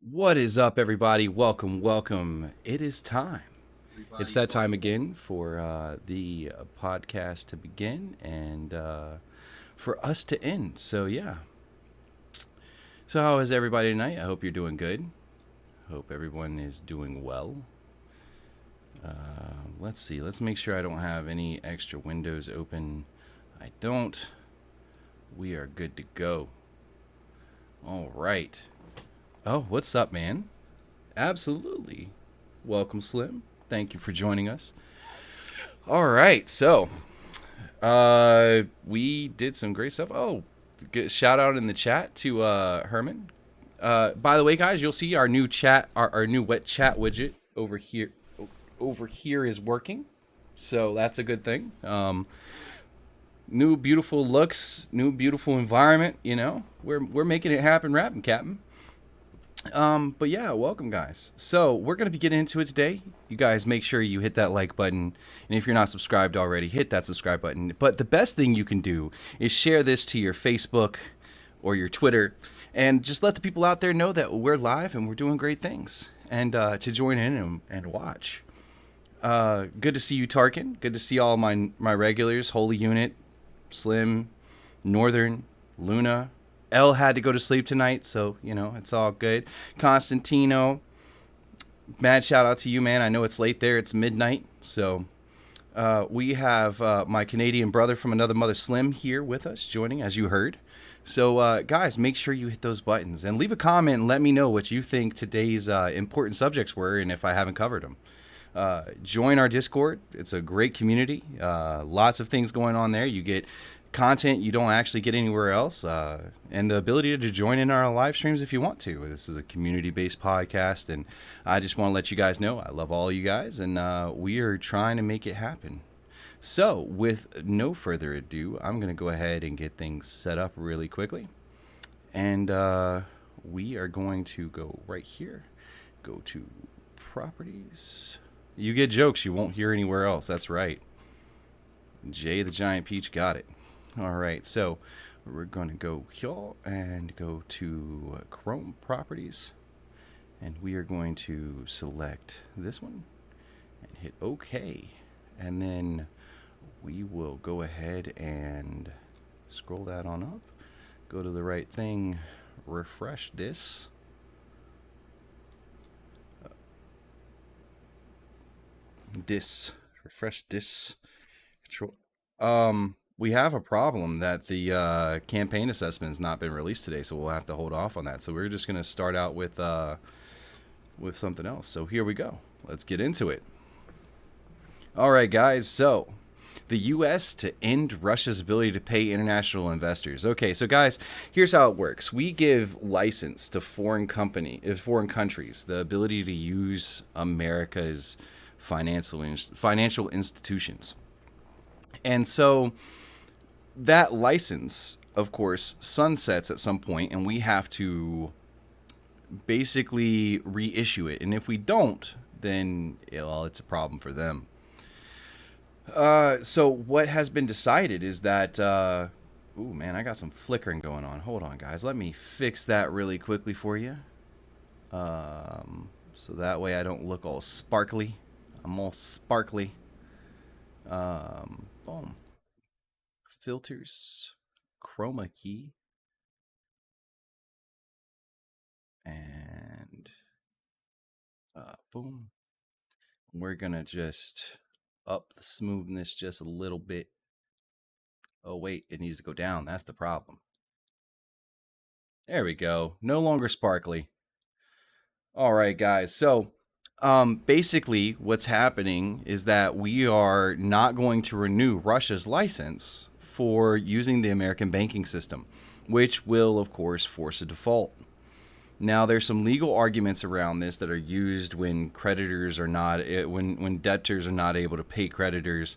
What is up, everybody? Welcome, welcome. It is time. It's that time again for the podcast to begin and for us to end. So, yeah. So, how is everybody tonight? I hope you're doing good. Hope everyone is doing well. Let's see. Let's make sure I don't have any extra windows open. I don't. We are good to go. All right. Oh, what's up, man? Absolutely. Welcome, Slim. Thank you for joining us. All right, so we did some great stuff. Oh, good shout out in the chat to Herman. By the way, guys, you'll see our new chat, our new wet chat widget over here. Over here is working, so that's a good thing. New beautiful looks, new beautiful environment. You know, we're making it happen, rapping, Captain. But yeah, welcome guys. So we're gonna be getting into it today. You guys make sure you hit that like button, and if you're not subscribed already, hit that subscribe button. But the best thing you can do is share this to your Facebook or your Twitter, and just let the people out there know that we're live and we're doing great things, and to join in and watch. Good to see you, Tarkin. Good to see all my regulars, Holy Unit, Slim, Northern, Luna. L had to go to sleep tonight, so you know it's all good. Constantino, mad shout out to you, man. I know it's late there; it's midnight. So we have my Canadian brother from another mother, Slim, here with us, joining as you heard. So guys, make sure you hit those buttons and leave a comment and let me know what you think today's important subjects were, and if I haven't covered them. Join our Discord. It's a great community. Lots of things going on there. You get content you don't actually get anywhere else, and the ability to join in our live streams if you want to. This is a community-based podcast, and I just want to let you guys know I love all you guys, and we are trying to make it happen. So, with no further ado, I'm going to go ahead and get things set up really quickly, and we are going to go right here. Go to properties. You get jokes you won't hear anywhere else. That's right. Jay the Giant Peach got it. All right, so we're going to go here and go to Chrome properties, and we are going to select this one and hit OK, and then we will go ahead and scroll that on up, go to the right thing, refresh this. Refresh this control. We have a problem that the campaign assessment has not been released today, so we'll have to hold off on that. So we're just going to start out with something else. So here we go. Let's get into it. All right, guys. So the U.S. to end Russia's ability to pay international investors. Okay, so guys, here's how it works. We give license to foreign countries, the ability to use America's financial institutions. And so that license, of course, sunsets at some point, and we have to basically reissue it. And if we don't, then well, it's a problem for them. So what has been decided is that ooh, man, I got some flickering going on. Hold on, guys. Let me fix that really quickly for you. So that way I don't look all sparkly. I'm all sparkly. Boom. Filters, chroma key, and boom. We're gonna just up the smoothness just a little bit. Oh wait, it needs to go down. That's the problem. There we go. No longer sparkly. All right, guys. So basically what's happening is that we are not going to renew Russia's license for using the American banking system, which will, of course, force a default. Now, there's some legal arguments around this that are used when creditors are not, when debtors are not able to pay creditors,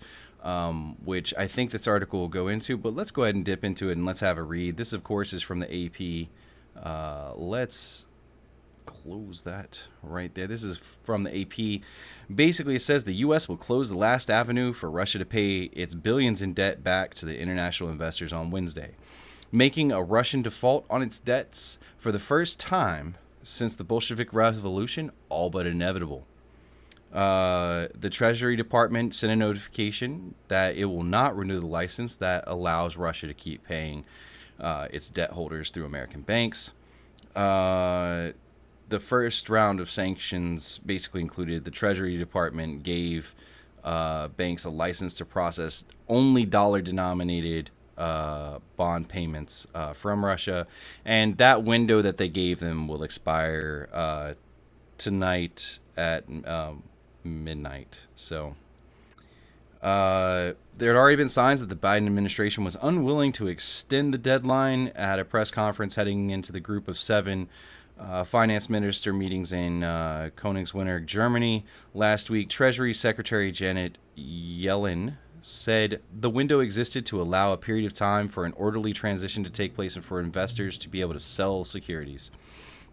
which I think this article will go into. But let's go ahead and dip into it and let's have a read. This, of course, is from the AP. Let's close that right there. This is from the AP. Basically, it says the U.S. will close the last avenue for Russia to pay its billions in debt back to the international investors on Wednesday, making a Russian default on its debts for the first time since the Bolshevik Revolution, all but inevitable. The Treasury Department sent a notification that it will not renew the license that allows Russia to keep paying its debt holders through American banks. The first round of sanctions basically included the Treasury Department gave banks a license to process only dollar-denominated bond payments from Russia, and that window that they gave them will expire tonight at midnight. So there had already been signs that the Biden administration was unwilling to extend the deadline. At a press conference heading into the Group of Seven finance minister meetings in Königswinter, Germany last week, Treasury Secretary Janet Yellen said the window existed to allow a period of time for an orderly transition to take place and for investors to be able to sell securities.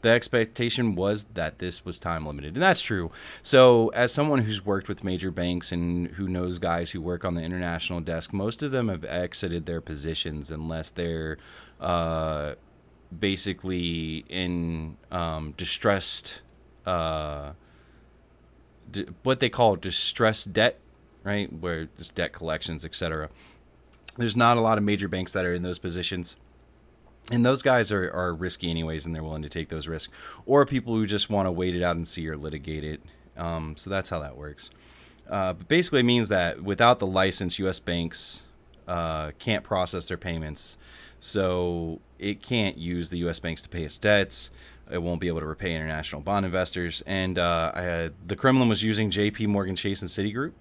The expectation was that this was time limited, and that's true. So as someone who's worked with major banks and who knows guys who work on the international desk, most of them have exited their positions unless they're basically in distressed, what they call distressed debt, right? Where it's debt collections, etc. There's not a lot of major banks that are in those positions. And those guys are risky anyways, and they're willing to take those risks. Or people who just want to wait it out and see or litigate it. So that's how that works. But basically it means that without the license, U.S. banks can't process their payments. So it can't use the U.S. banks to pay its debts. It won't be able to repay international bond investors. And the Kremlin was using J.P. Morgan Chase and Citigroup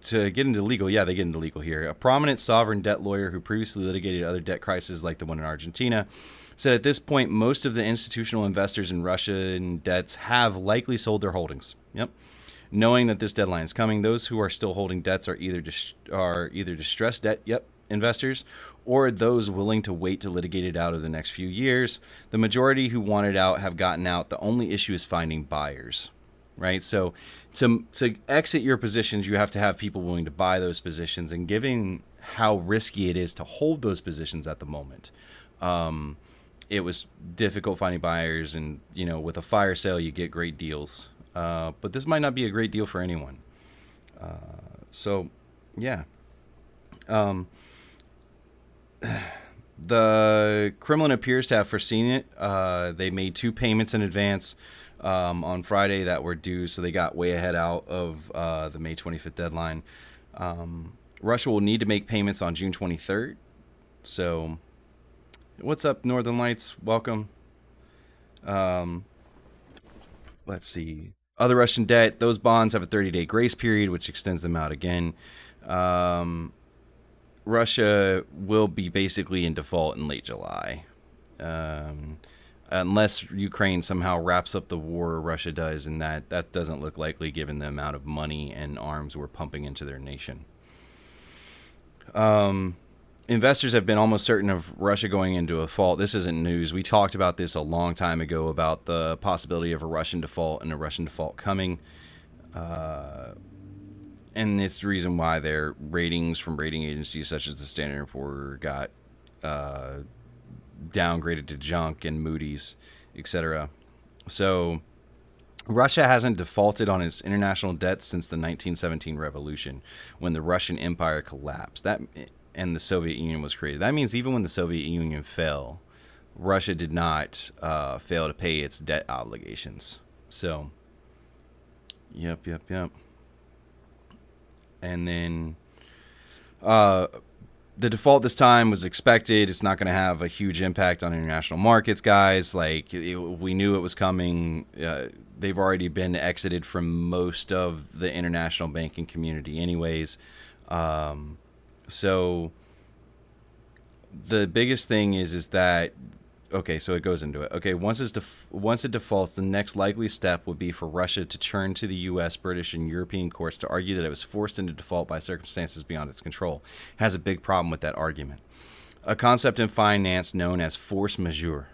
to get into legal. Yeah, they get into legal here. A prominent sovereign debt lawyer who previously litigated other debt crises like the one in Argentina said at this point most of the institutional investors in Russian debts have likely sold their holdings. Yep. Knowing that this deadline is coming, those who are still holding debts are either distressed debt investors or those willing to wait to litigate it out over the next few years. The majority who wanted out have gotten out. The only issue is finding buyers. Right, so to exit your positions, you have to have people willing to buy those positions. And given how risky it is to hold those positions at the moment, it was difficult finding buyers. And with a fire sale, you get great deals. But this might not be a great deal for anyone. So, yeah. The Kremlin appears to have foreseen it. They made 2 payments in advance on Friday that were due, so they got way ahead out of the May 25th deadline. Russia will need to make payments on June 23rd. So, what's up, Northern Lights? Welcome. Let's see. Other Russian debt, those bonds have a 30-day grace period, which extends them out again. Russia will be basically in default in late July. Unless Ukraine somehow wraps up the war, Russia does, and that doesn't look likely given the amount of money and arms we're pumping into their nation. Investors have been almost certain of Russia going into a default. This isn't news. We talked about this a long time ago about the possibility of a Russian default and a Russian default coming. And it's the reason why their ratings from rating agencies such as the Standard & Poor's got downgraded to junk and Moody's, etc. So Russia hasn't defaulted on its international debt since the 1917 revolution, when the Russian Empire collapsed and the Soviet Union was created. That means even when the Soviet Union fell, Russia did not fail to pay its debt obligations. So, yep. And then the default this time was expected. It's not going to have a huge impact on international markets, guys. We knew it was coming. They've already been exited from most of the international banking community anyways. So the biggest thing is that, okay, so it goes into it. Okay, once it defaults, the next likely step would be for Russia to turn to the U.S., British, and European courts to argue that it was forced into default by circumstances beyond its control. It has a big problem with that argument. A concept in finance known as force majeure.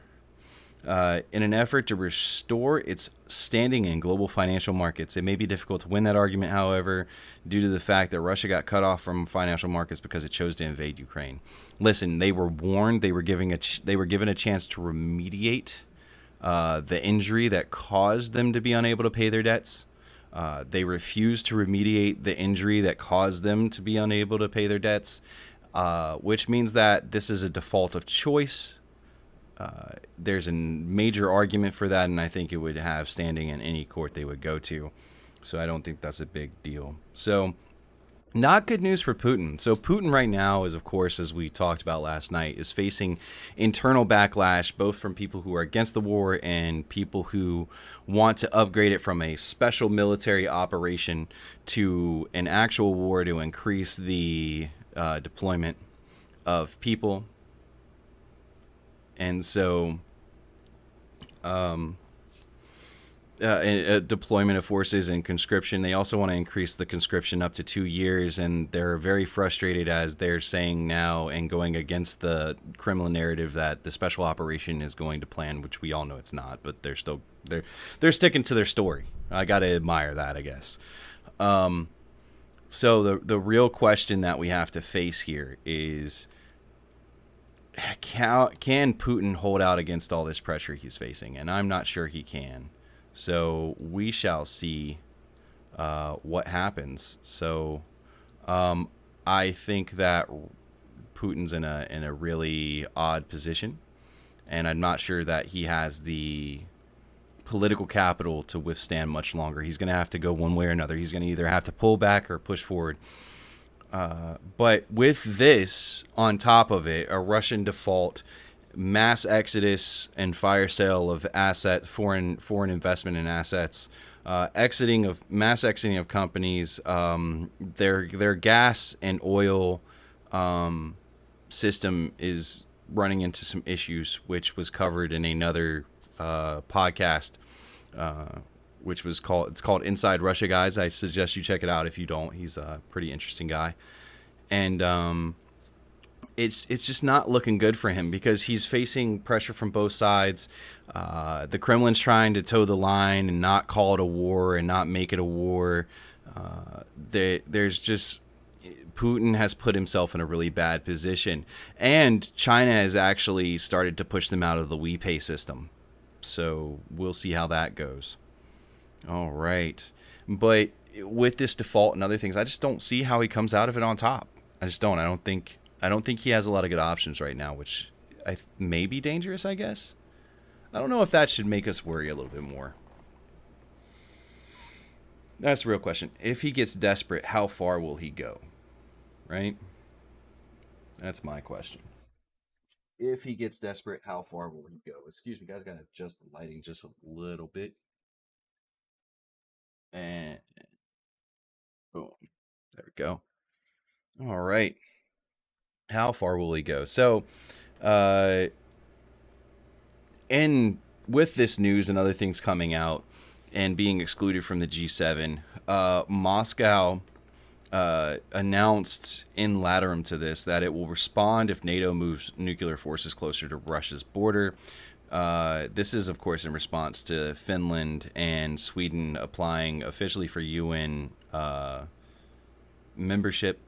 In an effort to restore its standing in global financial markets. It may be difficult to win that argument, however, due to the fact that Russia got cut off from financial markets because it chose to invade Ukraine. Listen, they were warned. They were given a chance to remediate the injury that caused them to be unable to pay their debts. They refused to remediate the injury that caused them to be unable to pay their debts, which means that this is a default of choice. There's a major argument for that, and I think it would have standing in any court they would go to. So I don't think that's a big deal. So not good news for Putin. So Putin right now is, of course, as we talked about last night, is facing internal backlash, both from people who are against the war and people who want to upgrade it from a special military operation to an actual war to increase the deployment of people. And so a deployment of forces and conscription. They also want to increase the conscription up to 2 years, and they're very frustrated as they're saying now and going against the Kremlin narrative that the special operation is going to plan, which we all know it's not, but they're sticking to their story. I got to admire that, I guess. So the real question that we have to face here is, can Putin hold out against all this pressure he's facing? And I'm not sure he can. So we shall see what happens. So I think that Putin's in a really odd position, and I'm not sure that he has the political capital to withstand much longer. He's going to have to go one way or another. He's going to either have to pull back or push forward. But with this on top of it, a Russian default, mass exodus and fire sale of foreign investment in assets, mass exiting of companies, their gas and oil system is running into some issues, which was covered in another podcast, which was called Inside Russia, guys. I suggest you check it out if you don't. He's a pretty interesting guy. And it's just not looking good for him because he's facing pressure from both sides. The Kremlin's trying to toe the line and not call it a war and not make it a war. There's just, Putin has put himself in a really bad position. And China has actually started to push them out of the WePay system. So we'll see how that goes. All right. But with this default and other things, I just don't see how he comes out of it on top. I just don't. I don't think he has a lot of good options right now, which may be dangerous, I guess. I don't know if that should make us worry a little bit more. That's the real question. If he gets desperate, how far will he go? Right? That's my question. If he gets desperate, how far will he go? Excuse me, guys. Got to adjust the lighting just a little bit. And boom. There we go. All right. How far will he go? So, and with this news and other things coming out and being excluded from the G7, Moscow announced in laterum to this that it will respond if NATO moves nuclear forces closer to Russia's border. This is, of course, in response to Finland and Sweden applying officially for UN membership.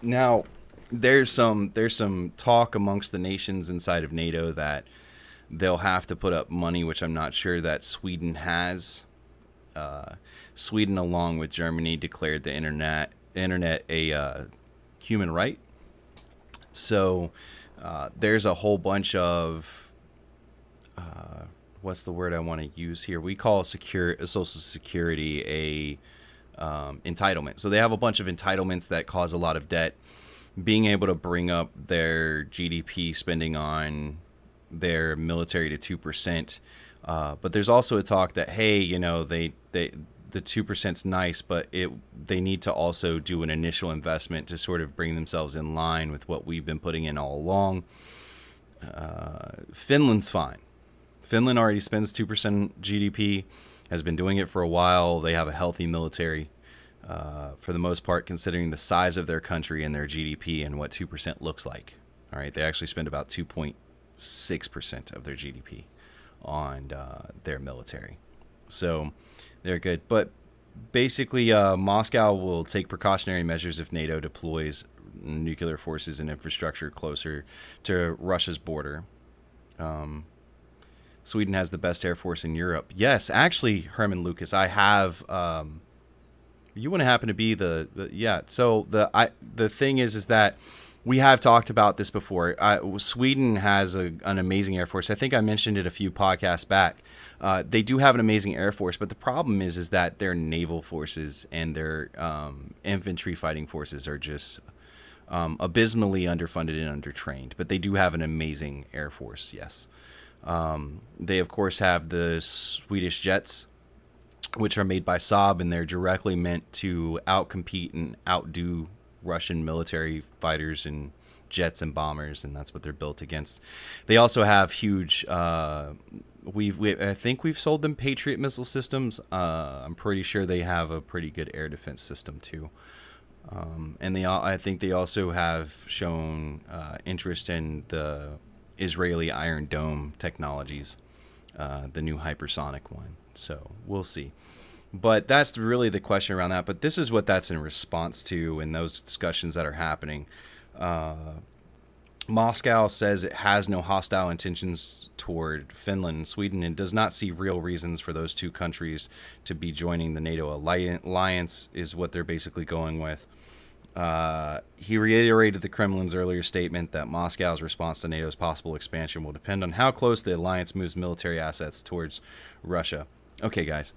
Now, there's some talk amongst the nations inside of NATO that they'll have to put up money, which I'm not sure that Sweden has. Sweden, along with Germany, declared the internet a human right. So there's a whole bunch of what's the word I want to use here? We call Social Security a entitlement. So they have a bunch of entitlements that cause a lot of debt. Being able to bring up their GDP spending on their military to 2%. But there's also a talk that, hey, the 2%'s nice, but they need to also do an initial investment to sort of bring themselves in line with what we've been putting in all along. Finland's fine. Finland already spends 2% GDP, has been doing it for a while. They have a healthy military, for the most part, considering the size of their country and their GDP and what 2% looks like. All right, they actually spend about 2.6% of their GDP. on their military. So they're good. But basically, Moscow will take precautionary measures if NATO deploys nuclear forces and infrastructure closer to Russia's border. Um, Sweden has the best air force in Europe. Yes, actually, Herman Lucas, I have. You wouldn't happen to be yeah. So the thing is that we have talked about this before. Sweden has an amazing air force. I think I mentioned it a few podcasts back. They do have an amazing air force, but the problem is that their naval forces and their infantry fighting forces are just abysmally underfunded and undertrained. But they do have an amazing air force. Yes. They of course have the Swedish jets, which are made by Saab, and they're directly meant to outcompete and outdo Russian military fighters and jets and bombers, and that's what they're built against. They also have huge. I think we've sold them Patriot missile systems. I'm pretty sure they have a pretty good air defense system too. And I think they also have shown interest in the Israeli Iron Dome technologies, the new hypersonic one. So we'll see. But that's really the question around that. But this is what that's in response to in those discussions that are happening. Moscow says it has no hostile intentions toward Finland and Sweden and does not see real reasons for those two countries to be joining the NATO alliance, is what they're basically going with. He reiterated the Kremlin's earlier statement that Moscow's response to NATO's possible expansion will depend on how close the alliance moves military assets towards Russia. Okay, guys,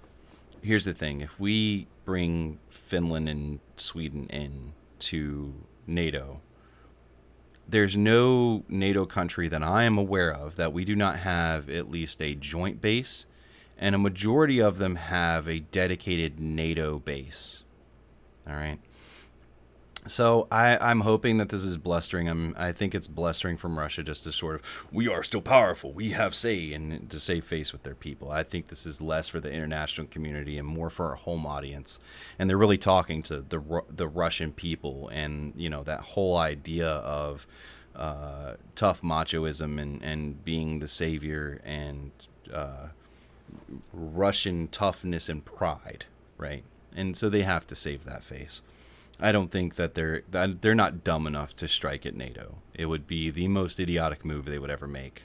here's the thing. If we bring Finland and Sweden in to NATO, there's no NATO country that I am aware of that we do not have at least a joint base, and a majority of them have a dedicated NATO base. All right. So I'm hoping that this is blustering. I think it's blustering from Russia just to sort of, we are still powerful, we have say, and to save face with their people. I think this is less for the international community and more for our home audience. And they're really talking to the Russian people, and that whole idea of tough machoism and being the savior and Russian toughness and pride, right? And so they have to save that face. I don't think that they're not dumb enough to strike at NATO. It would be the most idiotic move they would ever make.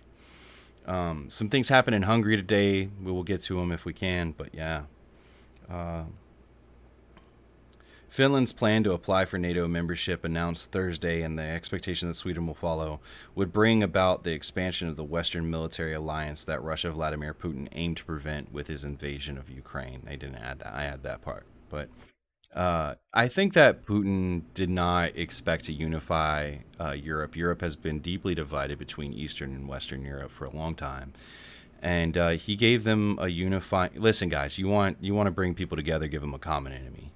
Some things happen in Hungary today. We will get to them if we can, but yeah. Finland's plan to apply for NATO membership, announced Thursday, and the expectation that Sweden will follow, would bring about the expansion of the Western military alliance that Russia Vladimir Putin aimed to prevent with his invasion of Ukraine. I didn't add that. I add that part, but I think that Putin did not expect to unify Europe. Europe has been deeply divided between Eastern and Western Europe for a long time, and he gave them a unifying. Listen, guys, you want to bring people together, give them a common enemy.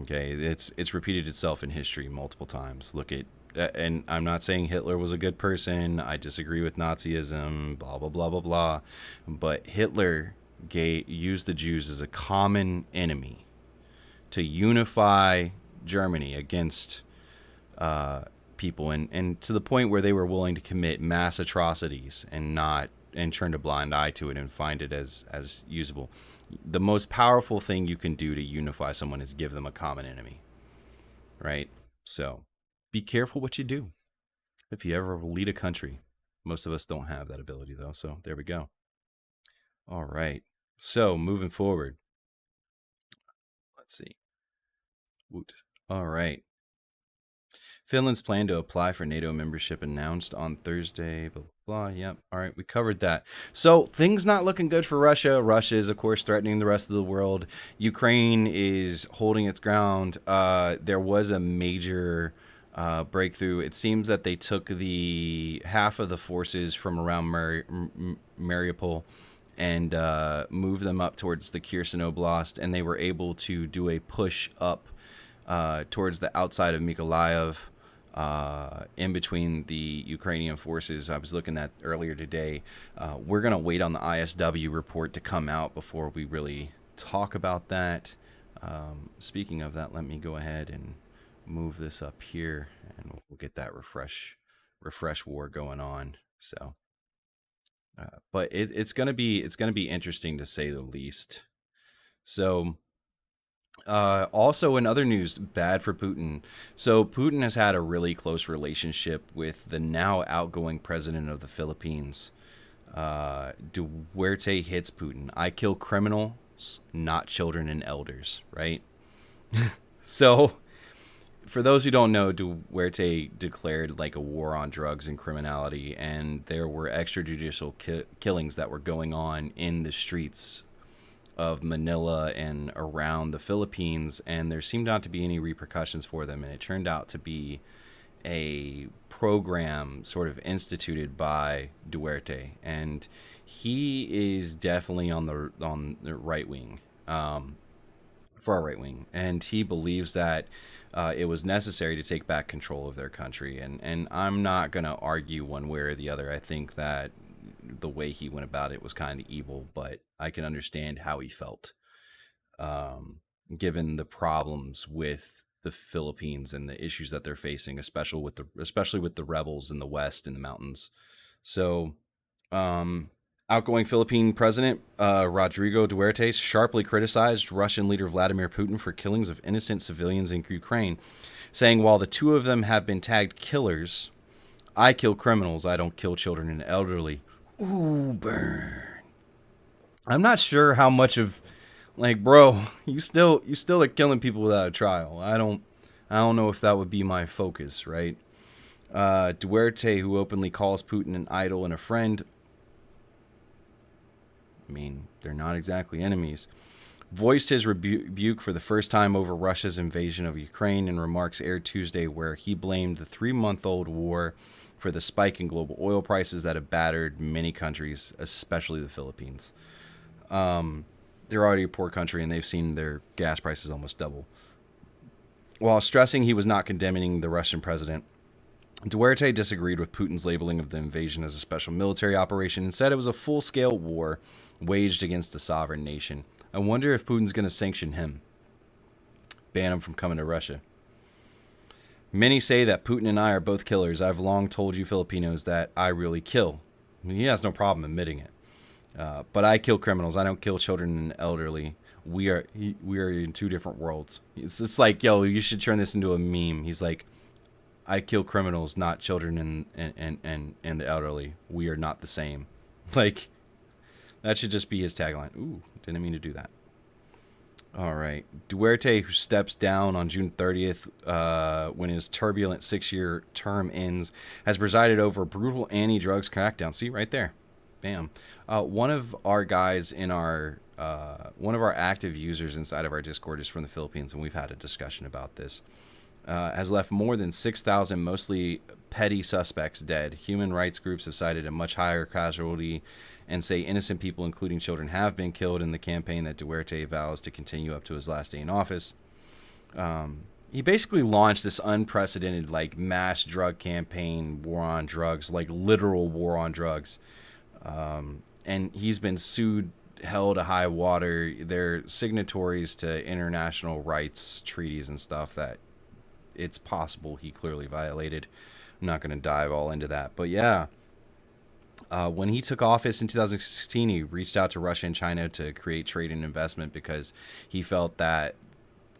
Okay, it's repeated itself in history multiple times. Look at, and I'm not saying Hitler was a good person. I disagree with Nazism. Blah blah blah blah blah. But Hitler used the Jews as a common enemy to unify Germany against people, and to the point where they were willing to commit mass atrocities and turn a blind eye to it and find it as usable. The most powerful thing you can do to unify someone is give them a common enemy, right? So be careful what you do if you ever lead a country. Most of us don't have that ability, though, so there we go. All right, so moving forward, let's see. Woot. All right. Finland's plan to apply for NATO membership announced on Thursday. Blah, blah, blah. Yep. All right. We covered that. So things not looking good for Russia. Russia is, of course, threatening the rest of the world. Ukraine is holding its ground. There was a major breakthrough. It seems that they took the half of the forces from around Mariupol and moved them up towards the Kherson Oblast, and they were able to do a push up towards the outside of Mykolaiv, in between the Ukrainian forces. I was looking at earlier today. We're going to wait on the ISW report to come out before we really talk about that. Speaking of that, let me go ahead and move this up here, and we'll get that refresh war going on. So, But it's gonna be interesting to say the least. So, also in other news, bad for Putin. So Putin has had a really close relationship with the now outgoing president of the Philippines. Duerte hits Putin. I kill criminals, not children and elders. Right. So for those who don't know, Duerte declared like a war on drugs and criminality, and there were extrajudicial killings that were going on in the streets of Manila and around the Philippines, and there seemed not to be any repercussions for them. And it turned out to be a program sort of instituted by Duerte, and he is definitely on the right wing, far right wing, and he believes that it was necessary to take back control of their country. And I'm not gonna argue one way or the other. I think that the way he went about it was kind of evil, but I can understand how he felt, um, given the problems with the Philippines and the issues that they're facing, especially with the rebels in the west in the mountains. So, um, outgoing Philippine President Rodrigo Duterte sharply criticized Russian leader Vladimir Putin for killings of innocent civilians in Ukraine, saying, "While the two of them have been tagged killers, I kill criminals. I don't kill children and elderly." Ooh, burn. I'm not sure how much of, like, bro, you still are killing people without a trial. I don't know if that would be my focus, right? Duerte, who openly calls Putin an idol and a friend, I mean, they're not exactly enemies, voiced his rebuke for the first time over Russia's invasion of Ukraine in remarks aired Tuesday, where he blamed the 3-month-old war for the spike in global oil prices that have battered many countries, especially the Philippines. They're already a poor country, and they've seen their gas prices almost double. While stressing he was not condemning the Russian president, Duarte disagreed with Putin's labeling of the invasion as a special military operation and said it was a full-scale war waged against a sovereign nation. I wonder if Putin's going to sanction him, ban him from coming to Russia. Many say that Putin and I are both killers. I've long told you Filipinos that I really kill. I mean, he has no problem admitting it. But I kill criminals. I don't kill children and elderly. We are in two different worlds. It's like, yo, you should turn this into a meme. He's like, I kill criminals, not children and the elderly. We are not the same. Like, that should just be his tagline. Ooh, didn't mean to do that. All right. Duarte, who steps down on June 30th when his turbulent 6-year term ends, has presided over a brutal anti-drugs crackdown. See, right there. Bam. One of our guys in one of our active users inside of our Discord is from the Philippines, and we've had a discussion about this. Has left more than 6,000 mostly petty suspects dead. Human rights groups have cited a much higher casualty and say innocent people, including children, have been killed in the campaign that Duarte vows to continue up to his last day in office. He basically launched this unprecedented, like, mass drug campaign, war on drugs, like literal war on drugs. And he's been sued hell to high water. They're signatories to international rights treaties and stuff that it's possible he clearly violated. I'm not going to dive all into that, but yeah. When he took office in 2016, he reached out to Russia and China to create trade and investment because he felt that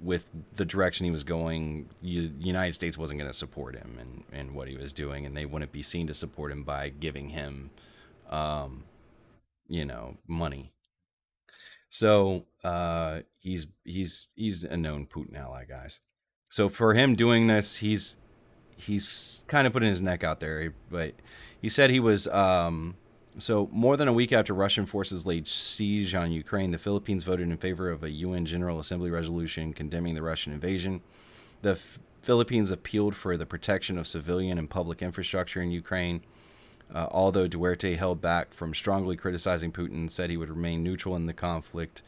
with the direction he was going, the United States wasn't going to support him and what he was doing, and they wouldn't be seen to support him by giving him, um, money. So he's a known Putin ally, guys. So for him doing this, he's kind of putting his neck out there. But he said he was so more than a week after Russian forces laid siege on Ukraine, the Philippines voted in favor of a UN General Assembly resolution condemning the Russian invasion. The Philippines appealed for the protection of civilian and public infrastructure in Ukraine. Although Duarte held back from strongly criticizing Putin, said he would remain neutral in the conflict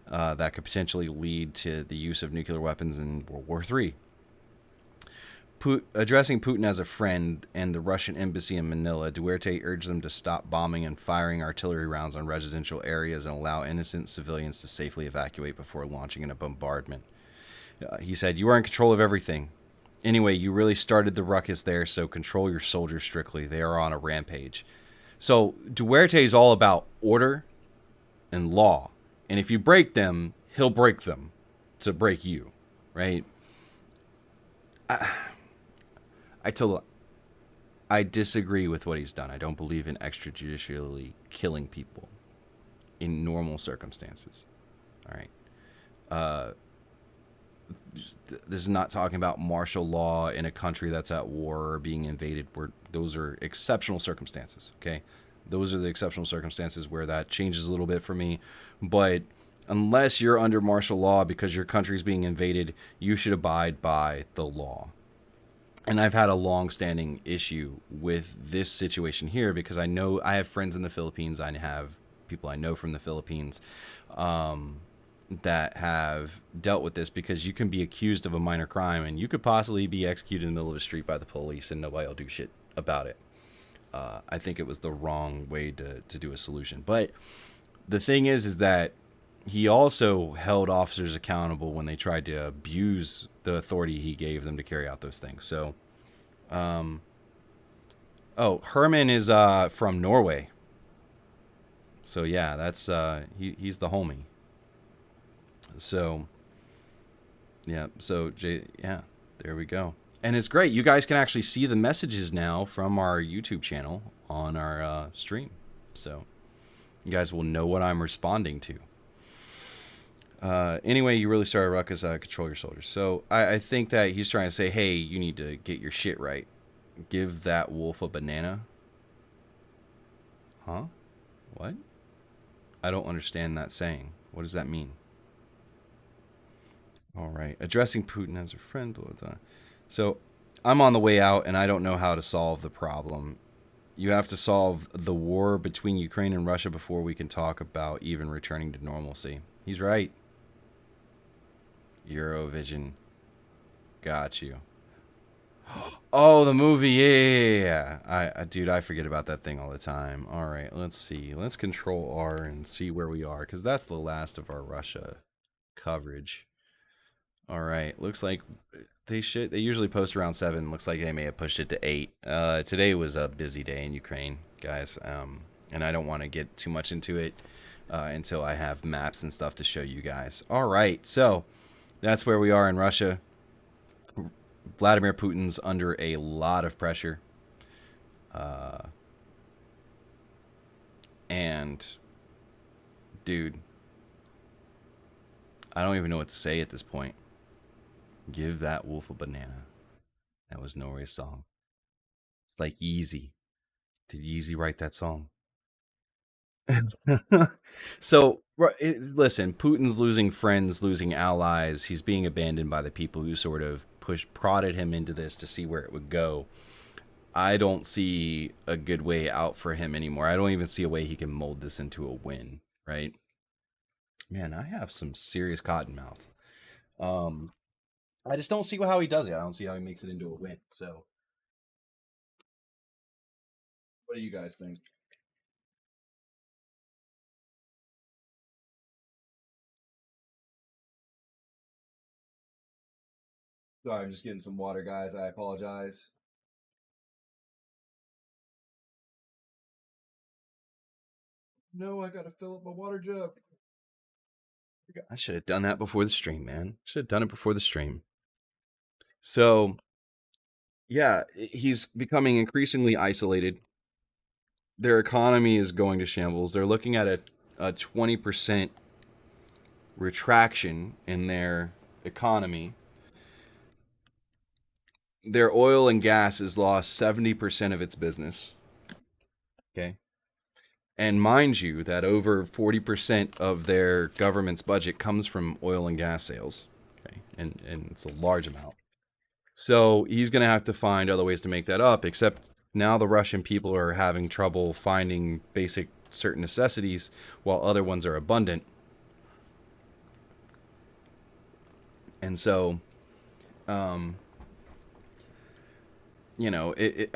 that could potentially lead to the use of nuclear weapons in World War III. Addressing Putin as a friend and the Russian embassy in Manila, Duarte urged them to stop bombing and firing artillery rounds on residential areas and allow innocent civilians to safely evacuate before launching in a bombardment. He said, "You are in control of everything. Anyway, you really started the ruckus there, so control your soldiers strictly. They are on a rampage." So Duarte is all about order and law, and if you break them, he'll break them to break you, right? I told I disagree with what he's done. I don't believe in extrajudicially killing people in normal circumstances. All right. Uh, this is not talking about martial law in a country that's at war or being invaded. Where those are exceptional circumstances. Okay, those are the exceptional circumstances where that changes a little bit for me. But unless you're under martial law because your country's being invaded, you should abide by the law. And I've had a long-standing issue with this situation here because I know I have friends in the Philippines. I have people I know from the Philippines that have dealt with this because you can be accused of a minor crime and you could possibly be executed in the middle of the street by the police and nobody will do shit about it. I think it was the wrong way to do a solution. But the thing is that he also held officers accountable when they tried to abuse the authority he gave them to carry out those things. So, oh, Herman is from Norway. So yeah, that's he's the homie. So yeah, so yeah, there we go. And it's great. You guys can actually see the messages now from our YouTube channel on our stream. So you guys will know what I'm responding to. Anyway, you really started ruckus. Control your soldiers. So I think that he's trying to say, hey, you need to get your shit right. Give that wolf a banana. Huh? What? I don't understand that saying. What does that mean? All right. Addressing Putin as a friend. Blah, blah, blah. So I'm on the way out, and I don't know how to solve the problem. You have to solve the war between Ukraine and Russia before we can talk about even returning to normalcy. He's right. Eurovision. Got you. Oh, the movie. Yeah. Dude, I forget about that thing all the time. All right, let's see. Let's control R and see where we are, because that's the last of our Russia coverage. All right, looks like they usually post around 7. Looks like they may have pushed it to 8. Today was a busy day in Ukraine, guys. And I don't want to get too much into it until I have maps and stuff to show you guys. All right, so that's where we are in Russia. Vladimir Putin's under a lot of pressure. And, dude, I don't even know what to say at this point. Give that wolf a banana. That was Norway's song. It's like Yeezy. Did Yeezy write that song? So, listen, Putin's losing friends, losing allies. He's being abandoned by the people who sort of prodded him into this to see where it would go. I don't see a good way out for him anymore. I don't even see a way he can mold this into a win, right? Man, I have some serious cotton mouth. I just don't see how he does it. I don't see how he makes it into a win. So, what do you guys think? Sorry, I'm just getting some water, guys. I apologize. No, I gotta fill up my water jug. I should have done that before the stream, man. Should have done it before the stream. So, yeah, he's becoming increasingly isolated. Their economy is going to shambles. They're looking at a 20% retraction in their economy. Their oil and gas has lost 70% of its business. Okay. And mind you, that over 40% of their government's budget comes from oil and gas sales. Okay. And it's a large amount. So he's going to have to find other ways to make that up, except now the Russian people are having trouble finding basic certain necessities while other ones are abundant. And so,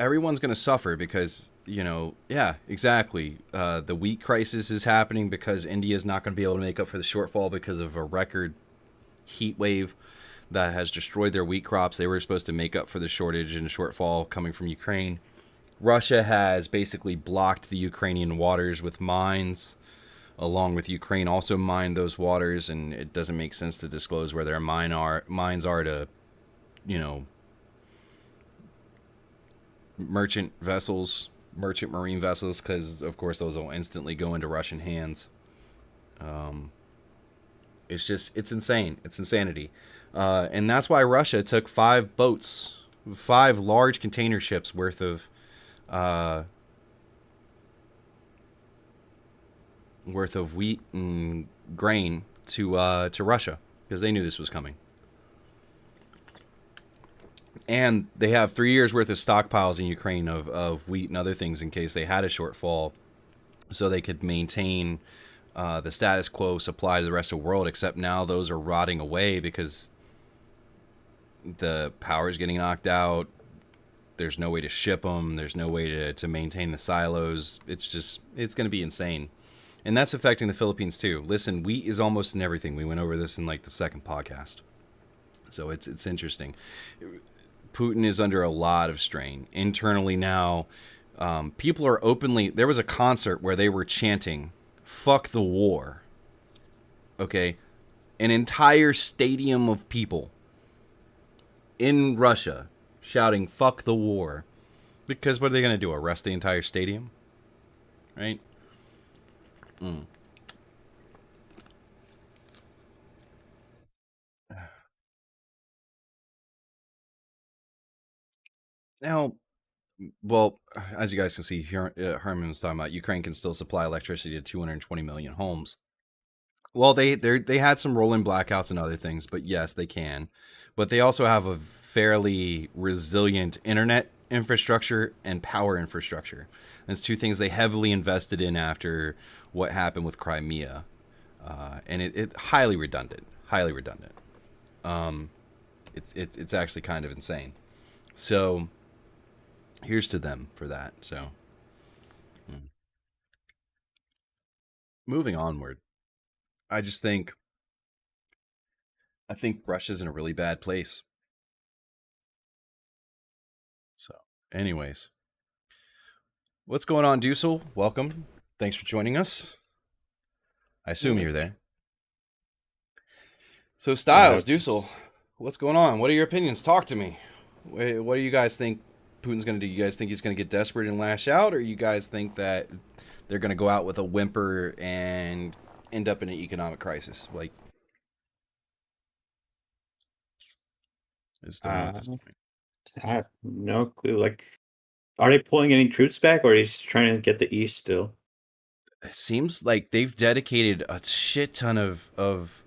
everyone's going to suffer because, yeah, exactly. The wheat crisis is happening because India is not going to be able to make up for the shortfall because of a record heat wave that has destroyed their wheat crops. They were supposed to make up for the shortage and shortfall coming from Ukraine. Russia has basically blocked the Ukrainian waters with mines, along with Ukraine also mined those waters, and it doesn't make sense to disclose where their mines are to, you know, merchant vessels, merchant marine vessels, because of course those will instantly go into Russian hands. Um, it's insane. It's insanity, and that's why Russia took 5 boats, 5 large container ships uh, worth of wheat and grain to Russia because they knew this was coming. And they have 3 years worth of stockpiles in Ukraine of wheat and other things in case they had a shortfall, so they could maintain the status quo supply to the rest of the world. Except now those are rotting away because the power is getting knocked out. There's no way to ship them. There's no way to maintain the silos. It's going to be insane. And that's affecting the Philippines too. Listen, wheat is almost in everything. We went over this in like the second podcast. So it's interesting. Putin is under a lot of strain internally now. People are openly. There was a concert where they were chanting, "Fuck the war." Okay, an entire stadium of people in Russia shouting "Fuck the war," because what are they going to do? Arrest the entire stadium, right? Mm. Now, well, as you guys can see, Herman was talking about Ukraine can still supply electricity to 220 million homes. Well, they had some rolling blackouts and other things, but yes, they can. But they also have a fairly resilient internet infrastructure and power infrastructure. That's 2 things they heavily invested in after what happened with Crimea, and it highly redundant, highly redundant. Um, it's actually kind of insane. So here's to them for that. So mm. Moving onward, I just I think Russia's in a really bad place. So, anyways, what's going on, Dusel? Welcome. Thanks for joining us. I assume Yeah, you're there. So, yeah, Styles, Dusel, just what's going on? What are your opinions? Talk to me. What do you guys think Putin's going to do? You guys think he's going to get desperate and lash out, or you guys think that they're going to go out with a whimper and end up in an economic crisis? Like, I just don't know at uh, this point. I have no clue. Like, are they pulling any troops back, or are they just trying to get the east still? It seems like they've dedicated a shit ton of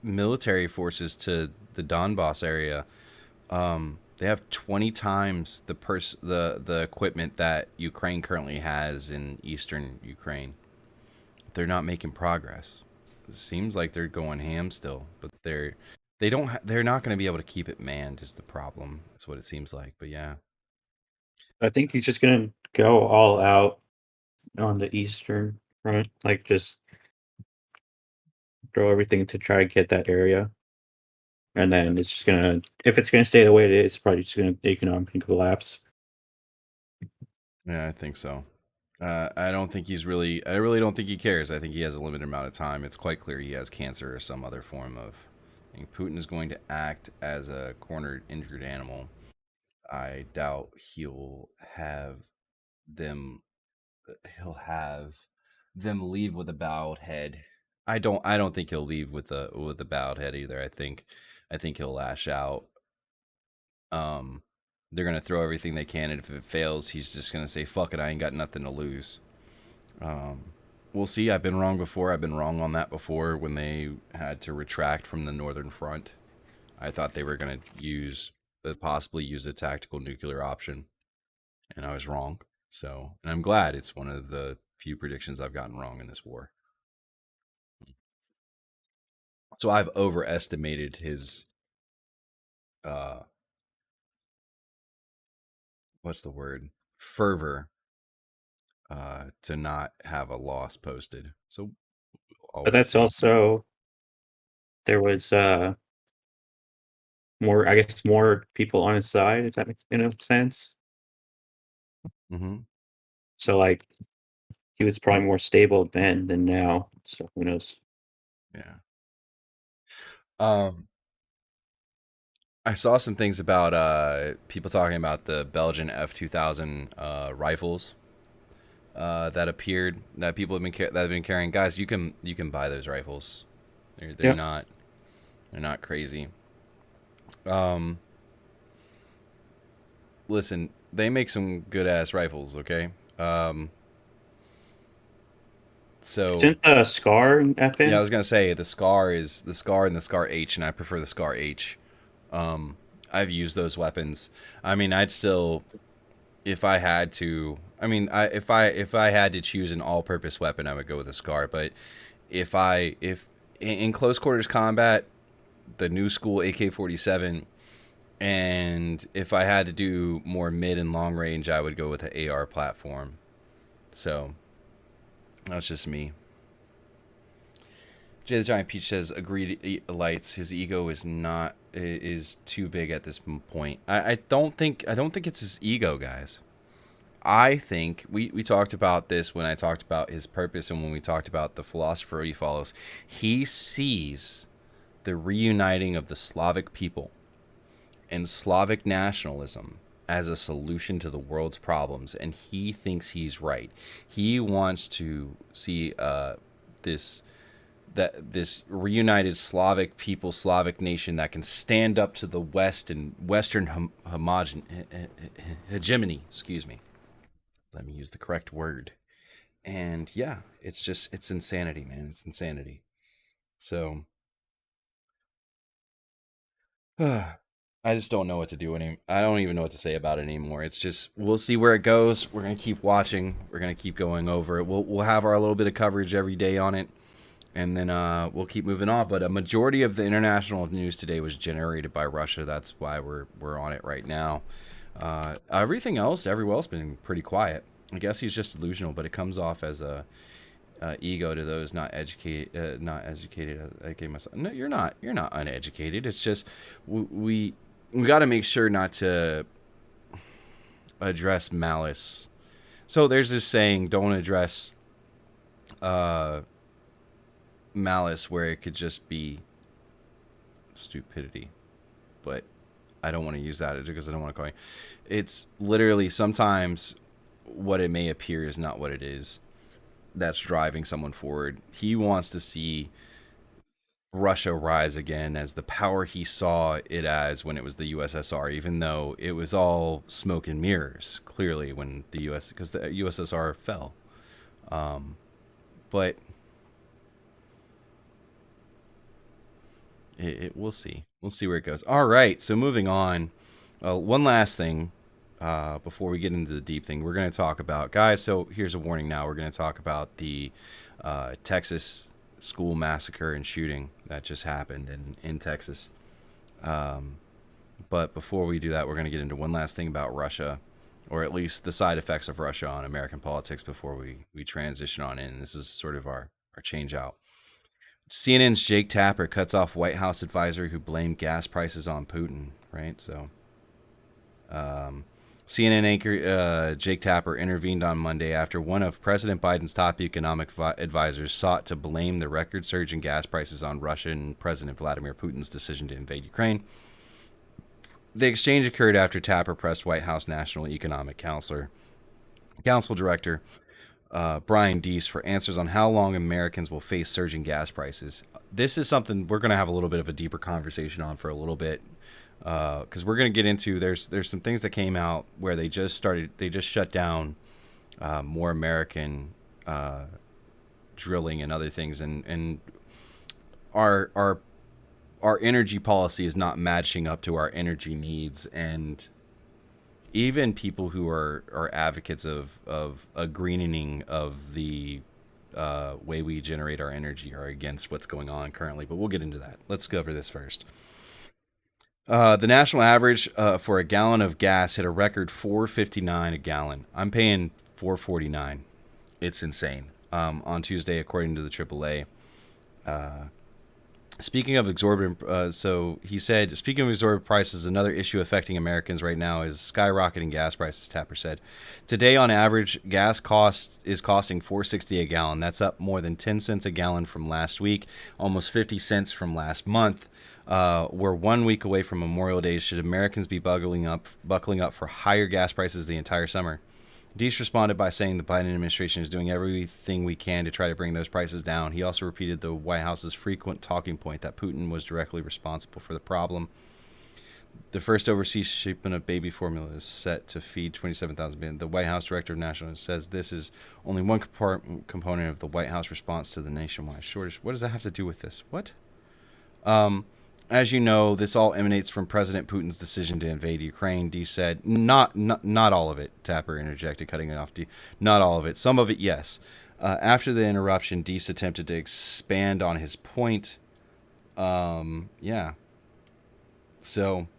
military forces to the Donbass area. They have 20 times the equipment that Ukraine currently has in eastern Ukraine. They're not making progress. It seems like they're going ham still, but they're not going to be able to keep it manned. Is the problem? That's what it seems like. But yeah, I think he's just gonna go all out on the eastern front, like just throw everything to try to get that area, and I then think it's just gonna, if it's gonna stay the way it is, it's probably just gonna economically collapse. yeah, I think so. I don't think he's really. I really don't think he cares. I think he has a limited amount of time. It's quite clear he has cancer or some other form of. I think Putin is going to act as a cornered, injured animal. I doubt have them. He'll have them leave with a bowed head. I don't think he'll leave with a bowed head either. I think he'll lash out. Um, they're gonna throw everything they can, and if it fails, he's just gonna say, "Fuck it, I ain't got nothing to lose." Um, we'll see. I've been wrong before. I've been wrong on that before when they had to retract from the Northern Front. I thought they were going to possibly use a tactical nuclear option, and I was wrong. So, and I'm glad it's one of the few predictions I've gotten wrong in this war. So I've overestimated his, uh, what's the word, fervor, to not have a loss posted. So we'll But always that's see. also, there was more, I guess, more people on his side. If that makes, in a sense. Mm-hmm. So like he was probably more stable then than now. So who knows? Yeah. Um, I saw some things about people talking about the Belgian F2000 rifles that appeared that people have that have been carrying. Guys, you can buy those rifles. They're Yeah. not crazy. Um, listen, they make some good ass rifles. Okay. Um, so Isn't the Scar an yeah, I FN? was gonna say the Scar is the Scar and the Scar H, and I prefer the Scar H. Um, I've used those weapons. I mean, I'd still, if I had to. I mean, if I had to choose an all-purpose weapon, I would go with a Scar. But if in close quarters combat, the new school AK-47, and if I had to do more mid and long range, I would go with the AR platform. So that's just me. Jay the Giant Peach says, "Agreed, lights. His ego is too big at this point. I don't think it's his ego, guys. I think we talked about this when I talked about his purpose and when we talked about the philosopher he follows. He sees the reuniting of the Slavic people and Slavic nationalism as a solution to the world's problems, and he thinks he's right. He wants to see this this reunited Slavic people, Slavic nation that can stand up to the West and Western hegemony. Excuse me. Let me use the correct word. And yeah, it's insanity, man. It's insanity. So I just don't know what to do anymore. I don't even know what to say about it anymore. It's just we'll see where it goes. We're gonna keep watching. We're gonna keep going over it. We'll have our little bit of coverage every day on it, and then we'll keep moving on. But a majority of the international news today was generated by Russia. That's why we're on it right now. Everything else, everywhere else, been pretty quiet. I guess he's just delusional, but it comes off as a ego to those not educated. Not educated. I gave myself. No, you're not. You're not uneducated. It's just we got to make sure not to address malice. So there's this saying: don't address uh, malice where it could just be stupidity. But I don't want to use that because I don't want to call you. It's literally sometimes what it may appear is not what it is that's driving someone forward. He wants to see Russia rise again as the power he saw it as when it was the USSR, even though it was all smoke and mirrors, clearly, when the because the USSR fell. But we'll see. We'll see where it goes. All right, so moving on. One last thing before we get into the deep thing, we're going to talk about, guys. So here's a warning now. We're going to talk about the Texas school massacre and shooting that just happened in Texas. But before we do that, we're going to get into one last thing about Russia, or at least the side effects of Russia on American politics before we transition on in. This is sort of our change out. CNN's Jake Tapper cuts off White House advisor who blamed gas prices on Putin, right? So CNN anchor Jake Tapper intervened on Monday after one of President Biden's top economic advisors sought to blame the record surge in gas prices on Russian President Vladimir Putin's decision to invade Ukraine. The exchange occurred after Tapper pressed White House National Economic Council Director Brian Deese for answers on how long Americans will face surging gas prices. This is something we're going to have a little bit of a deeper conversation on for a little bit, because we're going to get into there's some things that came out where they just shut down more American drilling and other things, and our energy policy is not matching up to our energy needs, and even people who are advocates of a greening of the way we generate our energy are against what's going on currently. But we'll get into that. Let's cover this first. The national average for a gallon of gas hit a record $4.59 a gallon. I'm paying $4.49. It's insane. On Tuesday, according to the AAA, Speaking of exorbitant, so he said, speaking of exorbitant prices, another issue affecting Americans right now is skyrocketing gas prices. Tapper said, today on average, gas cost is costing $4.60 a gallon. That's up more than 10 cents a gallon from last week, almost 50 cents from last month. We're 1 week away from Memorial Day. Should Americans be buckling up for higher gas prices the entire summer? Deese responded by saying the Biden administration is doing everything we can to try to bring those prices down. He also repeated the White House's frequent talking point that Putin was directly responsible for the problem. The first overseas shipment of baby formula is set to feed 27,000 people. The White House Director of National says this is only one component of the White House response to the nationwide shortage. What does that have to do with this? What? As you know, this all emanates from President Putin's decision to invade Ukraine. Dee said, not all of it. Tapper interjected, cutting it off. Dee, not all of it. Some of it, yes. After the interruption, Deese attempted to expand on his point. Yeah. So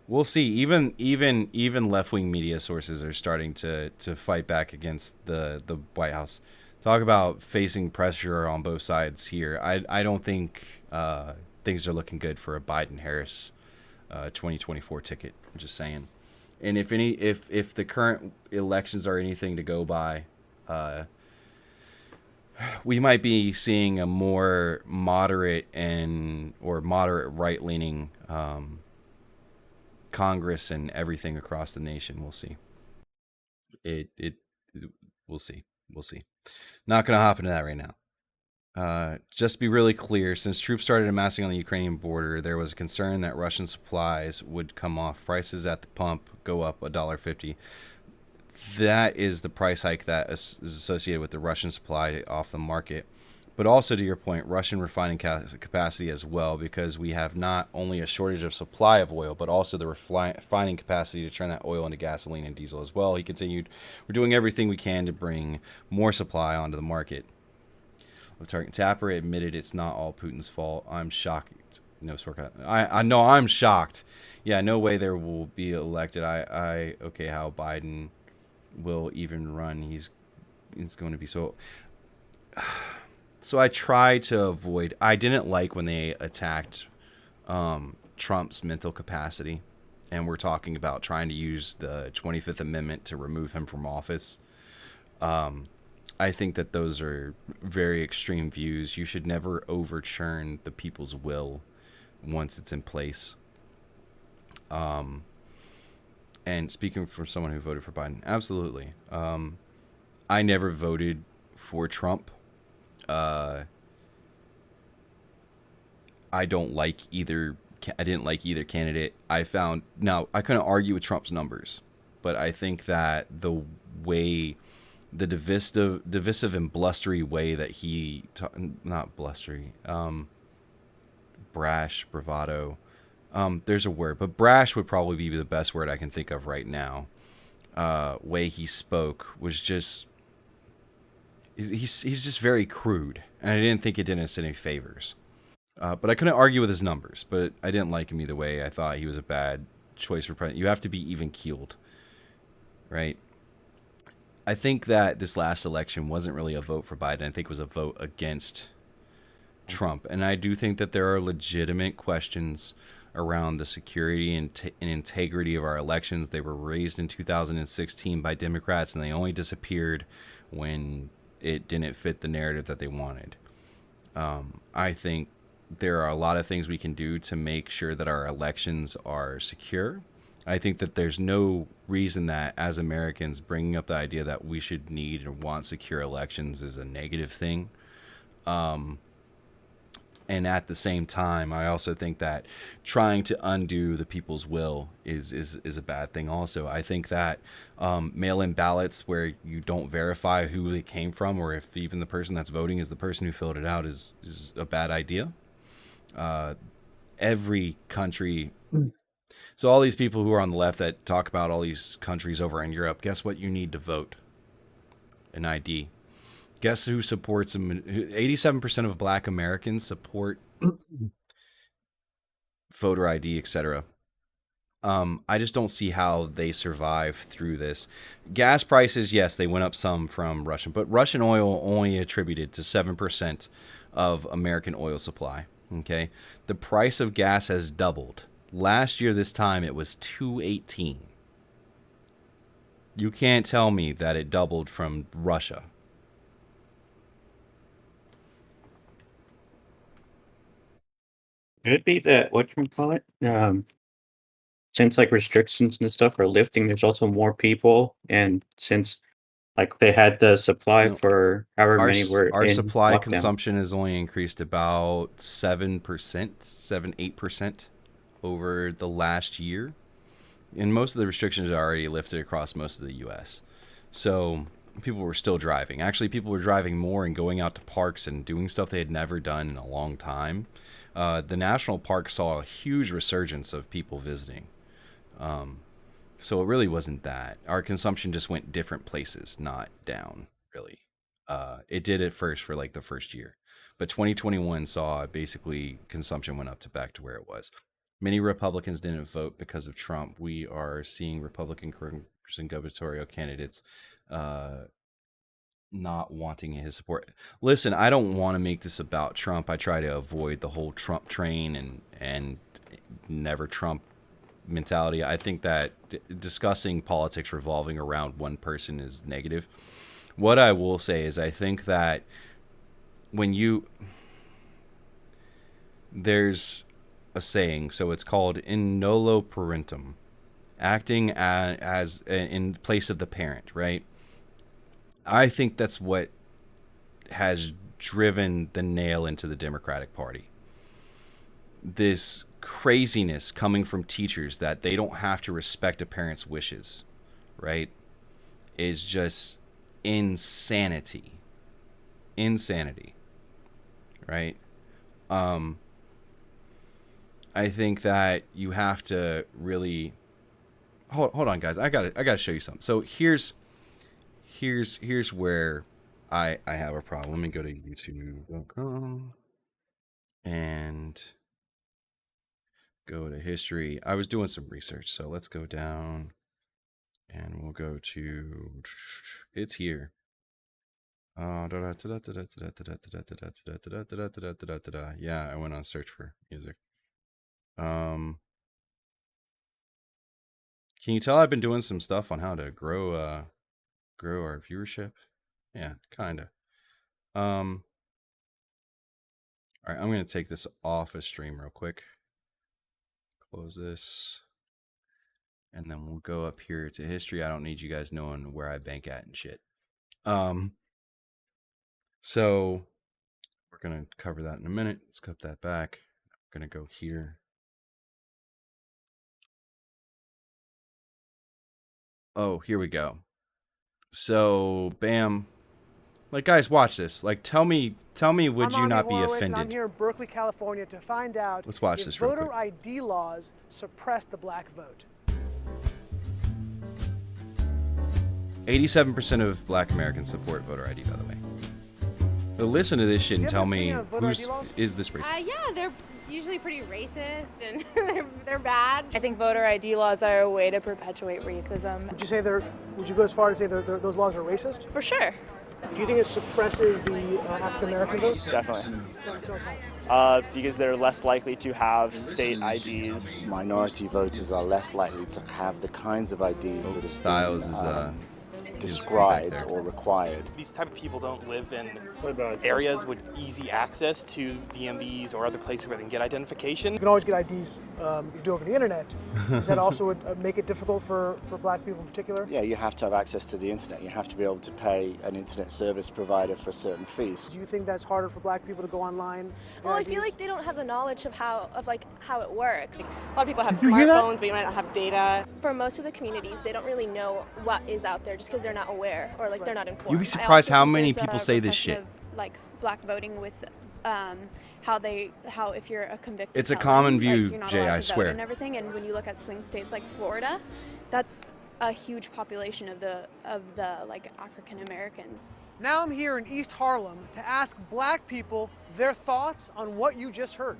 we'll see. Even left-wing media sources are starting to fight back against the White House. Talk about facing pressure on both sides here. I don't think things are looking good for a Biden-Harris 2024 ticket. I'm just saying. And if the current elections are anything to go by, we might be seeing a more moderate moderate right-leaning Congress and everything across the nation. We'll see. We'll see. We'll see. Not going to hop into that right now. Just to be really clear, since troops started amassing on the Ukrainian border, there was a concern that Russian supplies would come off. Prices at the pump go up $1.50. That is the price hike that is associated with the Russian supply off the market. But also, to your point, Russian refining capacity as well, because we have not only a shortage of supply of oil, but also the refining capacity to turn that oil into gasoline and diesel as well. He continued, we're doing everything we can to bring more supply onto the market. Tapper admitted it's not all Putin's fault. I'm shocked. No, Sorka. I know I'm shocked. Yeah, no way there will be elected. Okay, how Biden will even run. It's going to be so. So I try to avoid. I didn't like when they attacked Trump's mental capacity, and we're talking about trying to use the 25th Amendment to remove him from office. I think that those are very extreme views. You should never overturn the people's will once it's in place. And speaking from someone who voted for Biden, absolutely. I never voted for Trump. I didn't like either candidate. I couldn't argue with Trump's numbers, but I think that the divisive and blustery way that he not blustery, brash, bravado, there's a word, but brash would probably be the best word I can think of right now. Way he spoke was just he's just very crude, and I didn't think it did us any favors. But I couldn't argue with his numbers, but I didn't like him either way. I thought he was a bad choice for president. You have to be even keeled, right? I think that this last election wasn't really a vote for Biden. I think it was a vote against Trump. And I do think that there are legitimate questions around the security and integrity of our elections. They were raised in 2016 by Democrats, and they only disappeared when it didn't fit the narrative that they wanted. I think there are a lot of things we can do to make sure that our elections are secure. I think that there's no reason that as Americans bringing up the idea that we should need or want secure elections is a negative thing. And at the same time, I also think that trying to undo the people's will is a bad thing also. I think that mail-in ballots where you don't verify who it came from or if even the person that's voting is the person who filled it out is a bad idea. Every country... So all these people who are on the left that talk about all these countries over in Europe, guess what you need to vote? An ID. Guess who supports them? 87% of Black Americans support voter ID, etc. I just don't see how they survive through this. Gas prices, yes, they went up some from Russian, but Russian oil only attributed to 7% of American oil supply. Okay, the price of gas has doubled. Last year, this time, it was $2.18. You can't tell me that it doubled from Russia. Could it be that whatchamacallit? Since like restrictions and stuff are lifting, there's also more people, and since like they had the supply No, for however many were our in supply lockdown. consumption has only increased about 7%, 8% over the last year. And most of the restrictions are already lifted across most of the U.S. So people were still driving. Actually, people were driving more and going out to parks and doing stuff they had never done in a long time. The national park saw a huge resurgence of people visiting. So it really wasn't that. Our consumption just went different places, not down, really. It did at first for like the first year. But 2021 saw basically consumption went up to back to where it was. Many Republicans didn't vote because of Trump. We are seeing Republican Congress and gubernatorial candidates not wanting his support. Listen, I don't want to make this about Trump. I try to avoid the whole Trump train and never Trump mentality. I think that discussing politics revolving around one person is negative. What I will say is I think that when there's a saying, so it's called in nolo parentum, acting as in place of the parent, right? I think that's what has driven the nail into the Democratic Party. This craziness coming from teachers that they don't have to respect a parent's wishes, right, is just insanity. Insanity, right? I think that you have to really hold on, guys. I gotta show you something. So here's where I have a problem. Let me go to youtube.com and go to history. I was doing some research, so let's go down and we'll go to it's here. Yeah, I went on search for music. Can you tell I've been doing some stuff on how to grow our viewership? Yeah, kind of. All right, I'm going to take this off a stream real quick. Close this. And then we'll go up here to history. I don't need you guys knowing where I bank at and shit. So we're going to cover that in a minute. Let's cut that back. I'm going to go here. Oh, here we go. So, bam. Like, guys, watch this. Like, tell me, would you not be offended? I'm here in Berkeley, California, to find out Let's watch if this real voter quick. ID laws suppress the black vote. 87% of black Americans support voter ID, by the way. But listen to this shit and tell me, is this racist? Yeah, they're usually pretty racist and they're bad. I think voter ID laws are a way to perpetuate racism. Would you go as far as say those laws are racist? For sure. Do you think it suppresses the African American vote? Definitely. Because they're less likely to have state IDs. Minority voters are less likely to have the kinds of IDs that are Styles is described or required. These type of people don't live in areas with easy access to DMVs or other places where they can get identification. You can always get IDs you do over the internet. Does that also would make it difficult for black people in particular? Yeah, you have to have access to the internet. You have to be able to pay an internet service provider for certain fees. Do you think that's harder for black people to go online? Well, I feel like they don't have the knowledge of how it works. A lot of people have smartphones, but you might not have data. For most of the communities, they don't really know what is out there just because they're not aware or like they're not informed. You'd be surprised how many people say this shit. Like black voting with how if you're a convicted It's a felon, common view, like, you're not Jay, allowed I to vote swear. and everything. And when you look at swing states like Florida, that's a huge population of the like African Americans. Now I'm here in East Harlem to ask black people their thoughts on what you just heard.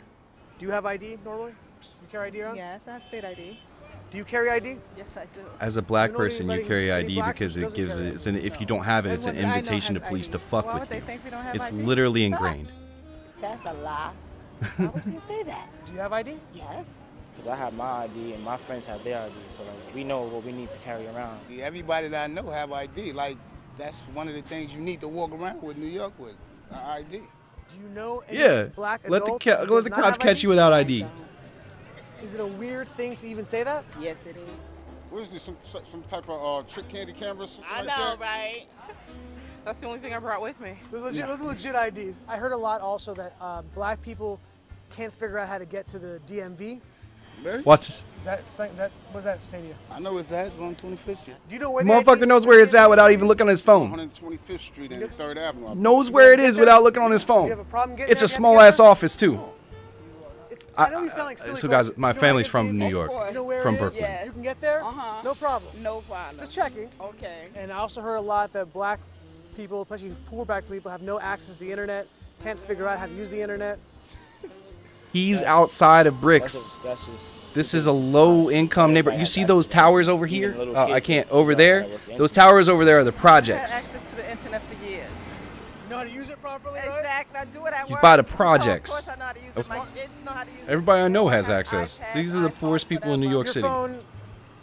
Do you have ID normally? You carry ID around? Yes, I have state ID. Do you carry ID? Yes, I do. As a black You know person, you anybody- carry any ID black because person it gives doesn't it's an if you don't have it, it's an I know invitation to has police ID. to fuck Well, with they you. think we don't have It's ID? literally ingrained. That's a lie. Why would you say that? Do you have ID? Yes. Because I have my ID and my friends have their ID, so like we know what we need to carry around. Everybody that I know have ID. Like, that's one of the things you need to walk around with New York with, ID. Do you know any Yeah. black Let adults the who let does the not cops have catch ID? you without ID. Is it a weird thing to even say that? Yes, it is. What is this, some type of trick candy cameras? I know, right? That's the only thing I brought with me. Those are legit IDs. I heard a lot also that black people can't figure out how to get to the DMV. Watch this. What does that say to you? I know it's at on 25th Street. Do you know where Motherfucker knows where it's at without even looking on his phone. 125th Street and 3rd Avenue. Knows where it is without looking on his Do you have phone. a problem getting It's there? a small ass office too. I know you sound like silly So guys, questions. my You know family's where from it New is? York, You know where from it is? Brooklyn. Yes. You can get there? Uh-huh. No problem. No problem. Just checking. Okay. And I also heard a lot that black people, especially poor black people, have no access to the internet, can't figure out how to use the internet. He's outside of bricks. This is a low-income neighborhood. You see those towers over here? I can't. Over there? Those towers over there are the projects. I've had access to the internet for years. You know how to use it properly, right? Exactly. I do it at He's work. by the Of projects. course I know how to use it. My kids know how to use it. Everybody I know has have access. iPads, These are the iPhones, poorest people in New York Your City. phone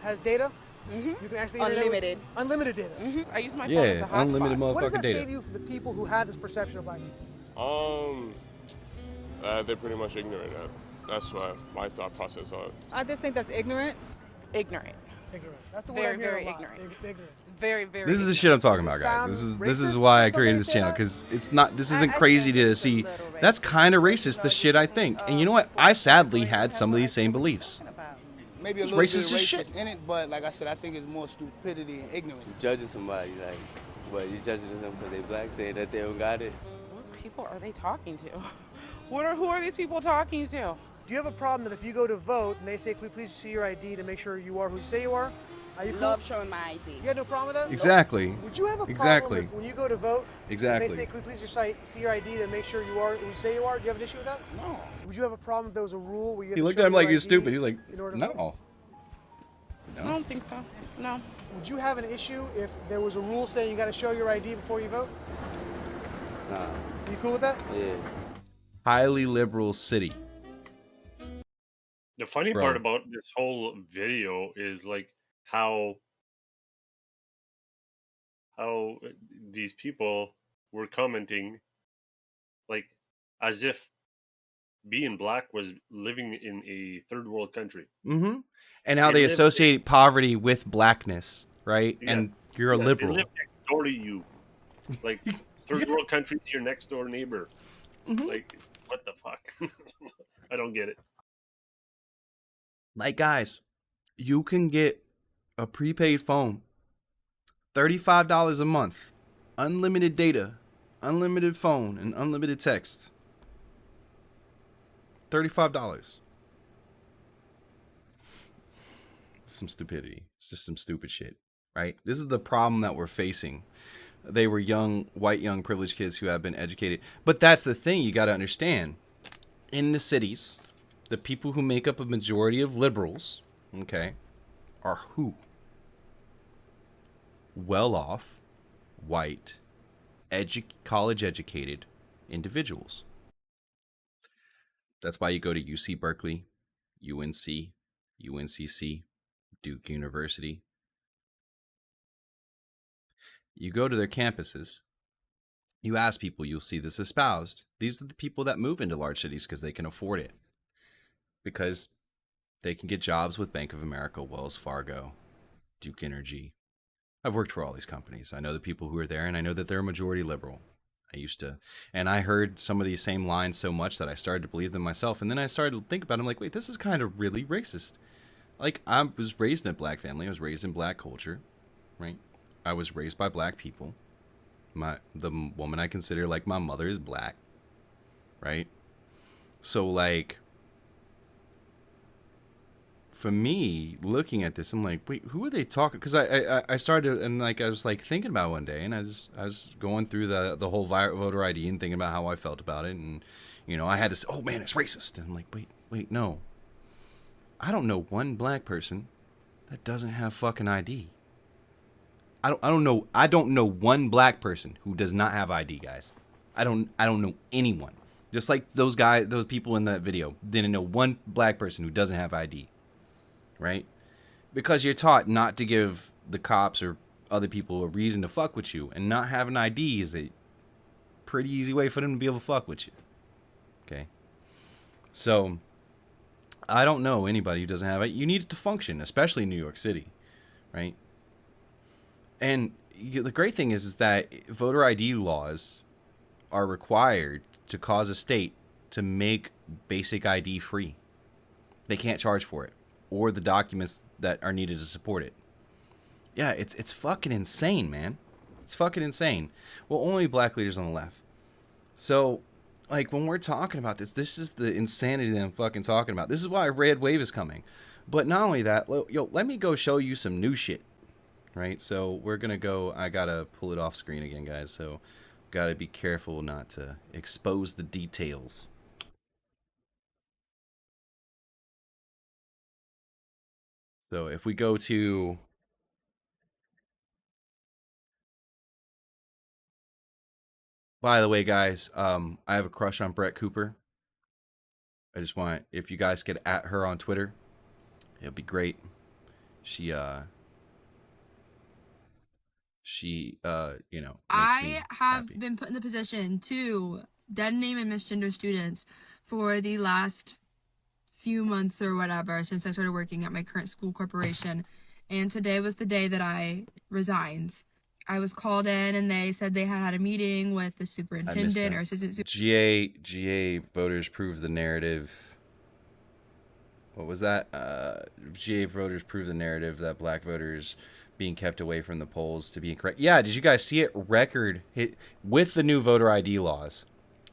has data? Mm-hmm. You can access the internet with- Unlimited. Unlimited data. Mm-hmm. I use my phone as Yeah, a hotspot. unlimited What does motherfucking that say to data. you for the people who have this perception of black people? They're pretty much ignorant. That's why my thought process on it. I just think that's ignorant. Ignorant. Ignorant. That's the word Very, I'm hearing very a lot. ignorant. Ignorant. Very, very. This is the shit I'm talking about, guys. This is why I created this channel, because it's not. This isn't crazy to see. That's kind of racist. The shit I think, and you know what? I sadly had some of these same beliefs. Maybe a It's little racist bit as of shit. racist in it, but like I said, I think it's more stupidity and ignorance. Judging somebody, like, what, you judging them because they black, saying that they don't got it? What people are they talking to? Who are these people talking to? Do you have a problem that if you go to vote and they say, can we please see your ID to make sure you are who you say you are? Are you cool? Love showing my ID. You got no problem with that? Exactly. Would you have a Exactly. problem if when you go to vote, Exactly. and they say, can we please just see your ID to make sure you are who you say you are? Do you have an issue with that? No. Would you have a problem if there was a rule where you had He to looked show at him like your he's ID stupid. He's like, in order to vote? no. I don't think so. No. Would you have an issue if there was a rule saying you got to show your ID before you vote? Nah. Are you cool with that? Yeah. Highly liberal city. The funny Bro. part about this whole video is like how these people were commenting like as if being black was living in a third world country. Mm-hmm. And how They they live- associate poverty with blackness, right? Yeah. And you're a Yeah, liberal. They live next door to you. Like third world country to your next door neighbor. Mhm. Like what the fuck? I don't get it. Like, guys, you can get a prepaid phone, $35 a month, unlimited data, unlimited phone, and unlimited text. $35. Some stupidity. It's just some stupid shit, right? This is the problem that we're facing. They were young, white, young, privileged kids who have been educated. But that's the thing you got to understand. In the cities, the people who make up a majority of liberals, okay, are who? Well-off, white, college-educated individuals. That's why you go to UC Berkeley, UNC, UNCC, Duke University. You go to their campuses, you ask people, you'll see this espoused. These are the people that move into large cities because they can afford it. Because they can get jobs with Bank of America, Wells Fargo, Duke Energy. I've worked for all these companies. I know the people who are there, and I know that they're a majority liberal. I used to, and I heard some of these same lines so much that I started to believe them myself. And then I started to think about it. I'm like, wait, this is kind of really racist. Like, I was raised in a black family. I was raised in black culture, right? I was raised by black people. The woman I consider like my mother is black, right? So, like, for me, looking at this, I'm like, wait, who are they talking? Because I started, and like I was like thinking about it one day, and I was going through the whole voter ID and thinking about how I felt about it, and you know, I had this, oh man, it's racist, and I'm like, wait, no, I don't know one black person that doesn't have fucking ID. I don't know one black person who does not have ID, guys. I don't know anyone. Just like those people in that video didn't know one black person who doesn't have ID, right? Because you're taught not to give the cops or other people a reason to fuck with you, and not having ID is a pretty easy way for them to be able to fuck with you. Okay, so I don't know anybody who doesn't have it. You need it to function, especially in New York City, right? And the great thing is that voter ID laws are required to cause a state to make basic ID free. They can't charge for it or the documents that are needed to support it. Yeah, it's fucking insane, man. It's fucking insane. Well, only black leaders on the left. So, like, when we're talking about this is the insanity that I'm fucking talking about. This is why Red Wave is coming. But not only that, let me go show you some new shit. Right? So, we're going to go... I got to pull it off screen again, guys. So, got to be careful not to expose the details. So, if we go to... By the way, guys, I have a crush on Brett Cooper. I just want, if you guys could at her on Twitter, it'd be great. She you know, I have been put in the position to dead name and misgender students for the last few months or whatever since I started working at my current school corporation, and today was the day that I resigned. I was called in and they said they had a meeting with the superintendent or assistant superintendent. GA voters prove the narrative. What was that? GA voters prove the narrative that black voters being kept away from the polls to be incorrect. Yeah, did you guys see it? Record hit with the new voter ID laws.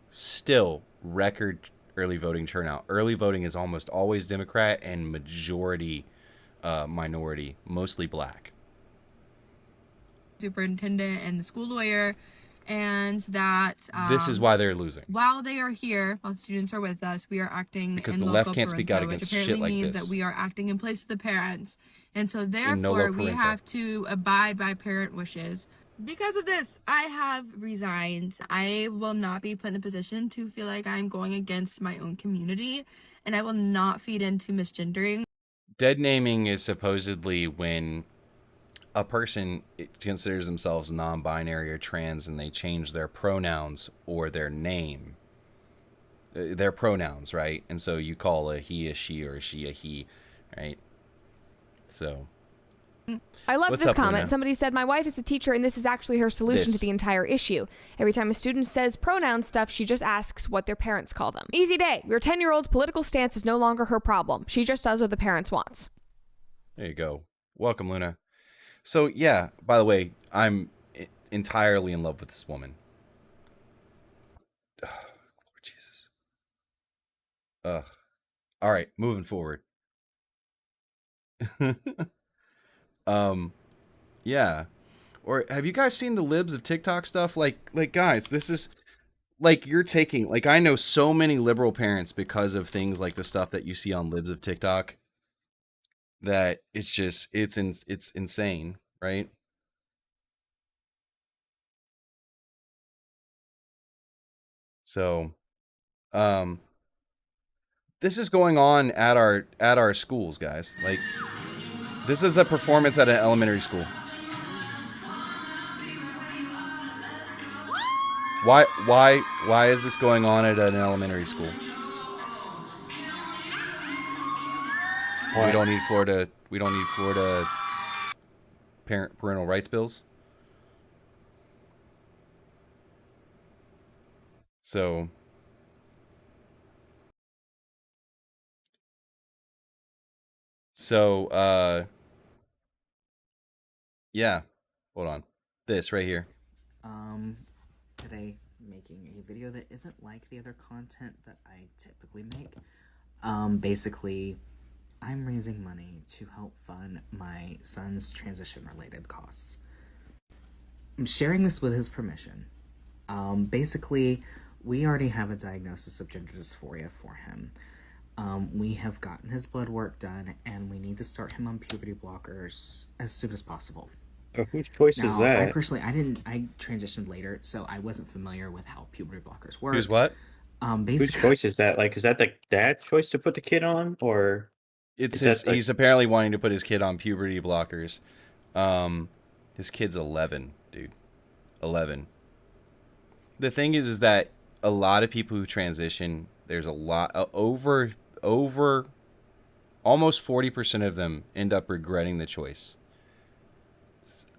Still record early voting turnout. Early voting is almost always Democrat and majority minority, mostly black. Superintendent and the school lawyer, and that this is why they're losing. While they are here, while the students are with us, we are acting because in the left can't speak out against shit like means this. that we are acting in place of the parents, and so therefore we have to abide by parent wishes. Because of this, I have resigned. I will not be put in a position to feel like I'm going against my own community, and I will not feed into misgendering. Dead naming is supposedly when a person considers themselves non-binary or trans and they change their pronouns or their name. Their pronouns, right? And so you call a he a she or a she a he, right? So... I love this comment. Luna? Somebody said, my wife is a teacher and this is actually her solution to the entire issue. Every time a student says pronoun stuff, she just asks what their parents call them. Easy day. Your 10-year-old's political stance is no longer her problem. She just does what the parents wants. There you go. Welcome, Luna. So, yeah, by the way, I'm entirely in love with this woman. Oh, Lord Jesus. All right, moving forward. Yeah. Or have you guys seen the libs of TikTok stuff? Like guys, this is like you're taking, like I know so many liberal parents because of things like the stuff that you see on libs of TikTok that it's just, it's insane, right? So, this is going on at our schools, guys. Like, this is a performance at an elementary school. Why is this going on at an elementary school? Why? We don't need Florida parental rights bills. So yeah, hold on. This right here. Today making a video that isn't like the other content that I typically make. Basically, I'm raising money to help fund my son's transition-related costs. I'm sharing this with his permission. Basically, we already have a diagnosis of gender dysphoria for him. We have gotten his blood work done, and we need to start him on puberty blockers as soon as possible. Whose choice is that? I transitioned later, so I wasn't familiar with how puberty blockers work. Who's what? Whose Basically, choice is that? Like, is that the dad's choice to put the kid on, or It's is that like, he's apparently wanting to put his kid on puberty blockers. His kid's 11, dude. 11. The thing is that a lot of people who transition, there's a lot over almost 40% of them end up regretting the choice.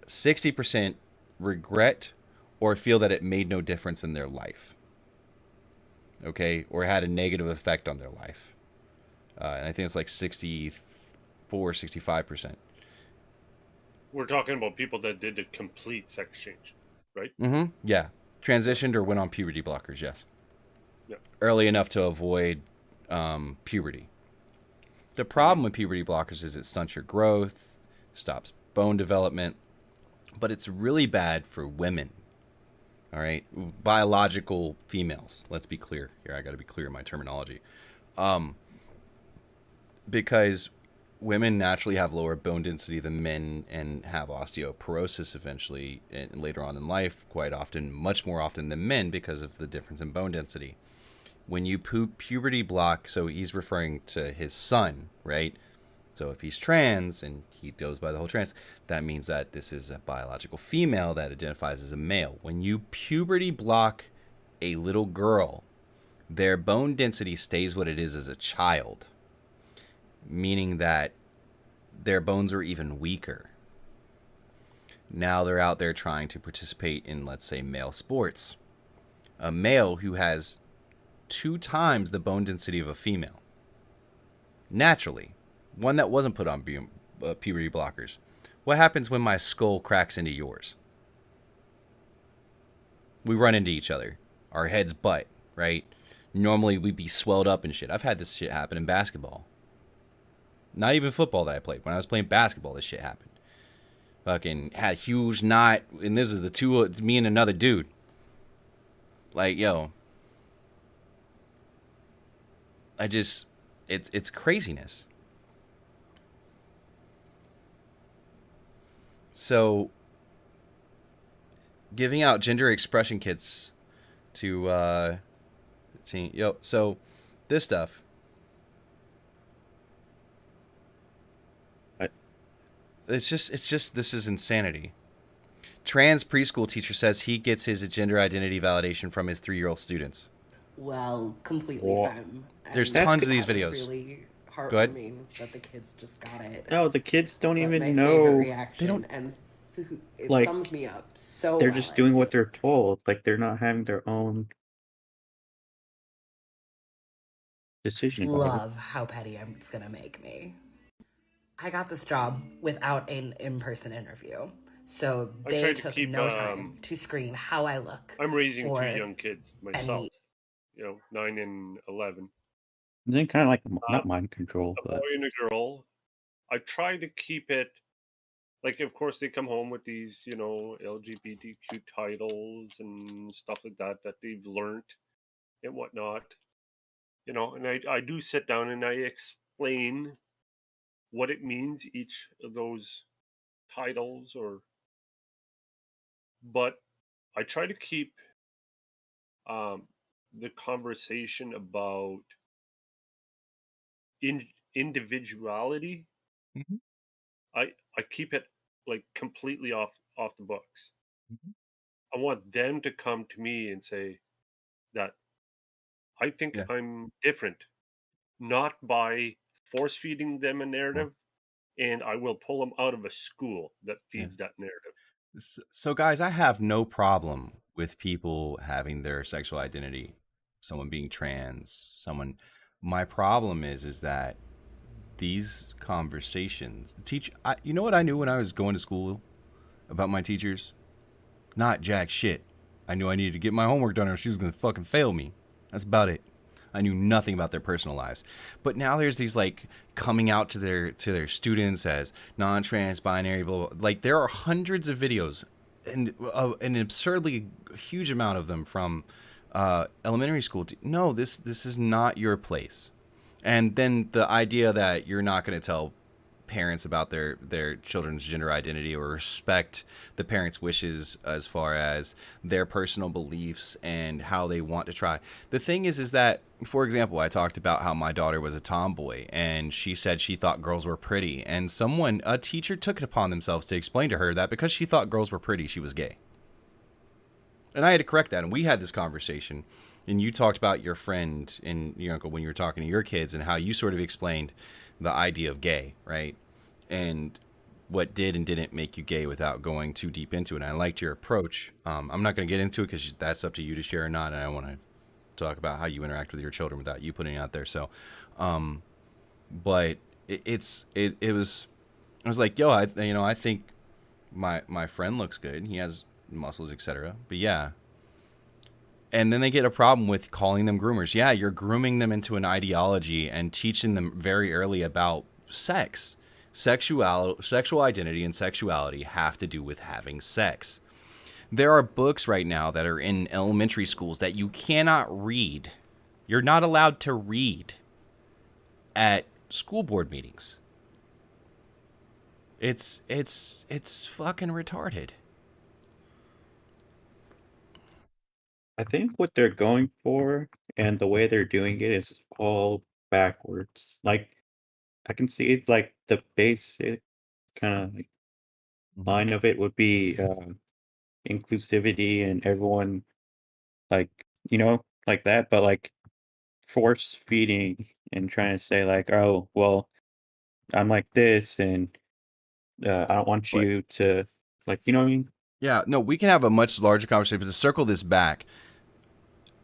60% regret or feel that it made no difference in their life. Okay, or had a negative effect on their life. And I think it's like 64, 65%. We're talking about people that did a complete sex change, right? Mm-hmm. Yeah. Transitioned or went on puberty blockers, yes. Yeah. Early enough to avoid puberty. The problem with puberty blockers is it stunts your growth, stops bone development, but it's really bad for women. All right? Biological females. Let's be clear here. I got to be clear in my terminology. Because women naturally have lower bone density than men and have osteoporosis eventually and later on in life, quite often, much more often than men because of the difference in bone density. When you puberty block, so he's referring to his son, right? So if he's trans and he goes by the whole trans, that means that this is a biological female that identifies as a male. When you puberty block a little girl, their bone density stays what it is as a child, meaning that their bones are even weaker. Now they're out there trying to participate in, let's say, male sports. A male who has 2 times the bone density of a female. Naturally. One that wasn't put on puberty blockers. What happens when my skull cracks into yours? We run into each other. Our heads butt, right? Normally we'd be swelled up and shit. I've had this shit happen in basketball. Not even football that I played. When I was playing basketball, this shit happened. Fucking had a huge knot, and this is the two, me and another dude. Like, yo. It's craziness. So, giving out gender expression kits to, so this stuff. It's just, this is insanity. Trans preschool teacher says he gets his gender identity validation from his 3-year-old students. Well, completely from. There's tons of these videos. Really Go ahead. heartwarming that the kids just got it. No, the kids don't But even my know. favorite reaction, They don't. and it Like, sums me up so they're well, just I doing what think. they're told. Like, they're not having their own decision about it. Love how petty it's gonna make me. I got this job without an in-person interview, so I they try to took keep, no time to screen how I look. I'm raising 2 or young kids myself. 9 and 11. And then kind of like not mind control, A but boy and a girl. I try to keep it, like, of course they come home with these, LGBTQ titles and stuff like that they've learned and whatnot. And I do sit down and I explain what it means, each of those titles, but I try to keep the conversation about individuality. Mm-hmm. I keep it like completely off the books. Mm-hmm. I want them to come to me and say that I think I'm different, not by force feeding them a narrative, and I will pull them out of a school that feeds that narrative. So, guys, I have no problem with people having their sexual identity, someone being trans, my problem is that these conversations, you know what I knew when I was going to school about my teachers? Not jack shit. I knew I needed to get my homework done or she was going to fucking fail me. That's about it. I knew nothing about their personal lives. But now there's these like coming out to their students as non-trans, binary, blah, blah. Like there are hundreds of videos and an absurdly huge amount of them from elementary school. No, this is not your place. And then the idea that you're not going to tell parents about their children's gender identity, or respect the parents' wishes as far as their personal beliefs and how they want to try. The thing is that, for example, I talked about how my daughter was a tomboy, and she said she thought girls were pretty, and a teacher took it upon themselves to explain to her that because she thought girls were pretty, she was gay. And I had to correct that, and we had this conversation. And you talked about your friend and your uncle when you were talking to your kids, and how you sort of explained the idea of gay, right? And what did and didn't make you gay without going too deep into it. And I liked your approach. I'm not going to get into it because that's up to you to share or not. And I want to talk about how you interact with your children without you putting it out there. So, but it was, I was like, yo, I think my friend looks good. He has muscles, etc. But yeah. And then they get a problem with calling them groomers. Yeah, you're grooming them into an ideology and teaching them very early about sex. Sexual identity and sexuality have to do with having sex. There are books right now that are in elementary schools that you cannot read. You're not allowed to read at school board meetings. It's fucking retarded. I think what they're going for and the way they're doing it is all backwards. Like, I can see it's like the basic kind of like line of it would be inclusivity and everyone, like, like that, but like force feeding and trying to say like, oh, well, I'm like this, and I don't want you to, like, you know what I mean? Yeah, no, we can have a much larger conversation, but to circle this back,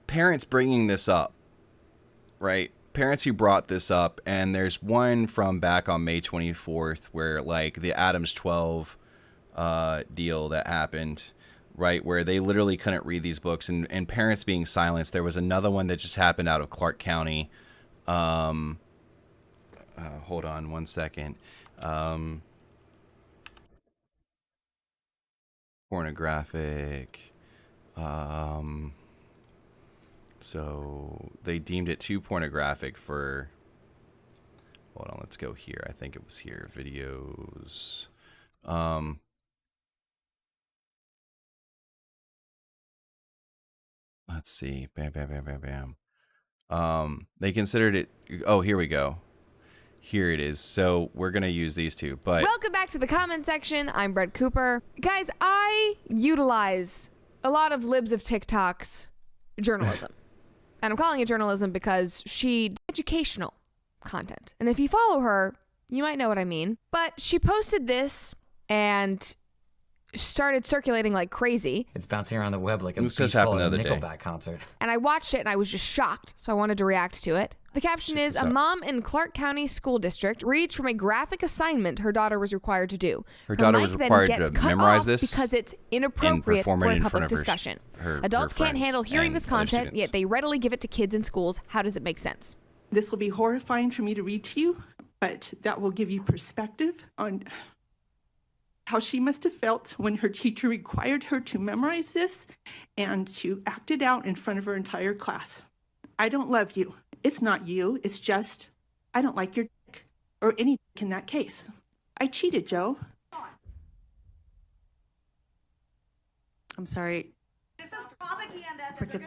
parents bringing this up, right? Parents who brought this up, and there's one from back on May 24th where, like, the Adams 12 deal that happened, right, where they literally couldn't read these books, and parents being silenced. There was another one that just happened out of Clark County. Hold on one second. Pornographic. So they deemed it too pornographic for, hold on, let's go here. I think it was here, videos. Let's see, bam, bam, bam, bam, bam. They considered it, oh, here we go. Here it is. So we're going to use these two, but. Welcome back to the comment section. I'm Brett Cooper. Guys, I utilize a lot of libs of TikTok's journalism. And I'm calling it journalism because she does educational content. And if you follow her, you might know what I mean. But she posted this and started circulating like crazy. It's bouncing around the web like a This just happened the other day. Nickelback concert. And I watched it and I was just shocked, so I wanted to react to it. The caption is, a mom in Clark County School District reads from a graphic assignment her daughter was required to do. Her daughter was required to memorize this because it's inappropriate for a public discussion. Adults can't handle hearing this content, yet they readily give it to kids in schools. How does it make sense? This will be horrifying for me to read to you, but that will give you perspective on how she must have felt when her teacher required her to memorize this and to act it out in front of her entire class. I don't love you. It's not you. It's just, I don't like your dick, or any dick in that case. I cheated, Joe. I'm sorry. This is propaganda. Forgive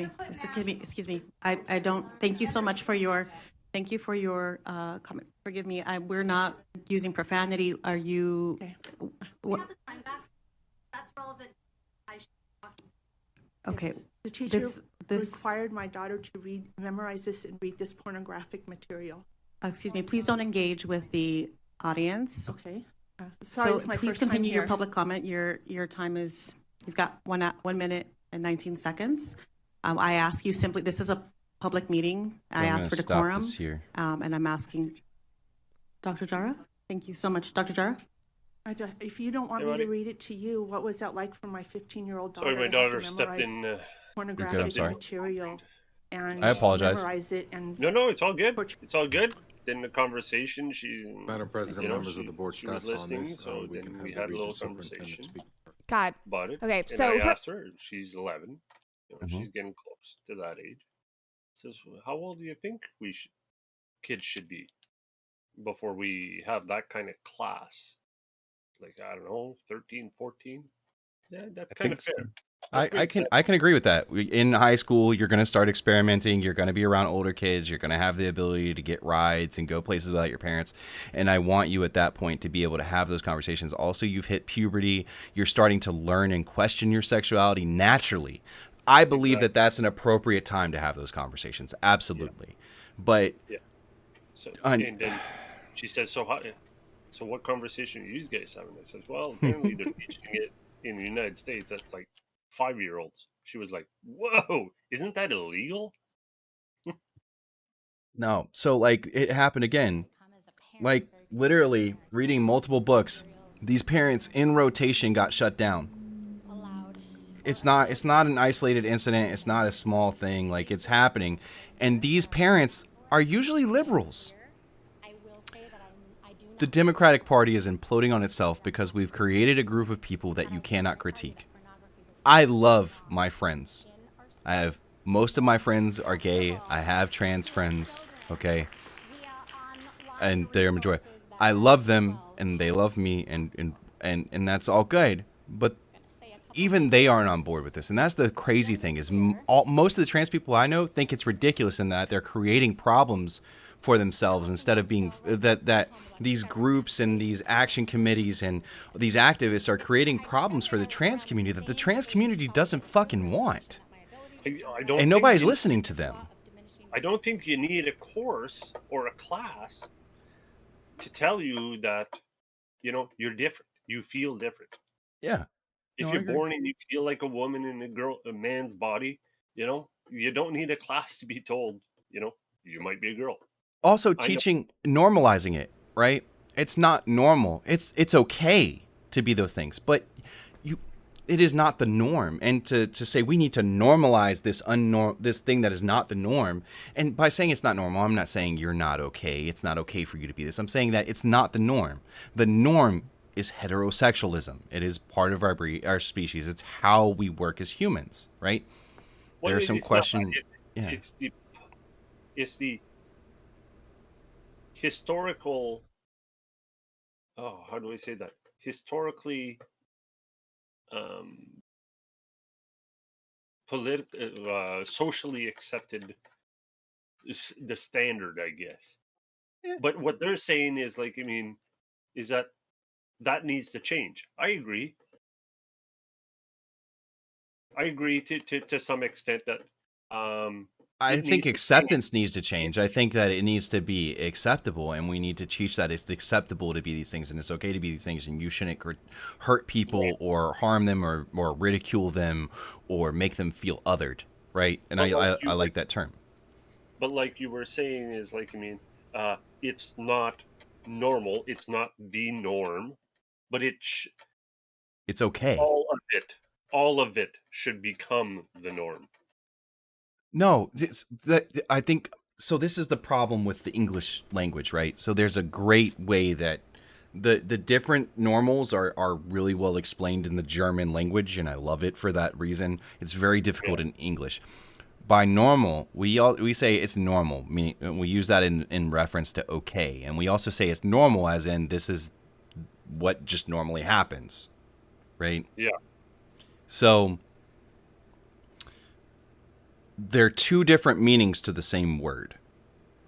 me. Excuse me. I don't, thank you so much for your, thank you for your comment. Forgive me. We're not using profanity. Are you? Okay. What? That's relevant. Okay. Yes. The teacher required my daughter to memorize this and read this pornographic material. Excuse me. Please don't engage with the audience. Okay. Sorry, so please continue your public comment. Your time is, you've got 1 minute and 19 seconds. I ask you simply, this is a public meeting. I ask for decorum. And I'm asking Dr. Jara. Thank you so much. Dr. Jara? If you don't want me to read it to you, what was that like for my 15-year-old daughter? Sorry, my daughter stepped in. Pornographic material, and I apologize. Memorize it and no, it's all good. It's all good. Then the conversation, Madam President, members of the board, she was listening, so then we had a little conversation. God. About it. Okay, and so I asked her. She's 11. She's getting close to that age. Says, how old do you think kids should be? before we have that kind of class. Like, I don't know, 13, 14. Yeah, that's kind of fair. So. I can agree with that. In high school, you're going to start experimenting. You're going to be around older kids. You're going to have the ability to get rides and go places without your parents. And I want you at that point to be able to have those conversations. Also, you've hit puberty. You're starting to learn and question your sexuality naturally. I believe that that's an appropriate time to have those conversations. Absolutely. But so, and then she says, so what conversation are you guys having? I says, well, apparently they're teaching it in the United States at like 5-year-olds. She was like, whoa, isn't that illegal? No. So like it happened again. Like literally reading multiple books. These parents in rotation got shut down. It's not an isolated incident. It's not a small thing. Like it's happening. And these parents are usually liberals. The Democratic Party is imploding on itself because we've created a group of people that you cannot critique. I love my friends. Most of my friends are gay. I have trans friends, okay? And they're a majority. I love them and they love me and that's all good. But even they aren't on board with this. And that's the crazy thing is most of the trans people I know think it's ridiculous in that they're creating problems for themselves instead of being that these groups and these action committees and these activists are creating problems for the trans community that the trans community doesn't fucking want. And nobody's listening to them. I don't think you need a course or a class to tell you that, you're different. You feel different. Yeah. If you're born and you feel like a woman in a man's body, you don't need a class to be told, you might be a girl. Also normalizing it, right? It's not normal. It's okay to be those things, but it is not the norm. And to say we need to normalize this thing that is not the norm. And by saying it's not normal, I'm not saying you're not okay. It's not okay for you to be this. I'm saying that it's not the norm. The norm is heterosexualism. It is part of our species. It's how we work as humans, right? Well, There's some question. It's the historical, how do I say that? Historically, socially accepted the standard, I guess. Yeah. But what they're saying is is that needs to change. I agree. I agree to some extent that I think acceptance needs to change. I think that it needs to be acceptable, and we need to teach that it's acceptable to be these things, and it's okay to be these things, and you shouldn't hurt people or harm them or ridicule them or make them feel othered, right? And I like that term. But like you were saying is it's not normal. It's not the norm, but it's okay. All of it should become the norm. No, I think so. This is the problem with the English language, right? So there's a great way that the different normals are really well explained in the German language, and I love it for that reason. It's very difficult in English. By normal, we say it's normal. We use that in reference to okay, and we also say it's normal as in this is what just normally happens, right? Yeah. So there are two different meanings to the same word.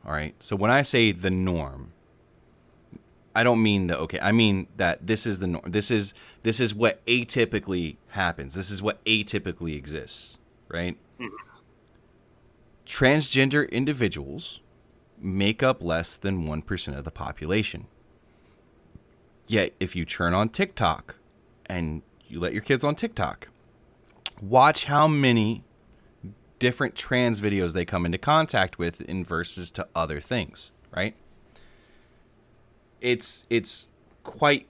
All right. So when I say the norm, I don't mean the okay. I mean that this is the norm. This is what atypically happens. This is what atypically exists, right? Mm-hmm. Transgender individuals make up less than 1% of the population. Yet if you turn on TikTok and you let your kids on TikTok, watch how many different trans videos they come into contact with in versus to other things, right? It's quite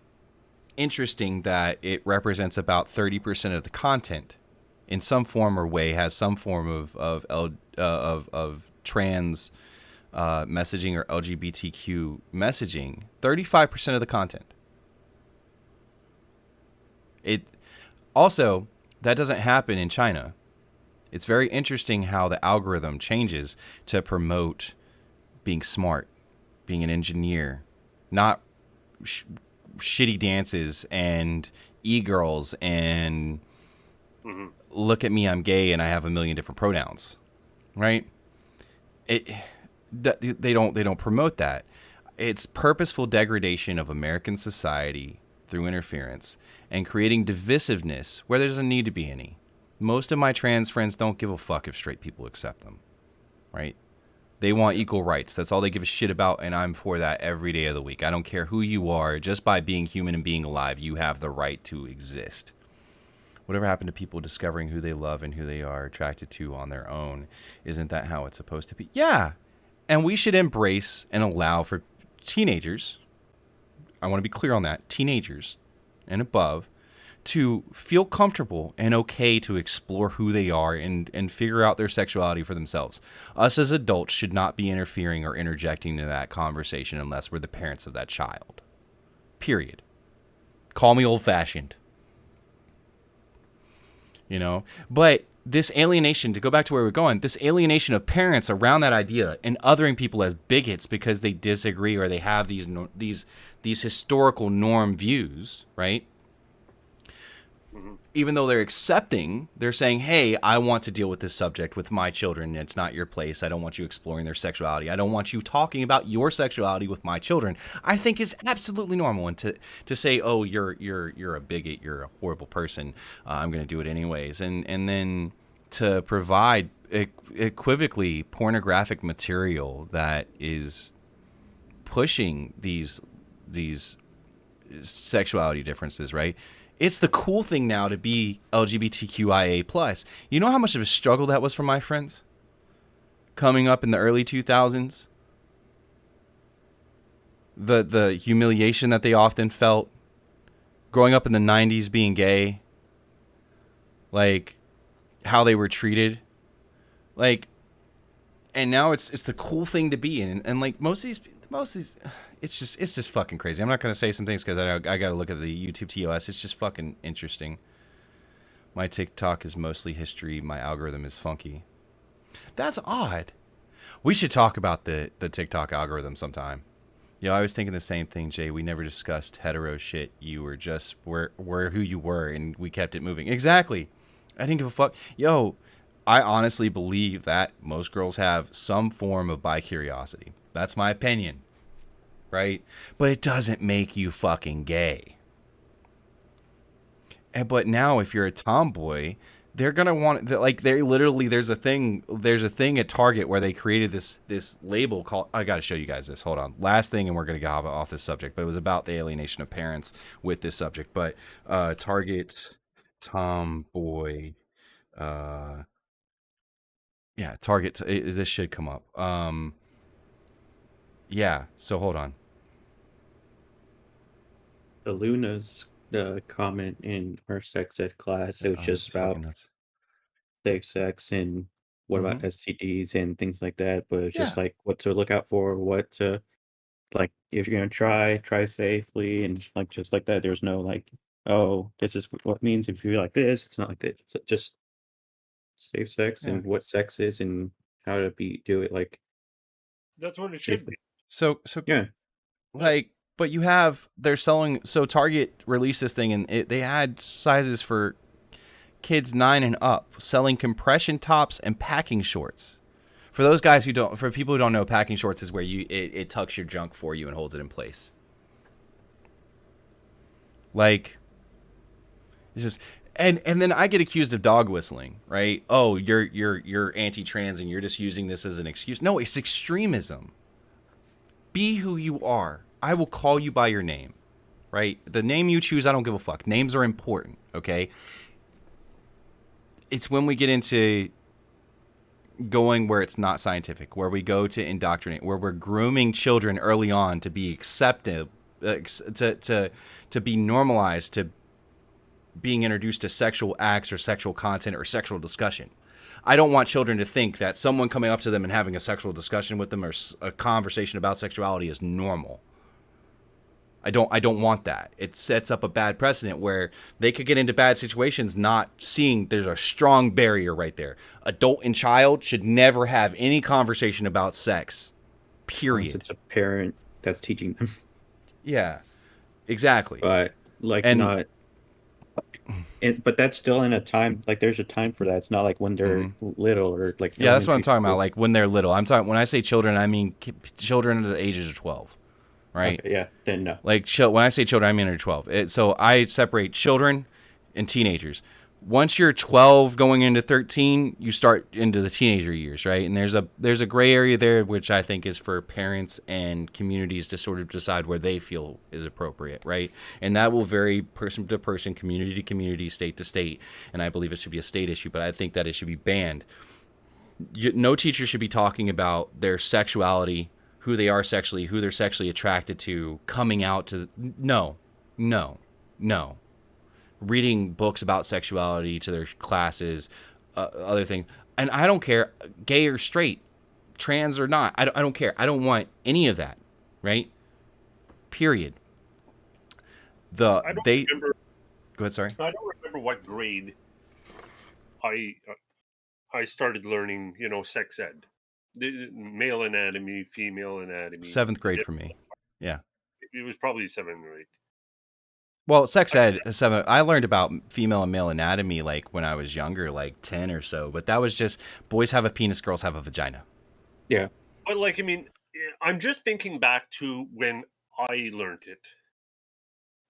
interesting that it represents about 30% of the content in some form or way has some form of trans messaging or LGBTQ messaging. 35% of the content. It also, that doesn't happen in China. It's very interesting how the algorithm changes to promote being smart, being an engineer, not shitty dances and e-girls and look at me, I'm gay and I have a million different pronouns, right? They don't promote that. It's purposeful degradation of American society through interference and creating divisiveness where there doesn't need to be any. Most of my trans friends don't give a fuck if straight people accept them, right? They want equal rights. That's all they give a shit about, and I'm for that every day of the week. I don't care who you are. Just by being human and being alive, you have the right to exist. Whatever happened to people discovering who they love and who they are attracted to on their own? Isn't that how it's supposed to be? Yeah. And we should embrace and allow for teenagers, I want to be clear on that, teenagers and above, to feel comfortable and okay to explore who they are and figure out their sexuality for themselves. Us as adults should not be interfering or interjecting into that conversation unless we're the parents of that child. Period. Call me old-fashioned. You know? But this alienation, to go back to where we're going, this alienation of parents around that idea and othering people as bigots because they disagree or they have these historical norm views, right? Even though they're accepting, they're saying, hey, I want to deal with this subject with my children. It's not your place. I don't want you exploring their sexuality. I don't want you talking about your sexuality with my children. I think it's absolutely normal. And to say, oh, you're a bigot, you're a horrible person, I'm going to do it anyways. And then to provide equivocally pornographic material that is pushing these sexuality differences, right? It's the cool thing now to be LGBTQIA+. You know how much of a struggle that was for my friends coming up in the early 2000s? The humiliation that they often felt growing up in the 90s being gay, like how they were treated, like, and now it's the cool thing to be in, and like most of these it's just fucking crazy. I'm not going to say some things because I got to look at the YouTube TOS. It's just fucking interesting. My TikTok is mostly history. My algorithm is funky. That's odd. We should talk about the TikTok algorithm sometime. Yo, I was thinking the same thing, Jay. We never discussed hetero shit. You were just were who you were, and we kept it moving. Exactly. I didn't give a fuck. Yo, I honestly believe that most girls have some form of bi-curiosity. That's my opinion. Right? But it doesn't make you fucking gay. But now if you're a tomboy, they're going to want, like, they literally, there's a thing at Target where they created this label called, I got to show you guys this. Hold on. Last thing, and we're going to get off this subject, but it was about the alienation of parents with this subject. But Target tomboy, yeah, Target, this should come up. Yeah, so hold on. The Luna's comment in our sex ed class, it was just about safe sex and what about STDs and things like that. But it's just like what to look out for, what to, like, if you're gonna try safely, and like just like that. There's no like, oh, this is what it means if you're like this. It's not like that. It's just safe sex and what sex is and how to do it like. That's what it should be. So yeah, like. But they're selling, so Target released this thing and they had sizes for kids 9 and up, selling compression tops and packing shorts. For those guys for people who don't know, packing shorts is where it tucks your junk for you and holds it in place. Like, it's just, and then I get accused of dog whistling, right? Oh, you're anti-trans and you're just using this as an excuse. No, it's extremism. Be who you are. I will call you by your name, right? The name you choose, I don't give a fuck. Names are important, okay? It's when we get into going where it's not scientific, where we go to indoctrinate, where we're grooming children early on to be accepted, to be normalized, to being introduced to sexual acts or sexual content or sexual discussion. I don't want children to think that someone coming up to them and having a sexual discussion with them or a conversation about sexuality is normal. I don't want that. It sets up a bad precedent where they could get into bad situations not seeing there's a strong barrier right there. Adult and child should never have any conversation about sex. Period. It's a parent that's teaching them. Yeah, exactly. But like and not. But that's still in a time, like there's a time for that. It's not like when they're little or like yeah, that's what I'm talking school. about. Like when they're little. I'm talking when I say children, I mean children under the ages of 12, right? Okay, yeah, then no. Like when I say children, I mean under 12. So I separate children and teenagers. Once you're 12 going into 13, you start into the teenager years, right? And there's a gray area there, which I think is for parents and communities to sort of decide where they feel is appropriate, right? And that will vary person to person, community to community, state to state. And I believe it should be a state issue, but I think that it should be banned. No teacher should be talking about their sexuality, who they are sexually, who they're sexually attracted to, coming out to. No. Reading books about sexuality to their classes, other things. And I don't care, gay or straight, trans or not. I don't care. I don't want any of that, right? Period. Remember, go ahead, sorry. I don't remember what grade I started learning, sex ed. The male anatomy, female anatomy. 7th grade for me. Yeah. It was probably 7th or 8th. Well, sex ed, I learned about female and male anatomy like when I was younger, like 10 or so. But that was just boys have a penis, girls have a vagina. Yeah. But I'm just thinking back to when I learned it.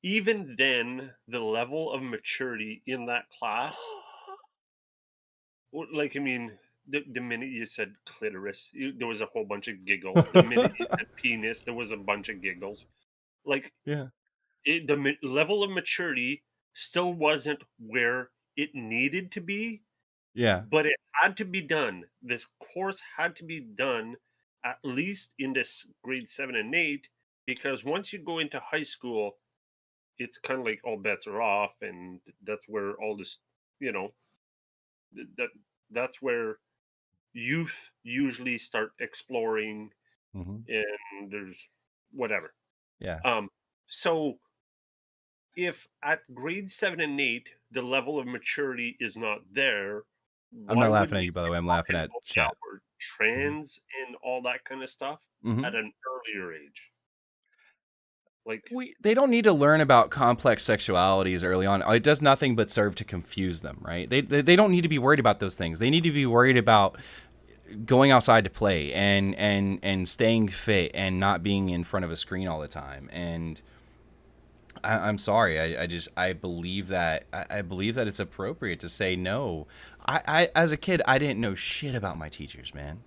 Even then, the level of maturity in that class, the minute you said clitoris, there was a whole bunch of giggles. The minute you said penis, there was a bunch of giggles. Yeah. The level of maturity still wasn't where it needed to be. Yeah. But it had to be done. This course had to be done at least in this grade 7 and 8, because once you go into high school, it's kind of like all bets are off, and that's where all this, that's where youth usually start exploring, and there's whatever. Yeah. So if at grade 7 and 8 the level of maturity is not there, I'm not laughing at you, by the way. I'm laughing at chat. Trans and all that kind of stuff at an earlier age. They don't need to learn about complex sexualities early on. It does nothing but serve to confuse them, right? They don't need to be worried about those things. They need to be worried about going outside to play and staying fit and not being in front of a screen all the time. And I'm sorry. I believe that it's appropriate to say no. I as a kid, I didn't know shit about my teachers, man.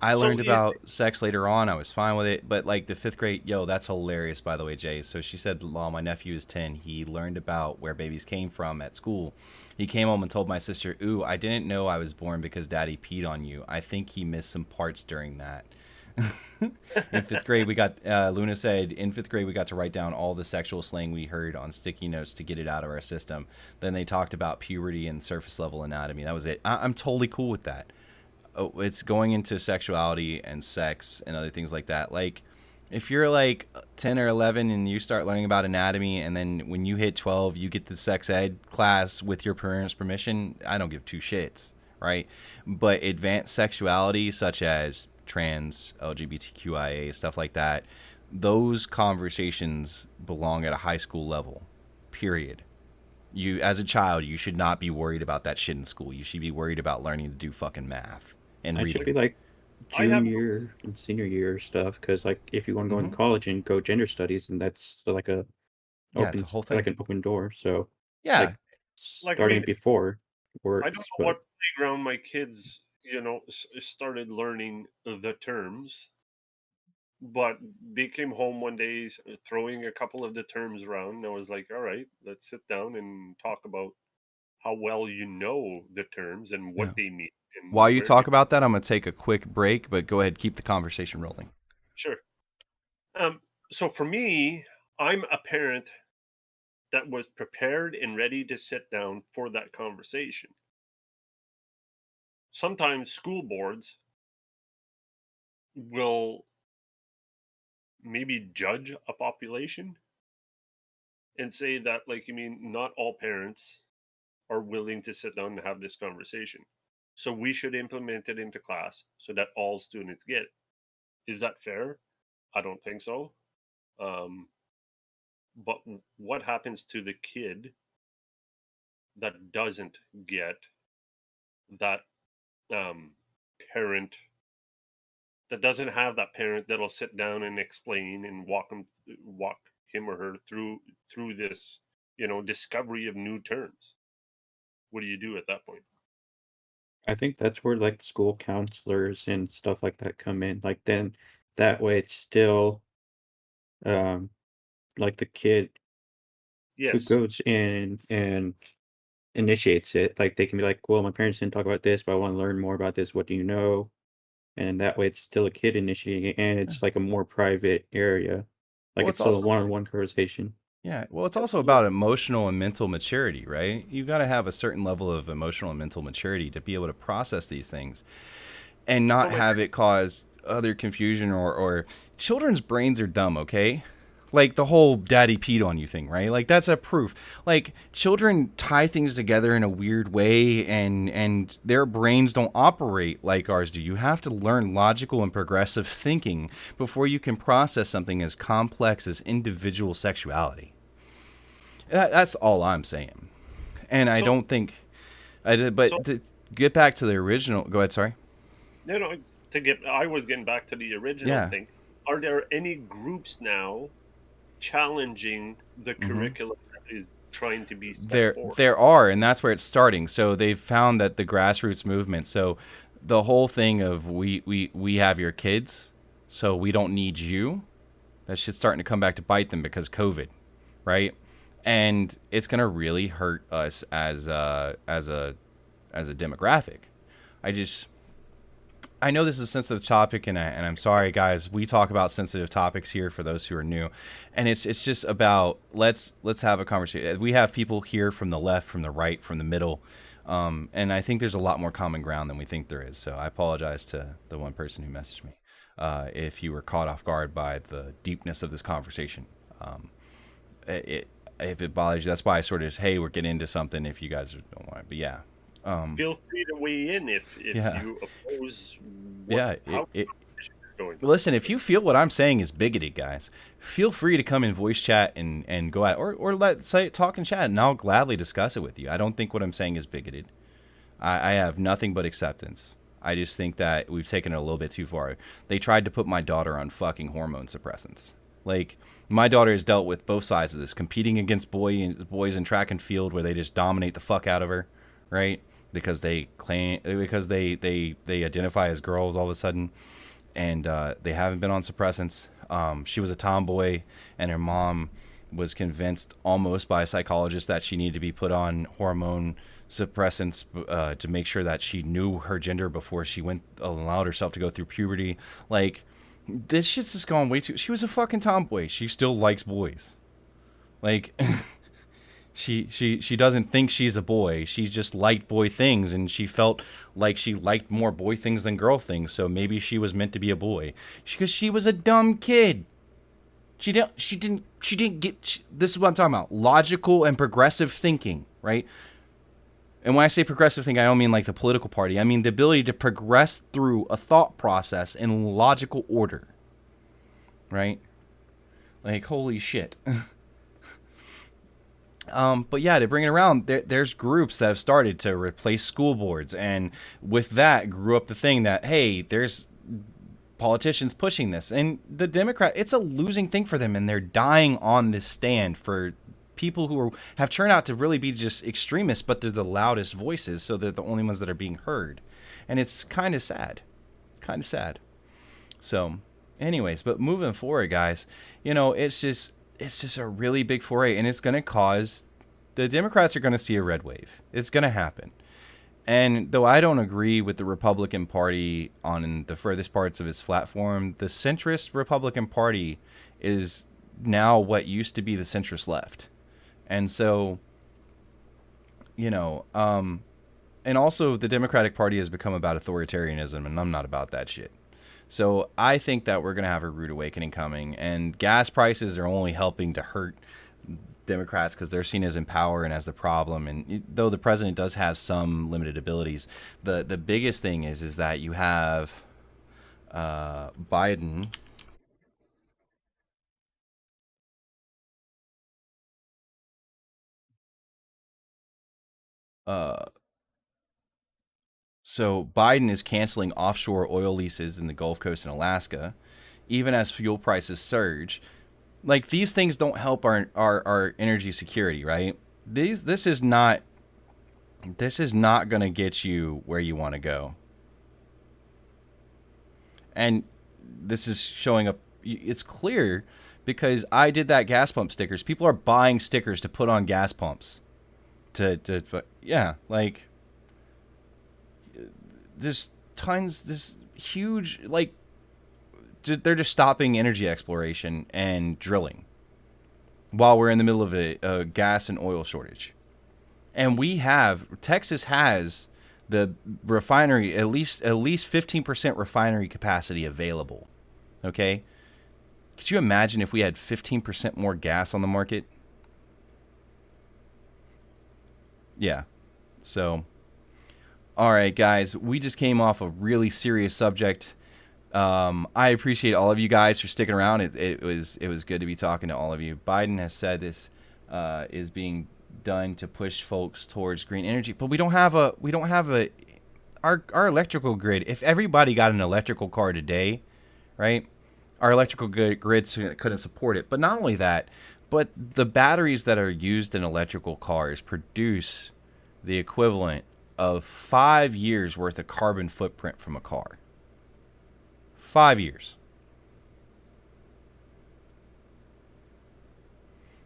I learned about sex later on. I was fine with it. But like the 5th grade, that's hilarious, by the way, Jay. So she said, well, my nephew is 10. He learned about where babies came from at school. He came home and told my sister, ooh, I didn't know I was born because daddy peed on you. I think he missed some parts during that. In 5th grade, we got, Luna said, in 5th grade, we got to write down all the sexual slang we heard on sticky notes to get it out of our system. Then they talked about puberty and surface level anatomy. That was it. I'm totally cool with that. Oh, it's going into sexuality and sex and other things like that. Like, if you're like 10 or 11 and you start learning about anatomy, and then when you hit 12, you get the sex ed class with your parents' permission, I don't give two shits, right? But advanced sexuality, such as trans, LGBTQIA, stuff like that, those conversations belong at a high school level, period. You, as a child, you should not be worried about that shit in school. You should be worried about learning to do fucking math and reading. It should be like junior and senior year stuff, because like if you want to go into college and go gender studies, and that's like a it's a whole thing. like an open door. So starting before works. I don't know what playground my kids, started learning the terms, but they came home one day throwing a couple of the terms around, and I was like, all right, let's sit down and talk about how well you know the terms and what they mean. While you talk about that, I'm going to take a quick break, but go ahead, keep the conversation rolling. Sure. So for me, I'm a parent that was prepared and ready to sit down for that conversation. Sometimes school boards will maybe judge a population and say that, not all parents are willing to sit down and have this conversation. So we should implement it into class so that all students get it. Is that fair? I don't think so. But what happens to the kid that doesn't get that parent, that doesn't have that parent that'll sit down and explain and walk him or her through this, discovery of new terms? What do you do at that point? I think that's where like school counselors and stuff like that come in. Like then that way it's still um like the kid who Yes. goes in and initiates it. Like they can be like, well, my parents didn't talk about this, but I want to learn more about this. What do you know? And that way it's still a kid initiating it, and it's like a more private area. Like Well, it's it's still a also one-on-one conversation. yeah. Well, it's also about emotional and mental maturity, right? You got to have a certain level of emotional and mental maturity to be able to process these things, and not have it cause other confusion or children's brains are dumb, okay? Like the whole daddy peed on you thing, right? Like that's a proof. Like children tie things together in a weird way, and their brains don't operate like ours do. You have to learn logical and progressive thinking before you can process something as complex as individual sexuality. That's all I'm saying. And I don't think but to get back to the original, go ahead, sorry. No, I was getting back to the original thing. Are there any groups now challenging the curriculum that is trying to be set forth? There are, and that's where it's starting. So they've found that the grassroots movement, so the whole thing of we have your kids, so we don't need you, that shit's starting to come back to bite them because COVID, right? And it's gonna really hurt us as a demographic. I know this is a sensitive topic, and I'm sorry, guys. We talk about sensitive topics here for those who are new, and it's just about let's have a conversation. We have people here from the left, from the right, from the middle, and I think there's a lot more common ground than we think there is. So I apologize to the one person who messaged me if you were caught off guard by the deepness of this conversation. If it bothers you, that's why I sort of hey, we're getting into something. If you guys don't want it, but yeah. Feel free to weigh in if you oppose going. Listen, if you feel what I'm saying is bigoted, guys, feel free to come in voice chat and go at or let's say talk and chat, and I'll gladly discuss it with you. I don't think what I'm saying is bigoted. I have nothing but acceptance. I just think that we've taken it a little bit too far. They tried to put my daughter on fucking hormone suppressants. Like, my daughter has dealt with both sides of this, competing against boys in track and field where they just dominate the fuck out of her, right? Because they identify as girls all of a sudden, and they haven't been on suppressants. She was a tomboy, and her mom was convinced almost by a psychologist that she needed to be put on hormone suppressants to make sure that she knew her gender before she allowed herself to go through puberty. Like, this shit's just gone way too. She was a fucking tomboy. She still likes boys. Like. She doesn't think she's a boy. She just liked boy things, and she felt like she liked more boy things than girl things. So maybe she was meant to be a boy because she was a dumb kid. She didn't get. This is what I'm talking about: logical and progressive thinking, right? And when I say progressive thinking, I don't mean like the political party. I mean the ability to progress through a thought process in logical order, right? Like, holy shit. But yeah, to bring it around, there's groups that have started to replace school boards, and with that grew up the thing that, hey, there's politicians pushing this, and the it's a losing thing for them, and they're dying on this stand for people who have turned out to really be just extremists, but they're the loudest voices, so they're the only ones that are being heard, and it's kind of sad. So anyways, but moving forward, guys, it's just a really big foray, and it's going to cause the Democrats are going to see a red wave. It's going to happen. And though I don't agree with the Republican Party on the furthest parts of its platform, the centrist Republican Party is now what used to be the centrist left. And so, and also the Democratic Party has become about authoritarianism, and I'm not about that shit. So I think that we're going to have a rude awakening coming, and gas prices are only helping to hurt Democrats because they're seen as in power and as the problem. And though the president does have some limited abilities, the biggest thing is that you have Biden so Biden is canceling offshore oil leases in the Gulf Coast and Alaska, even as fuel prices surge. Like, these things don't help our energy security, right? This is not going to get you where you want to go. And this is showing up. It's clear because I did that gas pump stickers. People are buying stickers to put on gas pumps. Yeah, like, there's tons, this huge, like, they're just stopping energy exploration and drilling while we're in the middle of a gas and oil shortage. And Texas has the refinery, at least 15% refinery capacity available. Okay? Could you imagine if we had 15% more gas on the market? Yeah. So, all right, guys, we just came off a really serious subject. I appreciate all of you guys for sticking around. It was good to be talking to all of you. Biden has said this is being done to push folks towards green energy, but we don't have our electrical grid. If everybody got an electrical car today, right, our electrical grid couldn't support it. But not only that, but the batteries that are used in electrical cars produce the equivalent of 5 years worth of carbon footprint from a car. 5 years.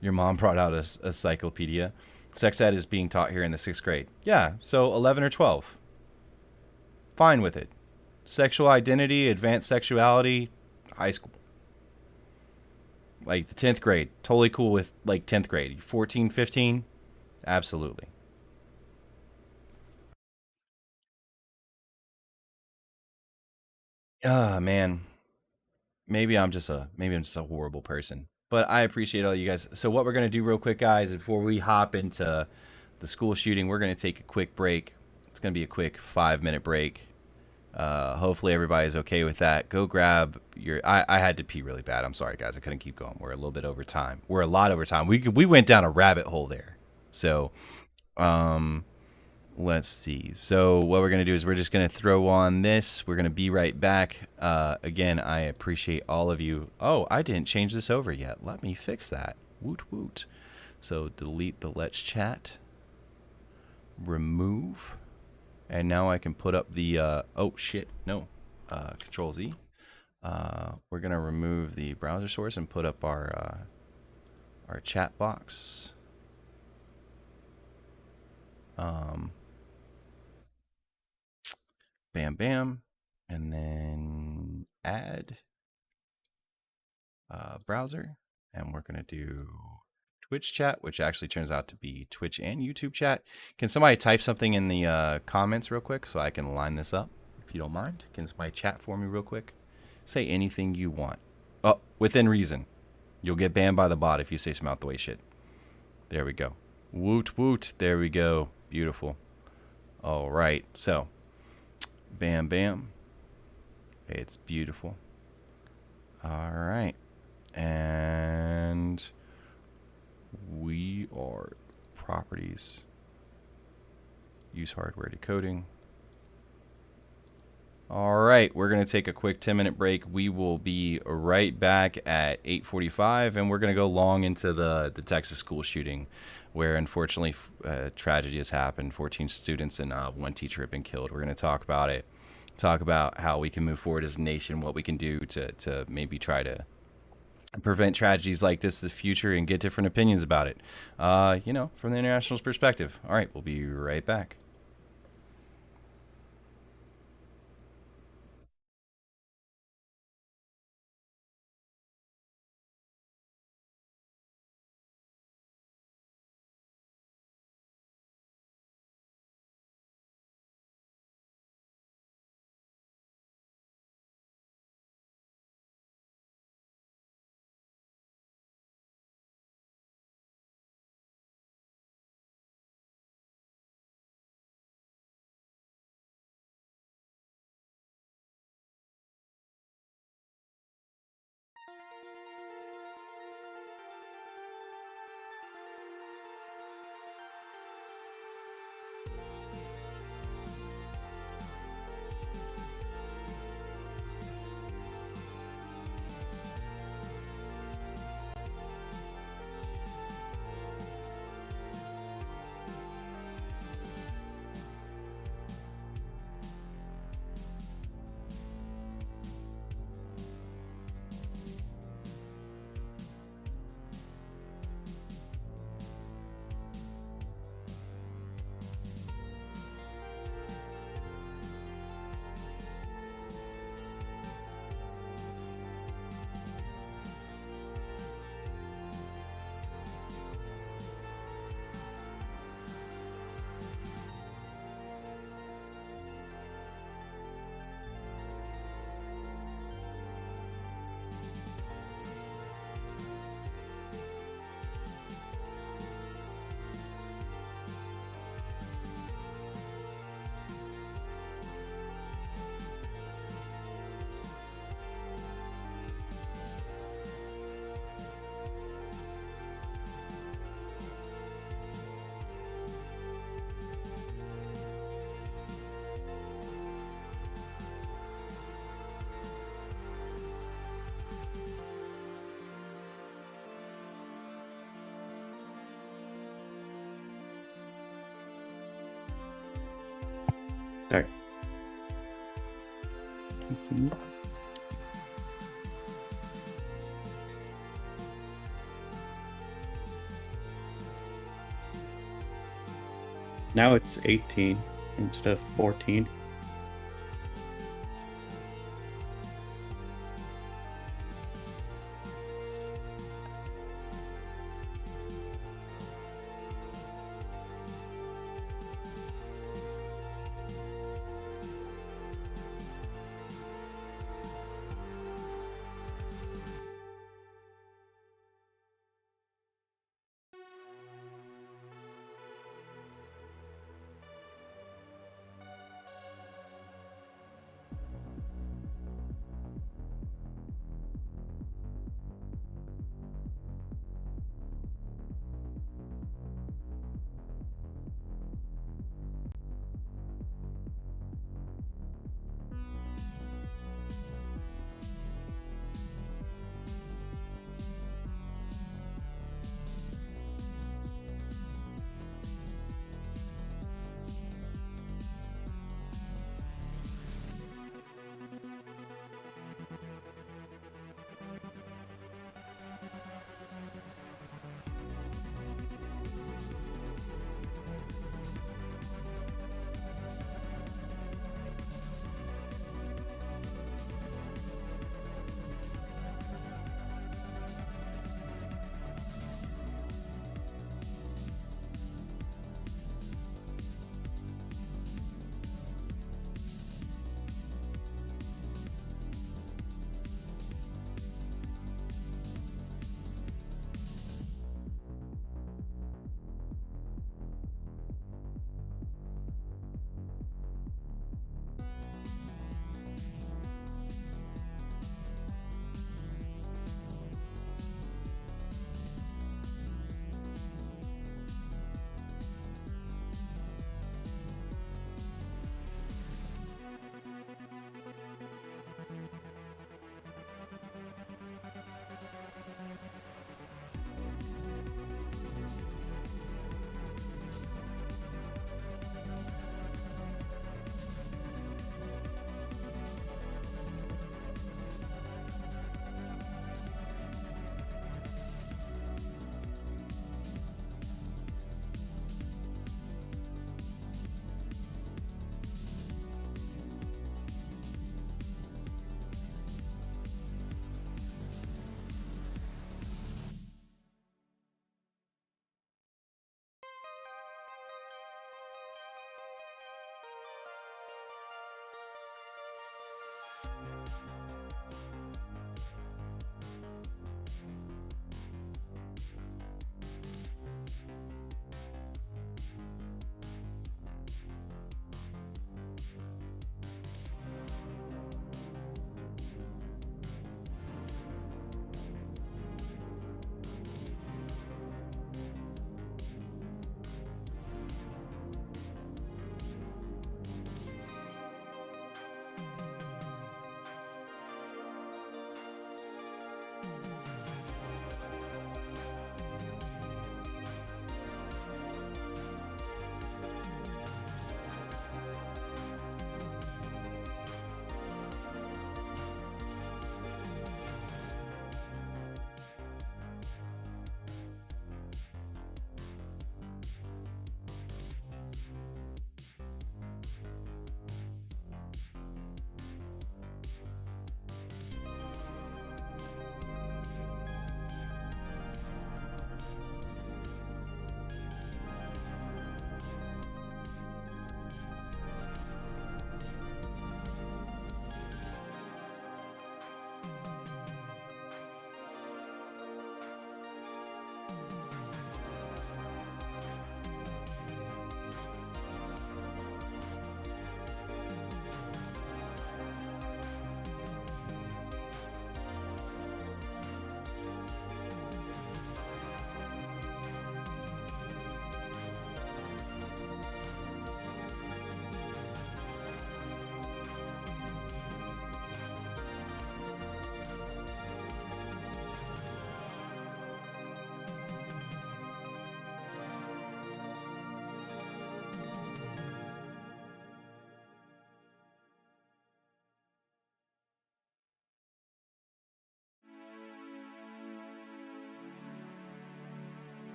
Your mom brought out a encyclopedia. Sex ed is being taught here in the 6th grade. Yeah, so 11 or 12. Fine with it. Sexual identity, advanced sexuality, high school. Like the 10th grade. Totally cool with, like, 10th grade. 14, 15? Absolutely. Man. Maybe I'm just a horrible person. But I appreciate all you guys. So what we're going to do real quick, guys, before we hop into the school shooting, we're going to take a quick break. It's going to be a quick 5-minute break. Hopefully everybody's okay with that. Go grab your... I had to pee really bad. I'm sorry, guys. I couldn't keep going. We're a little bit over time. We're a lot over time. We went down a rabbit hole there. So, let's see. So what we're going to do is we're just going to throw on this. We're going to be right back. Again, I appreciate all of you. Oh, I didn't change this over yet. Let me fix that. Woot woot. So delete the let's chat. Remove. And now I can put up the, oh shit, no. Control Z. We're going to remove the browser source and put up our chat box. Bam, bam. And then add browser. And we're going to do Twitch chat, which actually turns out to be Twitch and YouTube chat. Can somebody type something in the comments real quick so I can line this up, if you don't mind? Can somebody chat for me real quick? Say anything you want. Oh, within reason. You'll get banned by the bot if you say some out the way shit. There we go. Woot woot. There we go. Beautiful. All right. So, bam, bam. It's beautiful. All right. And we are properties. Use hardware decoding. All right. We're going to take a quick 10-minute break. We will be right back at 8:45, and we're going to go long into the Texas school shooting, where unfortunately tragedy has happened. 14 students and 1 teacher have been killed. We're going to talk about it. Talk about how we can move forward as a nation, what we can do to maybe try to prevent tragedies like this in the future and get different opinions about it, from the international perspective. All right, we'll be right back. Sorry. Now it's 18 instead of 14.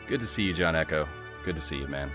Good to see you, John Echo. Good to see you, man.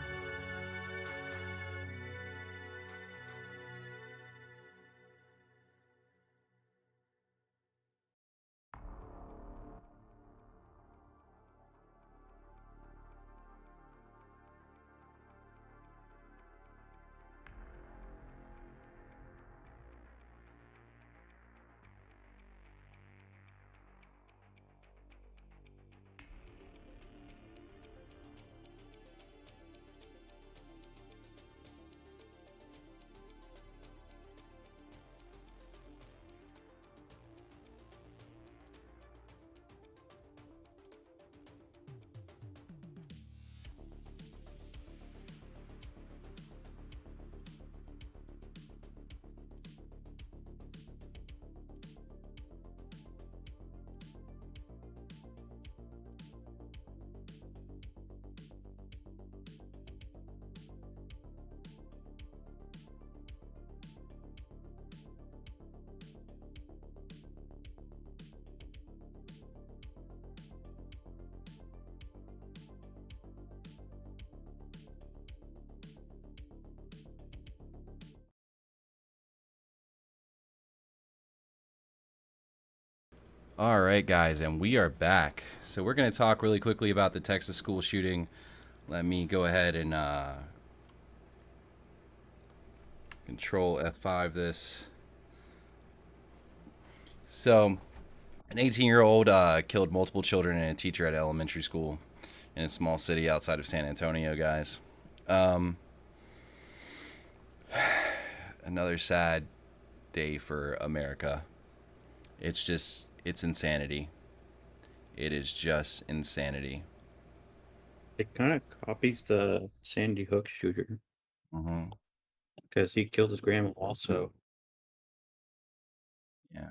All right, guys, and we are back. So we're going to talk really quickly about the Texas school shooting. Let me go ahead and Control F5 this. So, an 18-year-old killed multiple children and a teacher at elementary school in a small city outside of San Antonio, guys. Another sad day for America. It's insanity. It is just insanity. It kind of copies the Sandy Hook shooter. Because he killed his grandma also. Yeah.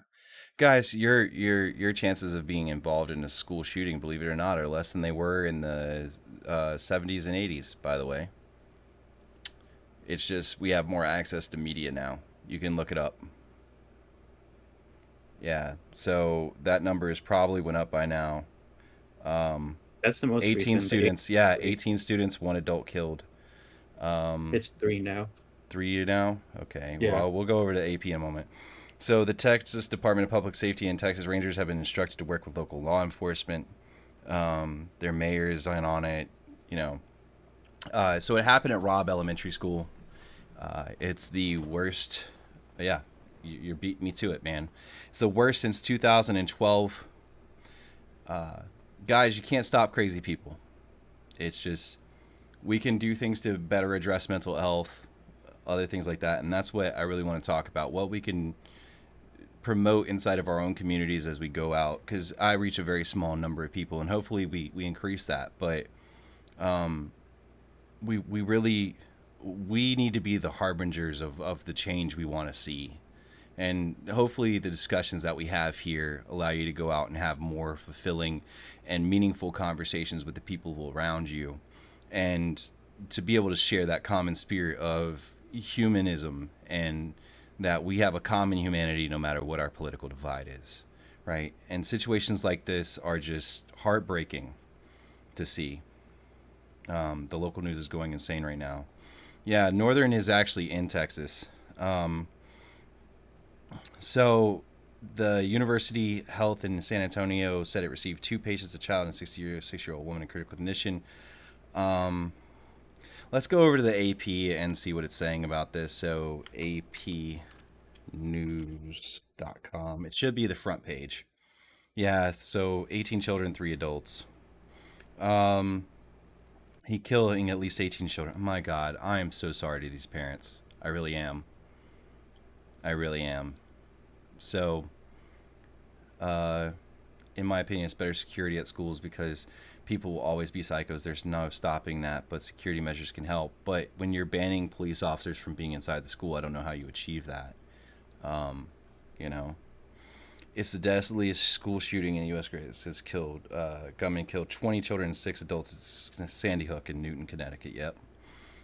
Guys, your chances of being involved in a school shooting, believe it or not, are less than they were in the 70s and 80s, by the way. It's just we have more access to media now. You can look it up. Yeah, so that number is probably went up by now. That's the most 18 recent. students. Yeah, 18 students, 1 adult killed. It's 3 now. 3 now? Okay. Yeah. Well, we'll go over to AP in a moment. So the Texas Department of Public Safety and Texas Rangers have been instructed to work with local law enforcement. Their mayor is in on it, you know. So it happened at Robb Elementary School. It's the worst. Yeah, you're beating me to it, man. It's the worst since 2012. Guys, you can't stop crazy people. It's just, we can do things to better address mental health, other things like that. And that's what I really want to talk about. What we can promote inside of our own communities as we go out. Because I reach a very small number of people, and hopefully we increase that. But we need to be the harbingers of the change we want to see. And hopefully the discussions that we have here allow you to go out and have more fulfilling and meaningful conversations with the people around you, and to be able to share that common spirit of humanism, and that we have a common humanity no matter what our political divide is, right? And situations like this are just heartbreaking to see. The local news is going insane right now. Yeah, Northern is actually in Texas. So the University Health in San Antonio said it received 2 patients, a child and a 6-year-old woman in critical condition. Let's go over to the AP and see what it's saying about this. So apnews.com. It should be the front page. Yeah, so 18 children, 3 adults. He killing at least 18 children. My God, I am so sorry to these parents. I really am. I really am. So, in my opinion, it's better security at schools, because people will always be psychos. There's no stopping that, but security measures can help. But when you're banning police officers from being inside the school, I don't know how you achieve that. You know, it's the deadliest school shooting in the U.S. Has killed, gunman killed 20 children and 6 adults at Sandy Hook in Newton, Connecticut. Yep.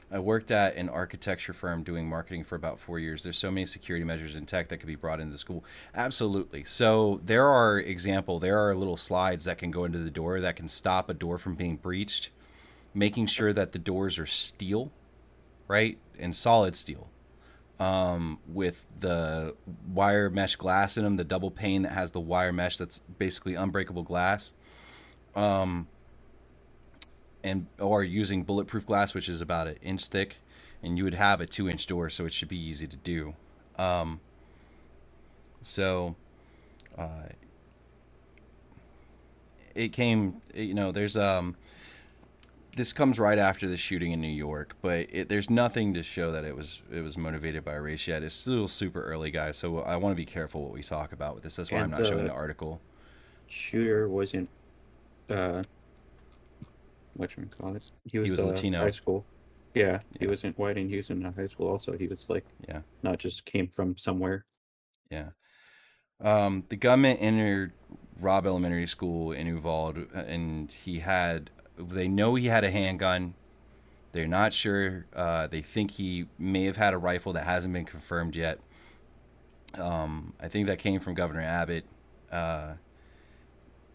I worked at an architecture firm doing marketing for about 4 years. There's so many security measures in tech that could be brought into the school. Absolutely. So there are little slides that can go into the door that can stop a door from being breached. making sure that the doors are steel, right, and solid steel, with the wire mesh glass in them, the double pane that has the wire mesh that's basically unbreakable glass, or using bulletproof glass, which is about 1 inch thick, and you would have a 2-inch door, so it should be easy to do. It came, there's this comes right after the shooting in New York, but there's nothing to show that it was motivated by race yet. It's still super early, guys, so I want to be careful what we talk about with this. That's why I'm not showing the article. Shooter wasn't whatchamacallit. He was Latino. High school. Yeah, he wasn't white, and he was in high school also. He was like, not just came from somewhere. Yeah. The gunman entered Robb Elementary School in Uvalde, and they know he had a handgun. They're not sure. They think he may have had a rifle that hasn't been confirmed yet. I think that came from Governor Abbott.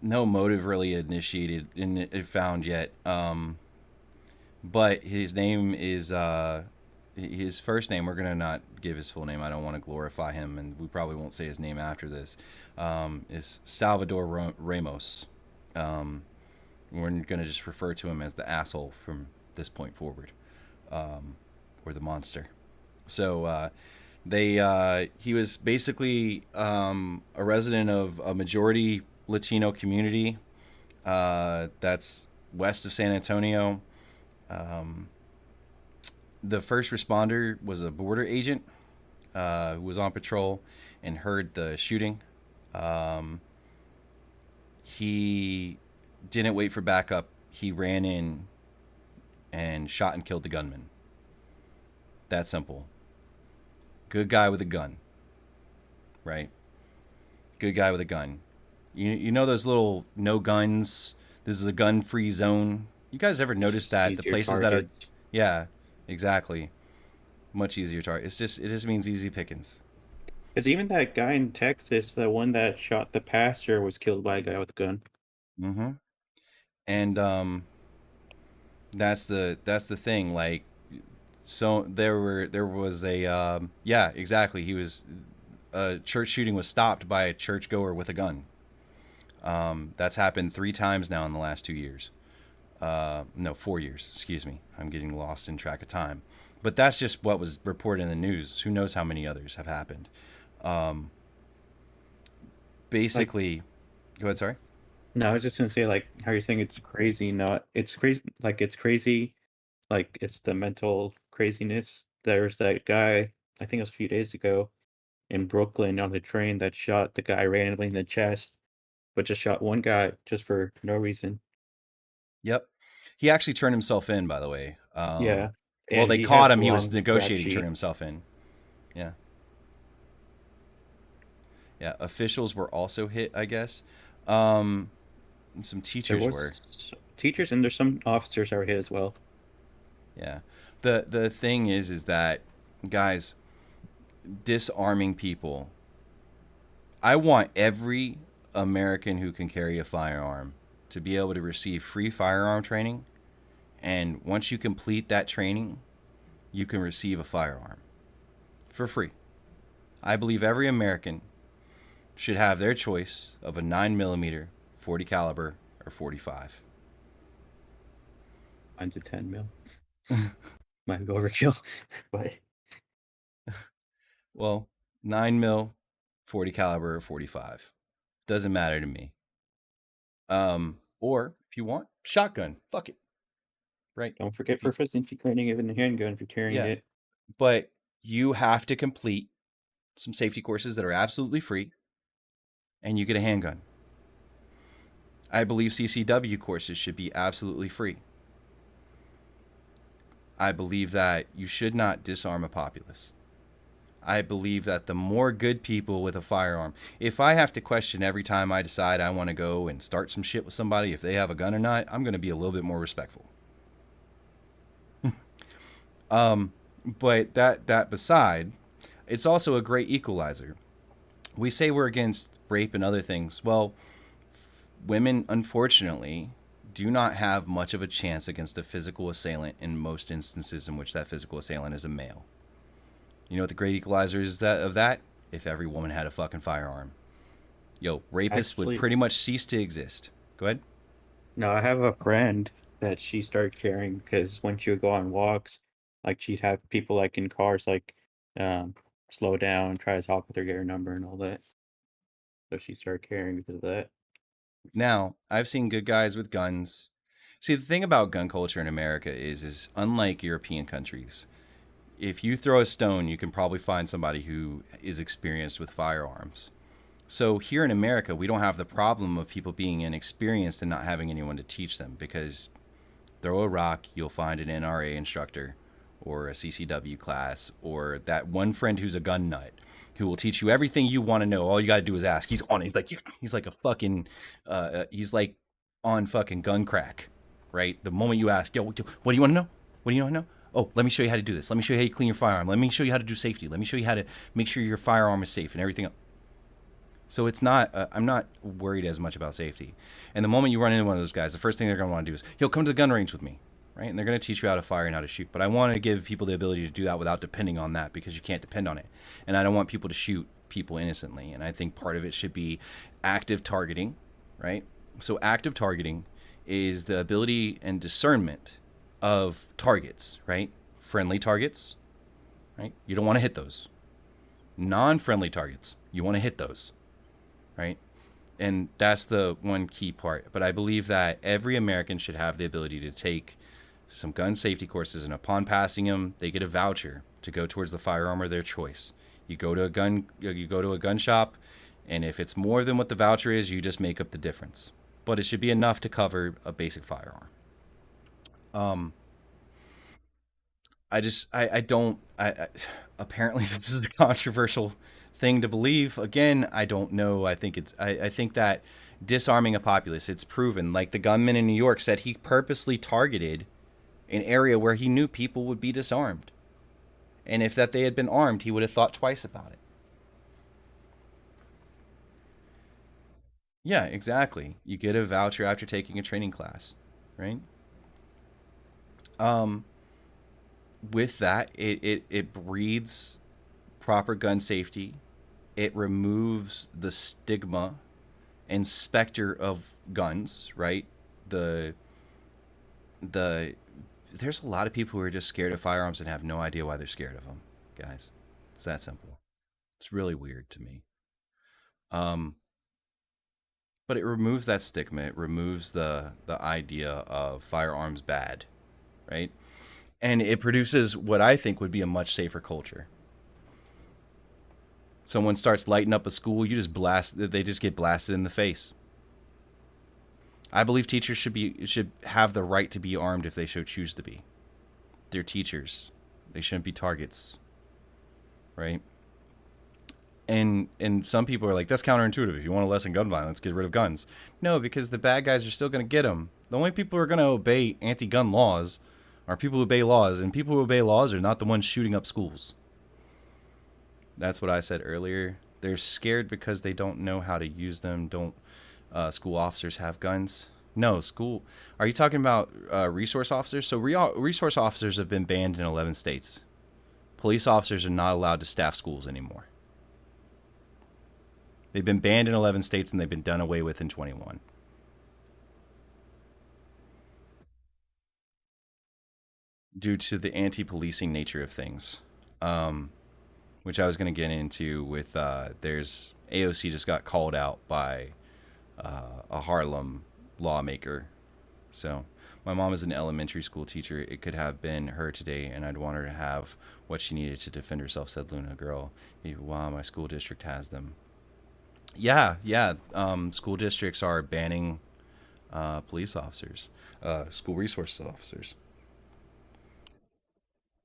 No motive really initiated and found yet. But his name is his first name. We're gonna not give his full name. I don't want to glorify him, and we probably won't say his name after this. Is Salvador Ramos. We're gonna just refer to him as the asshole from this point forward, or the monster. So he was basically a resident of a majority Latino community that's west of San Antonio. The first responder was a border agent who was on patrol and heard the shooting. He didn't wait for backup. He ran in and shot and killed the gunman. That simple. Good guy with a gun, right? Good guy with a gun. You know those little no guns, this is a gun-free zone. You guys ever notice that the places that are, yeah, exactly, much easier target. It just means easy pickings. Because even that guy in Texas, the one that shot the pastor, was killed by a guy with a gun. Mm-hmm. And that's the thing. Like, so there was a yeah, exactly. A church shooting was stopped by a churchgoer with a gun. That's happened 3 times now in the last 2 years. No, 4 years. Excuse me. I'm getting lost in track of time. But that's just what was reported in the news. Who knows how many others have happened? Basically, go ahead. Sorry. No, I was just gonna say, like, how you're saying it's crazy. Not, it's crazy. Like, it's crazy. Like, it's the mental craziness. There's that guy, I think it was a few days ago, in Brooklyn on the train that shot the guy randomly in the chest, but just shot one guy just for no reason. Yep. He actually turned himself in, by the way. Yeah. Well, they caught him. He was negotiating to turn himself in. Yeah. Yeah. Officials were also hit, I guess. Some teachers were. Teachers, and there's some officers that were hit as well. Yeah. The thing is that, guys, disarming people. I want every American who can carry a firearm to be able to receive free firearm training, and once you complete that training, you can receive a firearm for free. I believe every American should have their choice of a 9mm, 40 caliber, or 45. Mine's a 10 mil. Might be overkill, but well, 9mm, 40 caliber, or 45 doesn't matter to me. Or if you want, shotgun. Fuck it. Right. Don't forget proficiency training even a handgun if you're carrying it. But you have to complete some safety courses that are absolutely free, and you get a handgun. I believe CCW courses should be absolutely free. I believe that you should not disarm a populace. I believe that the more good people with a firearm, if I have to question every time I decide I want to go and start some shit with somebody if they have a gun or not, I'm going to be a little bit more respectful. But that beside, it's also a great equalizer. We say we're against rape and other things. Well, women, unfortunately, do not have much of a chance against a physical assailant in most instances in which that physical assailant is a male. You know what the great equalizer is of that? If every woman had a fucking firearm. Yo, rapists would pretty much cease to exist. Go ahead. No, I have a friend that she started carrying because when she would go on walks, like she'd have people like in cars like slow down, try to talk with her, get her number and all that. So she started carrying because of that. Now, I've seen good guys with guns. See, the thing about gun culture in America is unlike European countries, if you throw a stone, you can probably find somebody who is experienced with firearms. So here in America, we don't have the problem of people being inexperienced and not having anyone to teach them, because throw a rock, you'll find an NRA instructor or a CCW class or that one friend who's a gun nut who will teach you everything you want to know. All you got to do is ask. He's on. He's like a fucking, he's like on fucking gun crack, right? The moment you ask, yo, what do you want to know? What do you want to know? Oh, let me show you how to do this. Let me show you how you clean your firearm. Let me show you how to do safety. Let me show you how to make sure your firearm is safe and everything else. So it's not, I'm not worried as much about safety. And the moment you run into one of those guys, the first thing they're going to want to do is, yo, come to the gun range with me, right? And they're going to teach you how to fire and how to shoot. But I want to give people the ability to do that without depending on that, because you can't depend on it. And I don't want people to shoot people innocently. And I think part of it should be active targeting, right? So active targeting is the ability and discernment of targets, right? Friendly targets, right? You don't want to hit those. Non-friendly targets, you want to hit those. Right? And that's the one key part. But I believe that every American should have the ability to take some gun safety courses, and upon passing them, they get a voucher to go towards the firearm of their choice. You go to a gun shop, and if it's more than what the voucher is, you just make up the difference. But it should be enough to cover a basic firearm. Apparently this is a controversial thing to believe. Again, I don't know. I think that disarming a populace, it's proven. Like the gunman in New York said, he purposely targeted an area where he knew people would be disarmed. And if that they had been armed, he would have thought twice about it. Yeah, exactly. You get a voucher after taking a training class, right? With that, it breeds proper gun safety. It removes the stigma and specter of guns, right? There's a lot of people who are just scared of firearms and have no idea why they're scared of them, guys. It's that simple. It's really weird to me. But it removes that stigma. It removes the idea of firearms bad, right? And it produces what I think would be a much safer culture. Someone starts lighting up a school, they just get blasted in the face. I believe teachers should have the right to be armed if they so choose to be. They're teachers. They shouldn't be targets. Right? And some people are like, that's counterintuitive. If you want to lessen gun violence, get rid of guns. No, because the bad guys are still going to get them. The only people who are going to obey anti-gun laws are people who obey laws, and people who obey laws are not the ones shooting up schools. That's what I said earlier. They're scared because they don't know how to use them. Don't school officers have guns? No, school. Are you talking about resource officers? So resource officers have been banned in 11 states. Police officers are not allowed to staff schools anymore. They've been banned in 11 states and they've been done away with in 21. Due to the anti-policing nature of things. Which I was going to get into with, there's AOC just got called out by a Harlem lawmaker. So my mom is an elementary school teacher. It could have been her today, and I'd want her to have what she needed to defend herself, said Luna Girl. Wow, my school district has them. Yeah. School districts are banning police officers, school resource officers.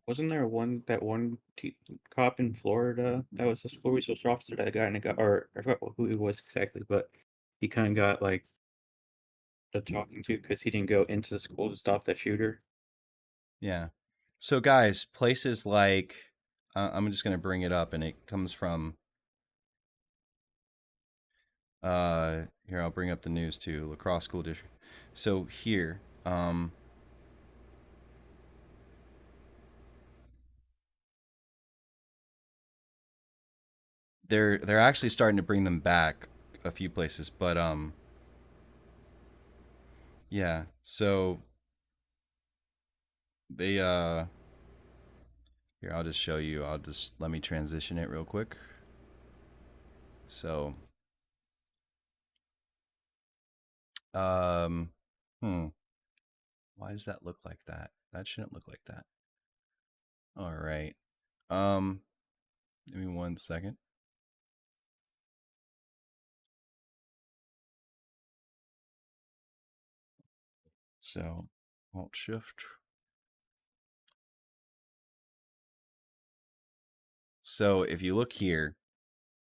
Wasn't there one cop in Florida that was a school resource officer that got in a or I forgot who he was exactly, but he kind of got like the talking to because he didn't go into the school to stop that shooter. Yeah. So guys, places like I'm just gonna bring it up, and it comes from Here, I'll bring up the news too. La Crosse School District. So here, they're actually starting to bring them back a few places, but yeah. So they here, I'll just show you. Let me transition it real quick. So why does that look like that? That shouldn't look like that. All right. Give me 1 second. So, Alt Shift. So, if you look here,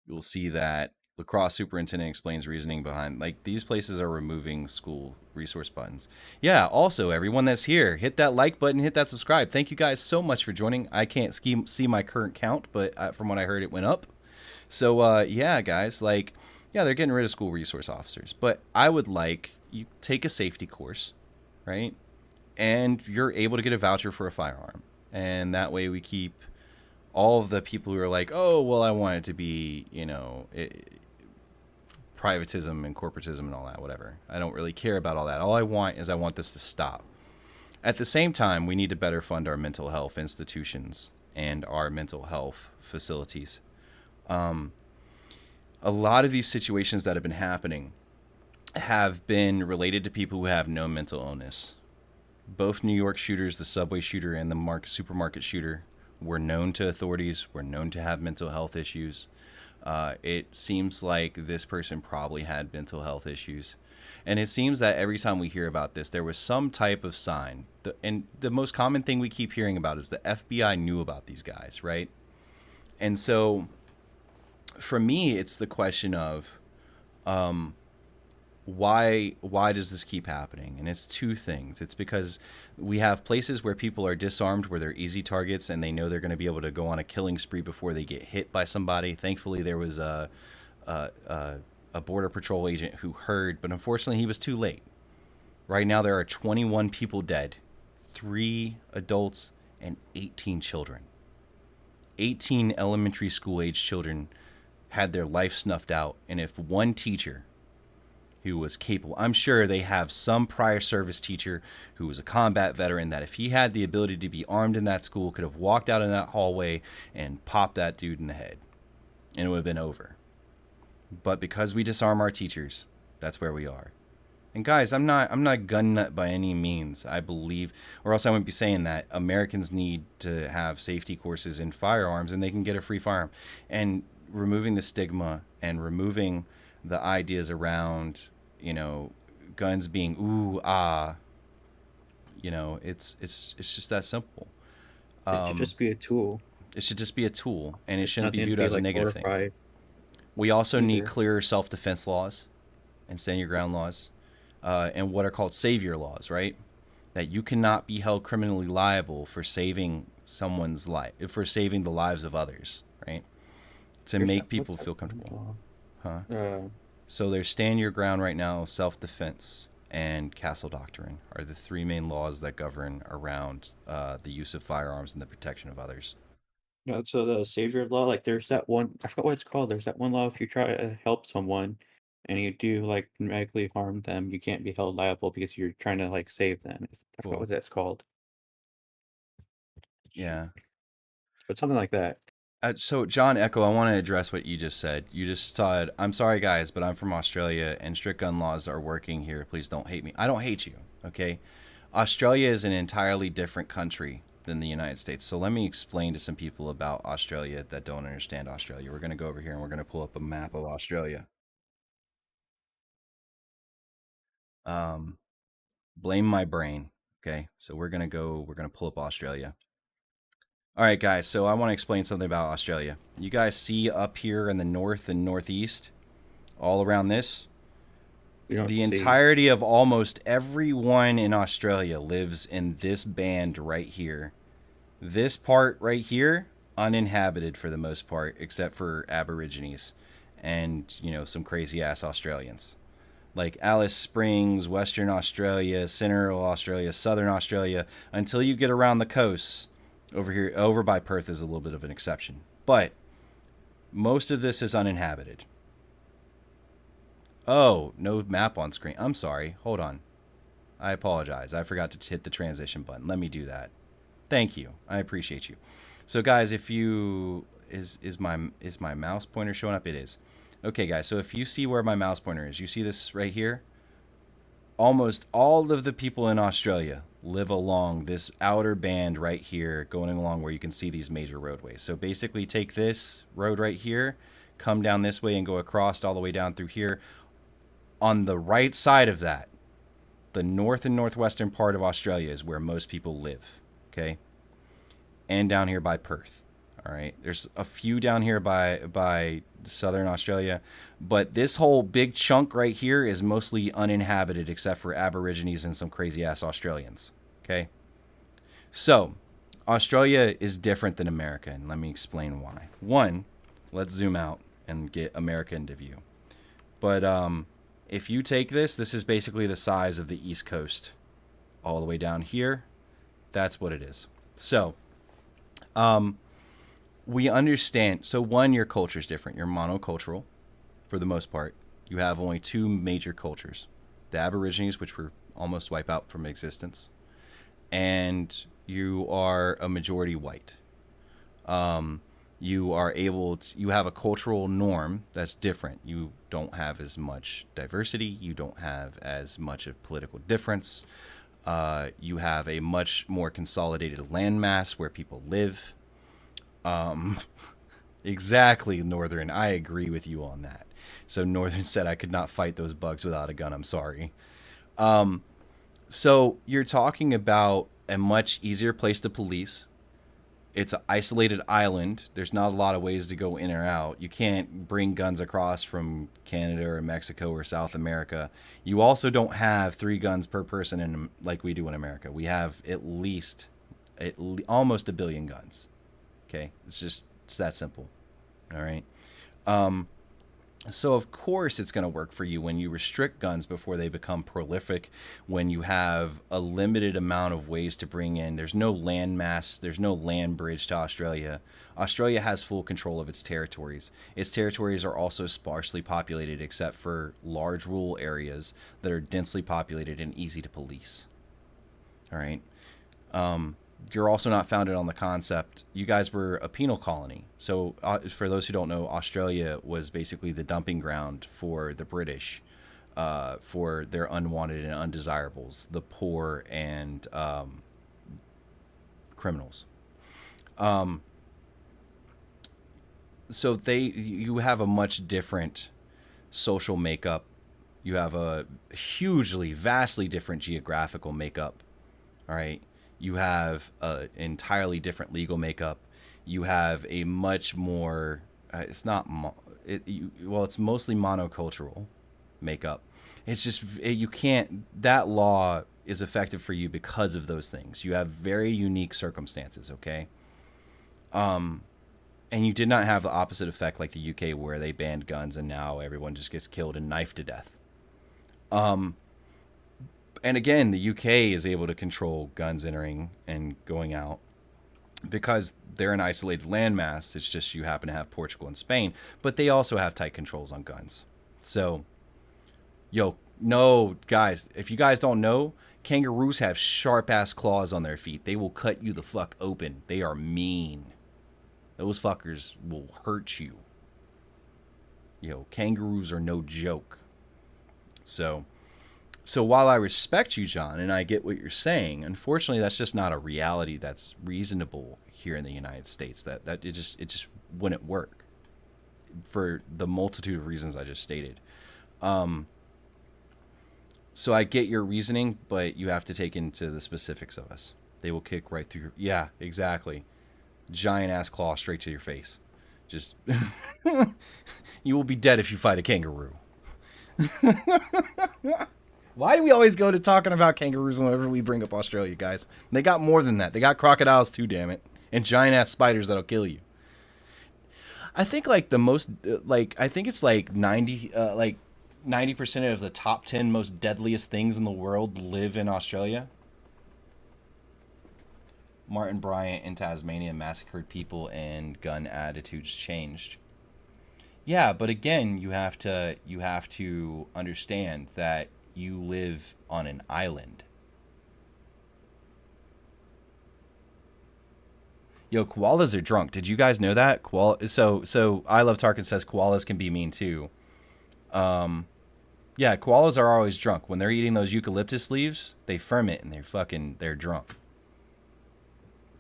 you'll see that La Crosse superintendent explains reasoning behind, like, these places are removing school resource buttons. Yeah, also, everyone that's here, hit that like button, hit that subscribe. Thank you guys so much for joining. I can't see my current count, but from what I heard, it went up. So, yeah, guys, like, yeah, they're getting rid of school resource officers. But I would like you take a safety course, right? And you're able to get a voucher for a firearm. And that way we keep all of the people who are like, oh, well, I want it to be, you know, privatism and corporatism and all that, whatever. I don't really care about all that. All I want is I want this to stop. At the same time, we need to better fund our mental health institutions and our mental health facilities. A lot of these situations that have been happening have been related to people who have no mental illness. Both New York shooters, the subway shooter and the supermarket shooter, were known to authorities, were known to have mental health issues. It seems like this person probably had mental health issues. And it seems that every time we hear about this, there was some type of sign. And the most common thing we keep hearing about is the FBI knew about these guys, right? And so, for me, it's the question of why does this keep happening? And it's two things. It's because we have places where people are disarmed, where they're easy targets, and they know they're going to be able to go on a killing spree before they get hit by somebody. Thankfully, there was a Border Patrol agent who heard, but unfortunately, he was too late. Right now, there are 21 people dead, 3 adults and 18 children. 18 elementary school age children had their life snuffed out. And if one teacher who was capable, I'm sure they have some prior service teacher who was a combat veteran, that if he had the ability to be armed in that school, could have walked out in that hallway and popped that dude in the head, and it would have been over. But because we disarm our teachers, that's where we are. And guys, I'm not gun nut by any means. I believe, or else I wouldn't be saying that Americans need to have safety courses in firearms, and they can get a free firearm. And removing the stigma and removing the ideas around, you know, guns being ooh ah, you know, it's just that simple. It should just be a tool. It should just be a tool, and it shouldn't be viewed as a negative thing. We also need clearer self-defense laws and stand your ground laws, and what are called savior laws, right? That you cannot be held criminally liable for saving someone's life, for saving the lives of others, right? To make people feel comfortable. Huh? So there's stand your ground right now, self-defense, and castle doctrine are the 3 main laws that govern around the use of firearms and the protection of others. No, so the savior law, like there's that one, I forgot what it's called. There's that one law, if you try to help someone and you do like medically harm them, you can't be held liable because you're trying to like save them. I forgot what that's called. Yeah. But something like that. So, John Echo, I want to address what you just said. You just said, I'm sorry, guys, but I'm from Australia, and strict gun laws are working here. Please don't hate me. I don't hate you, okay? Australia is an entirely different country than the United States. So let me explain to some people about Australia that don't understand Australia. We're going to go over here, and we're going to pull up a map of Australia. Blame my brain, okay? So we're going to pull up Australia. All right, guys, so I want to explain something about Australia. You guys see up here in the north and northeast, all around this, the entirety of almost everyone in Australia lives in this band right here. This part right here, uninhabited for the most part, except for Aborigines and, you know, some crazy-ass Australians. like Alice Springs, Western Australia, Central Australia, Southern Australia, until you get around the coast. Over by Perth is a little bit of an exception. But most of this is uninhabited. Oh, no map on screen. I'm sorry. Hold on. I apologize. I forgot to hit the transition button. Let me do that. Thank you. I appreciate you. So guys, if you is my mouse pointer showing up? It is. Okay, guys. So if you see where my mouse pointer is, you see this right here? Almost all of the people in Australia live along this outer band right here, going along where you can see these major roadways. So basically take this road right here, come down this way and go across all the way down through here. On the right side of that, the north and northwestern part of Australia is where most people live, okay? And down here by Perth, all right? There's a few down here by southern Australia, but this whole big chunk right here is mostly uninhabited except for Aborigines and some crazy-ass Australians, okay? So, Australia is different than America, and let me explain why. One, let's zoom out and get America into view. But, if you take this is basically the size of the East Coast. All the way down here, that's what it is. So, we understand. So, one, your culture is different. You're monocultural, for the most part. You have only two major cultures. The Aborigines, which were almost wiped out from existence. And you are a majority white. You have a cultural norm that's different. You don't have as much diversity. You don't have as much of political difference. You have a much more consolidated landmass where people live. Exactly, Northern. I agree with you on that. So Northern said I could not fight those bugs without a gun. I'm sorry. So you're talking about a much easier place to police. It's an isolated island. There's not a lot of ways to go in or out. You can't bring guns across from Canada or Mexico or South America. You also don't have 3 guns per person like we do in America. We have at least almost 1 billion guns. Okay, it's that simple. All right. So of course it's going to work for you when you restrict guns before they become prolific, when you have a limited amount of ways to bring in. There's no land mass, there's no land bridge to Australia. Australia has full control of its territories. Its territories are also sparsely populated except for large rural areas that are densely populated and easy to police. All right. You're also not founded on the concept. You guys were a penal colony. So for those who don't know, Australia was basically the dumping ground for the British, for their unwanted and undesirables, the poor and criminals. So you have a much different social makeup. You have a vastly different geographical makeup. All right. You have an entirely different legal makeup. You have a much more, it's mostly monocultural makeup. It's just, you can't, that law is effective for you because of those things. You have very unique circumstances, okay? And you did not have the opposite effect like the UK where they banned guns and now everyone just gets killed and knifed to death. And again, the UK is able to control guns entering and going out because they're an isolated landmass. It's just you happen to have Portugal and Spain, but they also have tight controls on guns. So, no, guys, if you guys don't know, kangaroos have sharp-ass claws on their feet. They will cut you the fuck open. They are mean. Those fuckers will hurt you. Kangaroos are no joke. So while I respect you, John, and I get what you're saying, unfortunately, that's just not a reality that's reasonable here in the United States. That it just wouldn't work for the multitude of reasons I just stated. So I get your reasoning, but you have to take into the specifics of us. They will kick right through your... Yeah, exactly. Giant-ass claw straight to your face. Just... You will be dead if you fight a kangaroo. Why do we always go to talking about kangaroos whenever we bring up Australia, guys? They got more than that. They got crocodiles too, damn it. And giant-ass spiders that'll kill you. I think, the most... I think it's, 90... 90% of the top 10 most deadliest things in the world live in Australia? Martin Bryant in Tasmania massacred people and gun attitudes changed. Yeah, but again, you have to understand that you live on an island. Yo, koalas are drunk. Did you guys know that? So I Love Tarkin says koalas can be mean too. Yeah, koalas are always drunk. When they're eating those eucalyptus leaves, they ferment and they're drunk.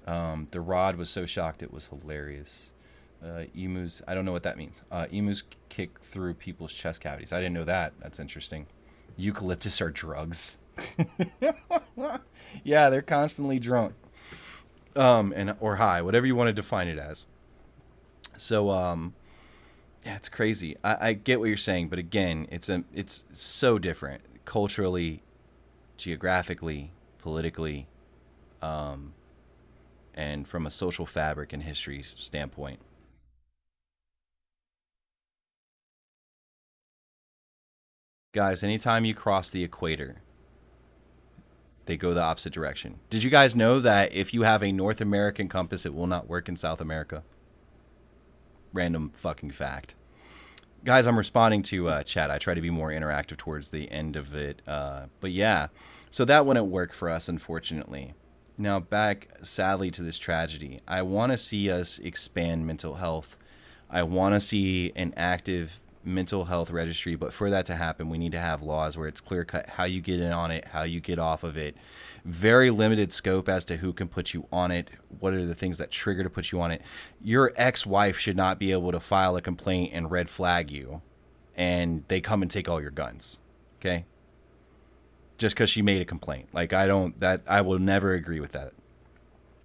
The rod was so shocked it was hilarious. Emus, I don't know what that means. Emus kick through people's chest cavities. I didn't know that. That's interesting. Eucalyptus are drugs. Yeah, they're constantly drunk. Or high, whatever you want to define it as. So, yeah, it's crazy. I get what you're saying, but again, it's so different culturally, geographically, politically, and from a social fabric and history standpoint. Guys, anytime you cross the equator, they go the opposite direction. Did you guys know that if you have a North American compass, it will not work in South America? Random fucking fact. Guys, I'm responding to chat. I try to be more interactive towards the end of it. But yeah, so that wouldn't work for us, unfortunately. Now back, sadly, to this tragedy. I want to see us expand mental health. I want to see an active mental health registry, but for that to happen, we need to have laws where it's clear cut how you get in on it, how you get off of it. Very limited scope as to who can put you on it. What are the things that trigger to put you on it? Your ex-wife should not be able to file a complaint and red flag you, and they come and take all your guns. Okay? Just because she made a complaint. Like, I will never agree with that,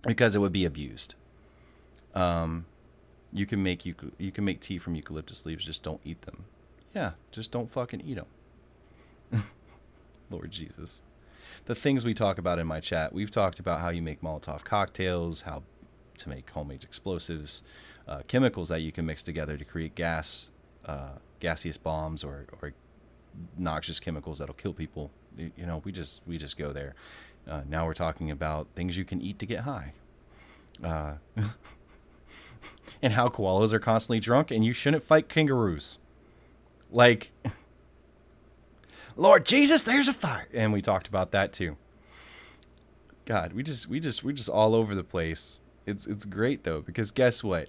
because it would be abused. You can make tea from eucalyptus leaves, just don't eat them. Yeah, just don't fucking eat them. Lord Jesus. The things we talk about in my chat, we've talked about how you make Molotov cocktails, how to make homemade explosives, chemicals that you can mix together to create gaseous bombs or noxious chemicals that'll kill people. You know, we just go there. Now we're talking about things you can eat to get high. And how koalas are constantly drunk, and you shouldn't fight kangaroos. Like, Lord Jesus, there's a fire. And we talked about that too. God, we just all over the place. It's great though, because guess what?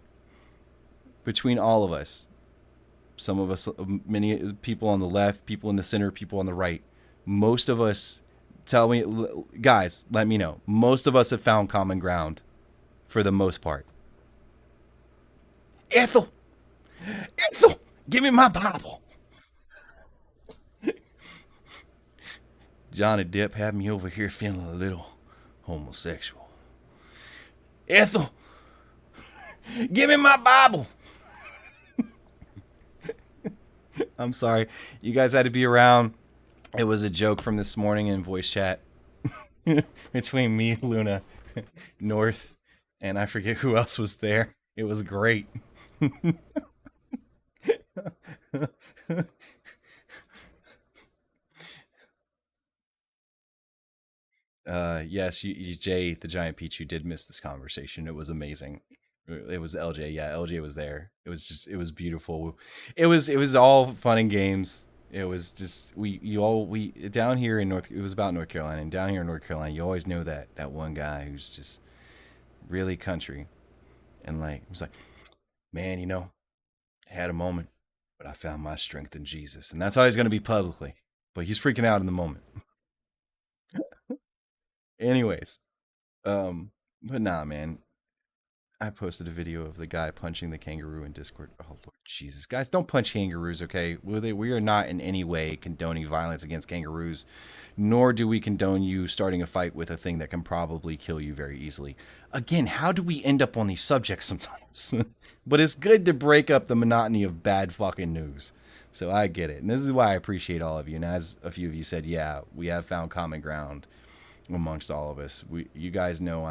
Between all of us, some of us, many people on the left, people in the center, people on the right, most of us, guys, let me know. Most of us have found common ground for the most part. Ethel, give me my Bible. Johnny Depp had me over here feeling a little homosexual. Ethel, give me my Bible. I'm sorry. You guys had to be around. It was a joke from this morning in voice chat between me, Luna, North, and I forget who else was there. It was great. Yes, Jay, the Giant Peach, you did miss this conversation. It was amazing. It was LJ. Yeah, LJ was there. It was beautiful. It was all fun and games. It was just, we down here in it was about North Carolina, and down here in North Carolina, you always know that one guy who's just really country, and like, was like, man, you know, I had a moment, but I found my strength in Jesus. And that's how he's going to be publicly, but he's freaking out in the moment. Anyways, but nah, man, I posted a video of the guy punching the kangaroo in Discord. Oh, Lord Jesus. Guys, don't punch kangaroos, okay? We are not in any way condoning violence against kangaroos, nor do we condone you starting a fight with a thing that can probably kill you very easily. Again, how do we end up on these subjects sometimes? But it's good to break up the monotony of bad fucking news. So I get it. And this is why I appreciate all of you. And as a few of you said, yeah, we have found common ground amongst all of us. You guys know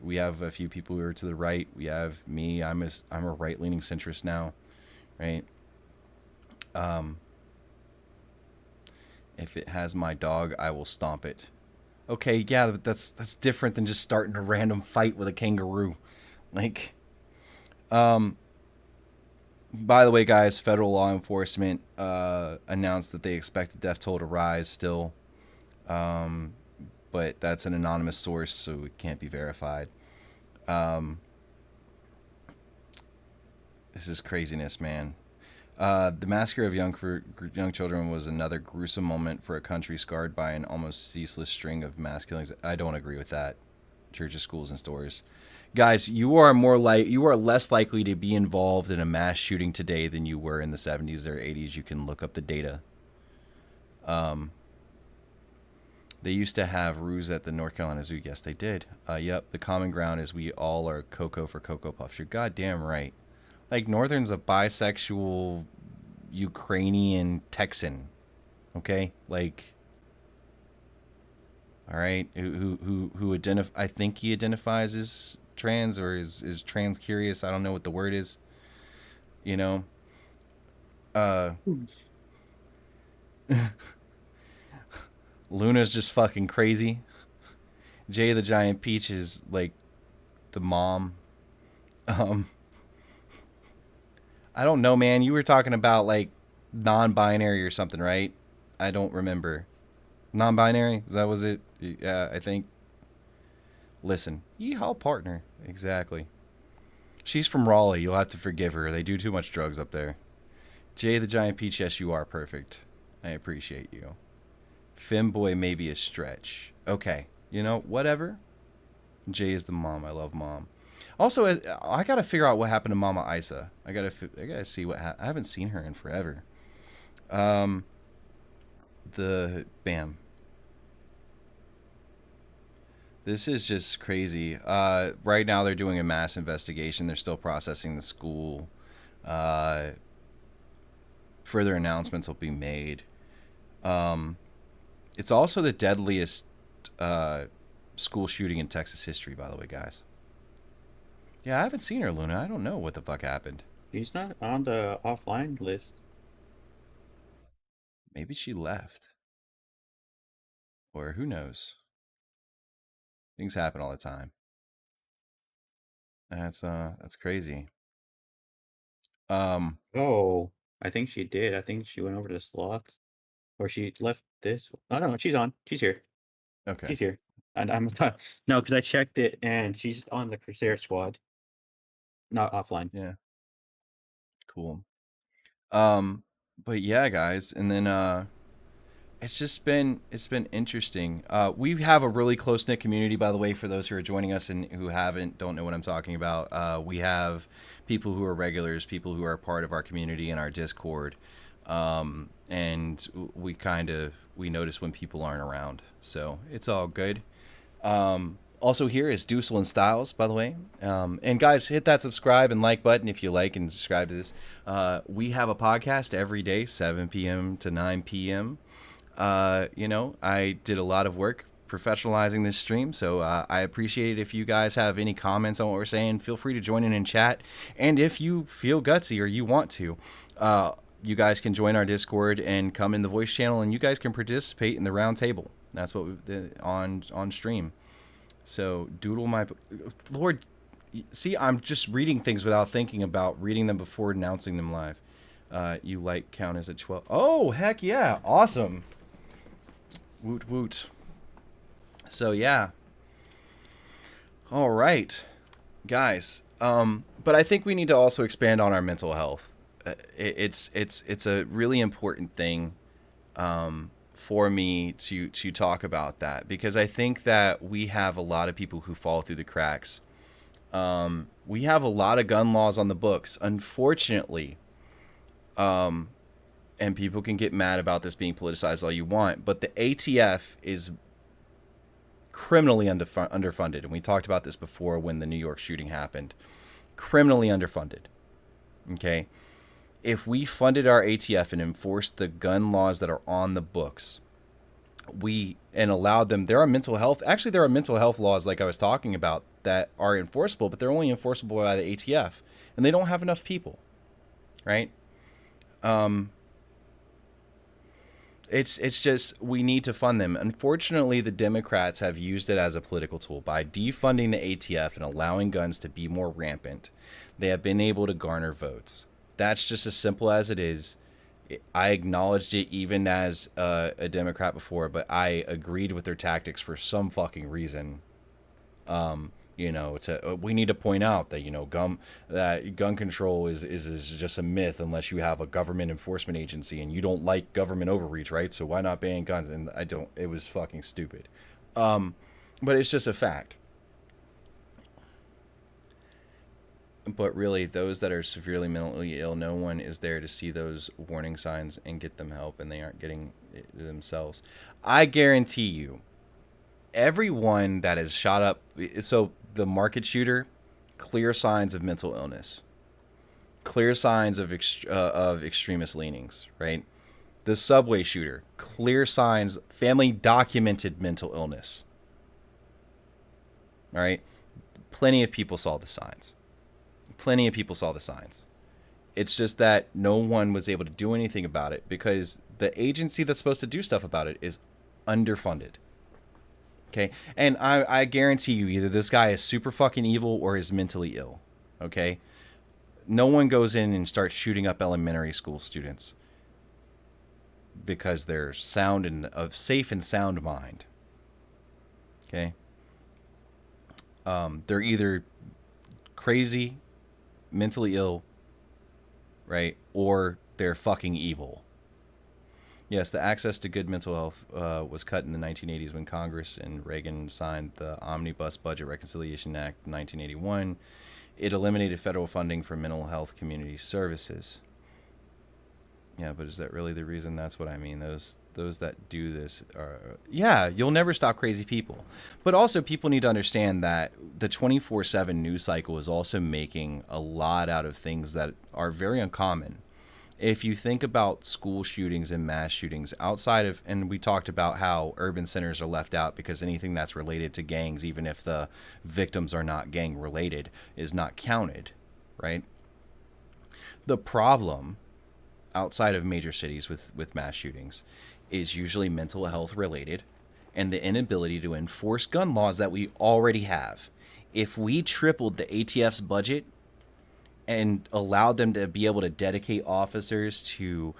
we have a few people who are to the right. We have me. I'm a right-leaning centrist now, right? If it has my dog, I will stomp it. Okay, yeah, but that's different than just starting a random fight with a kangaroo. Like, by the way, guys, federal law enforcement announced that they expect the death toll to rise still. But that's an anonymous source, so it can't be verified. This is craziness, man. The massacre of young children was another gruesome moment for a country scarred by an almost ceaseless string of mass killings. I don't agree with that. Churches, schools, and stores. Guys, you are less likely to be involved in a mass shooting today than you were in the 70s or 80s. You can look up the data. They used to have roos at the North Carolina Zoo. Yes, they did. Yep, the common ground is we all are Cocoa for Cocoa Puffs. You're goddamn right. Like, Northern's a bisexual Ukrainian Texan. Okay? Like, all right, who I think he identifies as trans or is trans curious. I don't know what the word is. You know? Luna's just fucking crazy. Jay the Giant Peach is like the mom. I don't know, man. You were talking about like non-binary or something, right? I don't remember. Non-binary? That was it? Yeah, I think. Listen. Yeehaw, partner. Exactly. She's from Raleigh. You'll have to forgive her. They do too much drugs up there. Jay the Giant Peach, yes, you are perfect. I appreciate you. Femboy may be a stretch. Okay. You know, whatever. Jay is the mom. I love mom. Also, I gotta figure out what happened to Mama Isa. I gotta see what I haven't seen her in forever. Bam. This is just crazy. Right now they're doing a mass investigation. They're still processing the school. Further announcements will be made. It's also the deadliest school shooting in Texas history, by the way, guys. Yeah, I haven't seen her, Luna. I don't know what the fuck happened. She's not on the offline list. Maybe she left. Or who knows? Things happen all the time. That's crazy. Oh, I think she did. I think she went over to slots. Or she left this. Oh, no, she's on. She's here. Okay. She's here. And I'm no, because I checked it and she's on the Crusader squad. Not offline. Yeah. Cool. But yeah, guys, and then it's been interesting. We have a really close-knit community, by the way, for those who are joining us and who don't know what I'm talking about. We have people who are regulars, people who are part of our community in our Discord. And we notice when people aren't around. So it's all good. Also here is Deucel and Styles, by the way. And guys, hit that subscribe and like button if you like and subscribe to this. We have a podcast every day, 7 p.m. to 9 p.m. I did a lot of work professionalizing this stream, so I appreciate it. If you guys have any comments on what we're saying, feel free to join in and chat. And if you feel gutsy or you want to, you guys can join our Discord and come in the voice channel, and you guys can participate in the round table. That's what we did on stream. So doodle my Lord. See, I'm just reading things without thinking about reading them before announcing them live. You like count as a 12. Oh, heck yeah. Awesome. Woot woot. So yeah. All right, guys. But I think we need to also expand on our mental health. It's a really important thing for me to talk about that, because I think that we have a lot of people who fall through the cracks. We have a lot of gun laws on the books, unfortunately. And people can get mad about this being politicized all you want, but the ATF is criminally underfunded. And we talked about this before when the New York shooting happened. Criminally underfunded. Okay? If we funded our ATF and enforced the gun laws that are on the books, and allowed them, there are mental health laws, like I was talking about, that are enforceable, but they're only enforceable by the ATF, and they don't have enough people, right? It's just we need to fund them. Unfortunately, the Democrats have used it as a political tool by defunding the ATF and allowing guns to be more rampant. They have been able to garner votes. That's just as simple as it is. I acknowledged it even as a Democrat before, but I agreed with their tactics for some fucking reason. You know, we need to point out that, you know, gun control is just a myth unless you have a government enforcement agency, and you don't like government overreach, right? So why not ban guns? And it was fucking stupid. But it's just a fact. But really, those that are severely mentally ill, no one is there to see those warning signs and get them help, and they aren't getting it themselves. I guarantee you, everyone that is shot up, so the market shooter, clear signs of mental illness, clear signs of extremist leanings, right? The subway shooter, clear signs, family documented mental illness. All right? Plenty of people saw the signs. Plenty of people saw the signs. It's just that no one was able to do anything about it because the agency that's supposed to do stuff about it is underfunded. Okay? And I guarantee you, either this guy is super fucking evil or is mentally ill. Okay? No one goes in and starts shooting up elementary school students because they're sound and of safe and sound mind. Okay? They're either crazy, mentally ill, right? Or they're fucking evil. Yes, the access to good mental health was cut in the 1980s when Congress and Reagan signed the Omnibus Budget Reconciliation Act 1981. It eliminated federal funding for mental health community services. Yeah, but is that really the reason? That's what I mean. Those that do this are... Yeah, you'll never stop crazy people. But also people need to understand that the 24/7 news cycle is also making a lot out of things that are very uncommon. If you think about school shootings and mass shootings outside of... And we talked about how urban centers are left out because anything that's related to gangs, even if the victims are not gang related, is not counted, right? The problem outside of major cities with mass shootings is usually mental health related and the inability to enforce gun laws that we already have. If we tripled the ATF's budget and allowed them to be able to dedicate officers to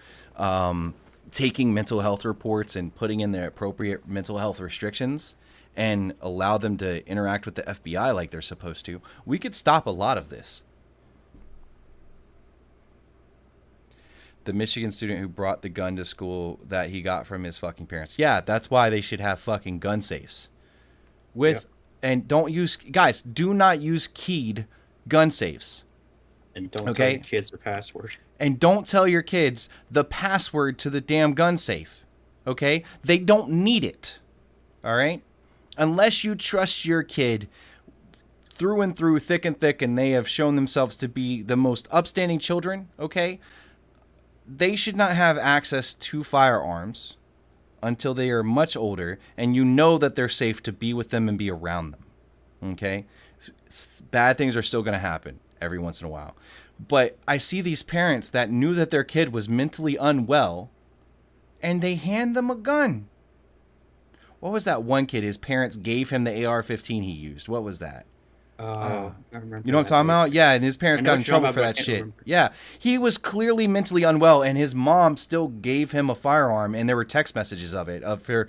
taking mental health reports and putting in their appropriate mental health restrictions and allow them to interact with the FBI like they're supposed to, we could stop a lot of this. The Michigan student who brought the gun to school that he got from his fucking parents. Yeah, that's why they should have fucking gun safes. And don't use... Guys, do not use keyed gun safes. And don't tell your kids the password. And don't tell your kids the password to the damn gun safe. Okay? They don't need it. All right? Unless you trust your kid through and through, thick and thick, and they have shown themselves to be the most upstanding children, okay? They should not have access to firearms until they are much older and you know that they're safe to be with them and be around them. Okay? Bad things are still going to happen every once in a while. But I see these parents that knew that their kid was mentally unwell and they hand them a gun. What was that one kid? His parents gave him the AR-15 he used. What was that? I remember. You know what I'm talking about? Yeah, and his parents got in trouble for that shit. Remember. Yeah, he was clearly mentally unwell, and his mom still gave him a firearm, and there were text messages of it, of her,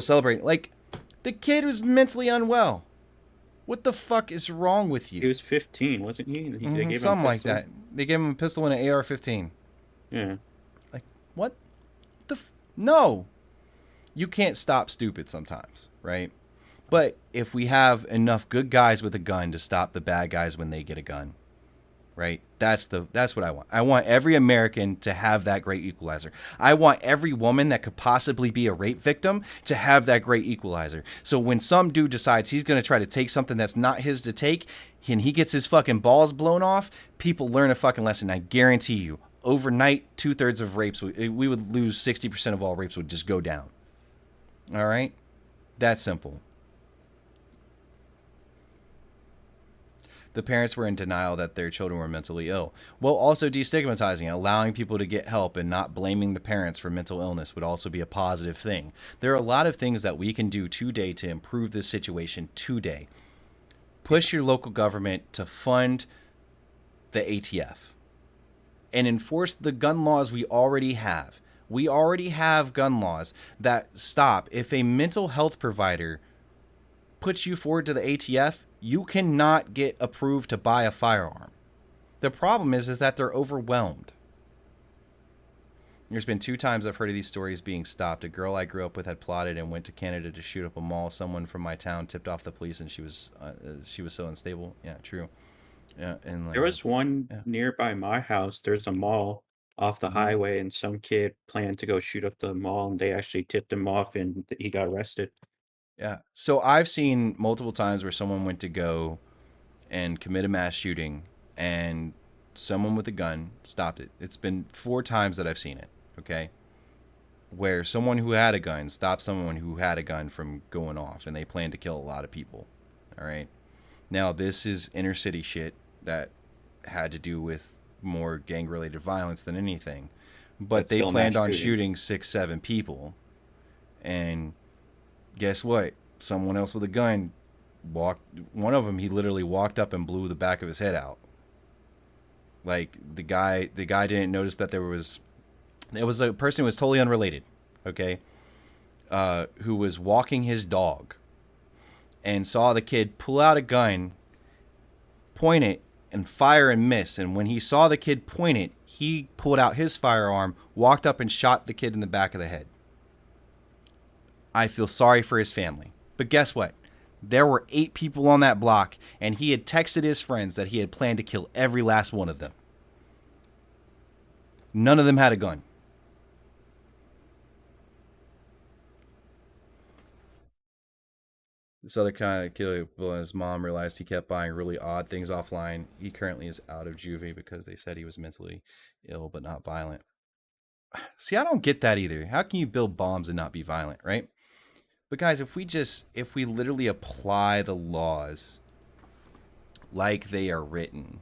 celebrating. Like, the kid was mentally unwell. What the fuck is wrong with you? He was 15, wasn't he? They gave him something like that. They gave him a pistol and an AR-15. Yeah. Like, what? No. You can't stop stupid sometimes, right? But if we have enough good guys with a gun to stop the bad guys when they get a gun, right? That's what I want. I want every American to have that great equalizer. I want every woman that could possibly be a rape victim to have that great equalizer. So when some dude decides he's going to try to take something that's not his to take, and he gets his fucking balls blown off, people learn a fucking lesson. I guarantee you, overnight, 2/3 of rapes, we would lose 60% of all rapes would just go down. All right? That's simple. The parents were in denial that their children were mentally ill. Well, also destigmatizing, allowing people to get help and not blaming the parents for mental illness would also be a positive thing. There are a lot of things that we can do today to improve this situation today. Push your local government to fund the ATF and enforce the gun laws we already have. We already have gun laws that stop if a mental health provider puts you forward to the ATF, you cannot get approved to buy a firearm. The problem is that they're overwhelmed. There's been 2 times I've heard of these stories being stopped. A girl I grew up with had plotted and went to Canada to shoot up a mall. Someone from my town tipped off the police, and she was so unstable. Yeah, true. Yeah, and there was one nearby my house. There's a mall off the highway, and some kid planned to go shoot up the mall, and they actually tipped him off, and he got arrested. Yeah. So I've seen multiple times where someone went to go and commit a mass shooting, and someone with a gun stopped it. It's been 4 times that I've seen it. Okay. Where someone who had a gun stopped someone who had a gun from going off, and they planned to kill a lot of people. All right. Now, this is inner city shit that had to do with more gang related violence than anything, but they planned on shooting 6, 7 people. And guess what? Someone else with a gun one of them, he literally walked up and blew the back of his head out. Like, the guy didn't notice that there was a person who was totally unrelated, okay, who was walking his dog and saw the kid pull out a gun, point it, and fire and miss. And when he saw the kid point it, he pulled out his firearm, walked up and shot the kid in the back of the head. I feel sorry for his family. But guess what? There were 8 people on that block, and he had texted his friends that he had planned to kill every last one of them. None of them had a gun. This other kind of killer, his mom realized he kept buying really odd things offline. He currently is out of juvie because they said he was mentally ill but not violent. See, I don't get that either. How can you build bombs and not be violent, right? But guys, if we literally apply the laws like they are written,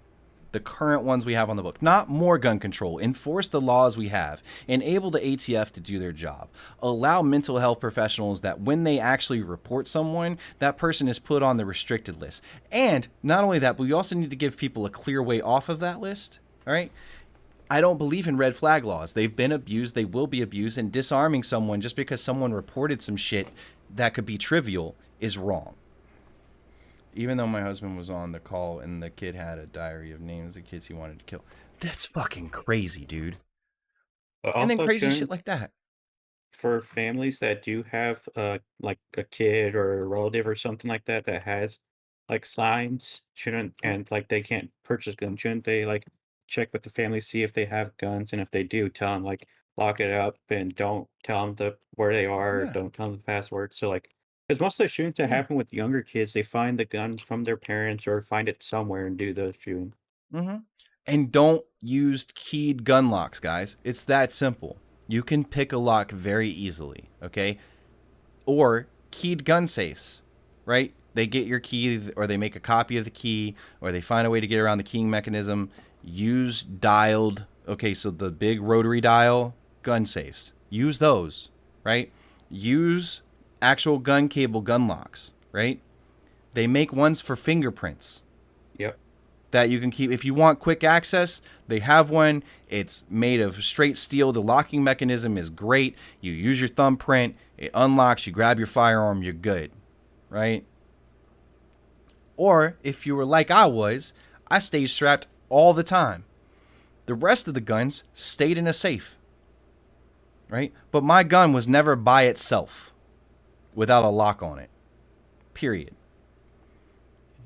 the current ones we have on the book, not more gun control, enforce the laws we have, enable the ATF to do their job, allow mental health professionals that when they actually report someone, that person is put on the restricted list. And not only that, but we also need to give people a clear way off of that list. All right. I don't believe in red flag laws. They've been abused. They will be abused. And disarming someone just because someone reported some shit that could be trivial is wrong. Even though my husband was on the call and the kid had a diary of names of kids he wanted to kill. That's fucking crazy, dude. And then crazy shit like that. For families that do have like a kid or a relative or something like that that has like signs, shouldn't, and like they can't purchase guns, shouldn't they like check with the family, see if they have guns, and if they do, tell them like lock it up and don't tell them where they are, don't tell them the password. So like, because most of the shootings that happen with younger kids, they find the guns from their parents or find it somewhere and do the shooting. And don't use keyed gun locks, guys. It's that simple. You can pick a lock very easily, okay? Or keyed gun safes, right? They get your key, or they make a copy of the key, or they find a way to get around the keying mechanism. Use dialed, okay, so the big rotary dial gun safes. Use those, right? Use actual gun cable gun locks, right? They make ones for fingerprints. Yep. That you can keep. If you want quick access, they have one. It's made of straight steel. The locking mechanism is great. You use your thumbprint, it unlocks, you grab your firearm, you're good, right? Or if you were like I was, I stayed strapped all the time. The rest of the guns stayed in a safe, right? But my gun was never by itself without a lock on it, period.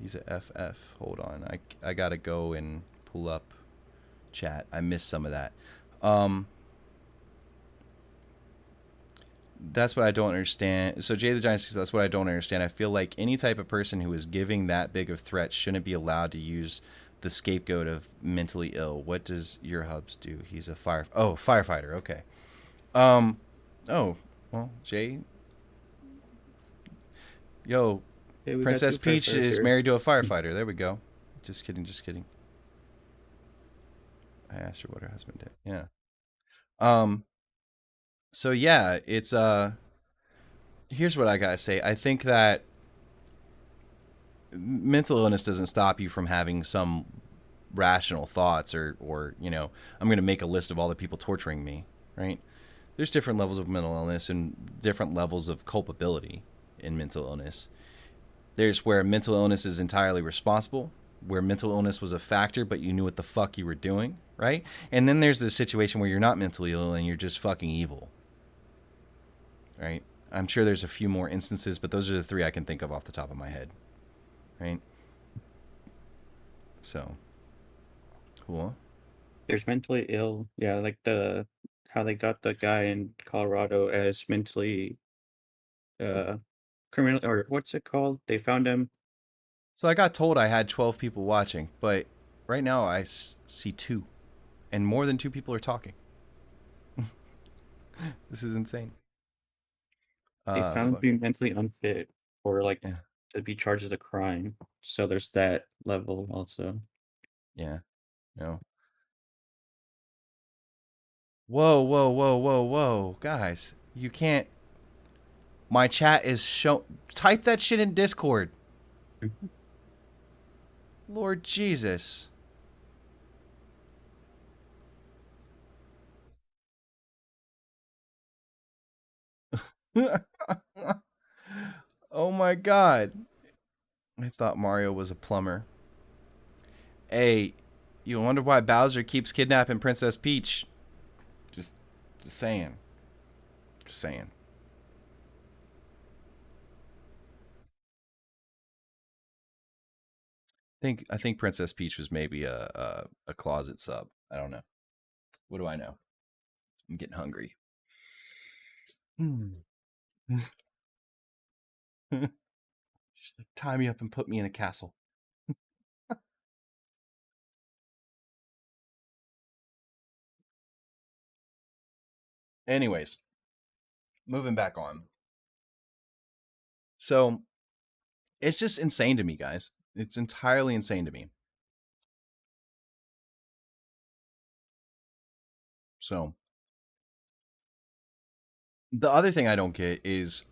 He's a FF. Hold on. I got to go and pull up chat. I missed some of that. That's what I don't understand. So Jay the Giant says, that's what I don't understand. I feel like any type of person who is giving that big of threats shouldn't be allowed to use the scapegoat of mentally ill. What does your hubs do? He's a firefighter. Okay. Oh, well, Jay. Yo, Princess Peach is married to a firefighter. There we go. Just kidding. Just kidding. I asked her what her husband did. Yeah. So yeah, it's here's what I gotta say. I think that mental illness doesn't stop you from having some rational thoughts or I'm going to make a list of all the people torturing me, right? There's different levels of mental illness and different levels of culpability in mental illness. There's where mental illness is entirely responsible, where mental illness was a factor, but you knew what the fuck you were doing, right? And then there's the situation where you're not mentally ill and you're just fucking evil, right? I'm sure there's a few more instances, but those are the three I can think of off the top of my head, right? So, cool. There's mentally ill. Yeah, like how they got the guy in Colorado as mentally criminal, or what's it called? They found him. So I got told I had 12 people watching, but right now I see 2, and more than 2 people are talking. This is insane. They found him to be mentally unfit, or like to be charged with a crime. So there's that level also. Yeah. No. Whoa, whoa, whoa, whoa, whoa. Guys, you can't. My chat is show. Type that shit in Discord. Lord Jesus. Oh my God. I thought Mario was a plumber. Hey, you wonder why Bowser keeps kidnapping Princess Peach? Just saying. Just saying. I think Princess Peach was maybe a closet sub. I don't know. What do I know? I'm getting hungry. Just like tie me up and put me in a castle. Anyways, moving back on. So it's just insane to me, guys. It's entirely insane to me. So the other thing I don't get is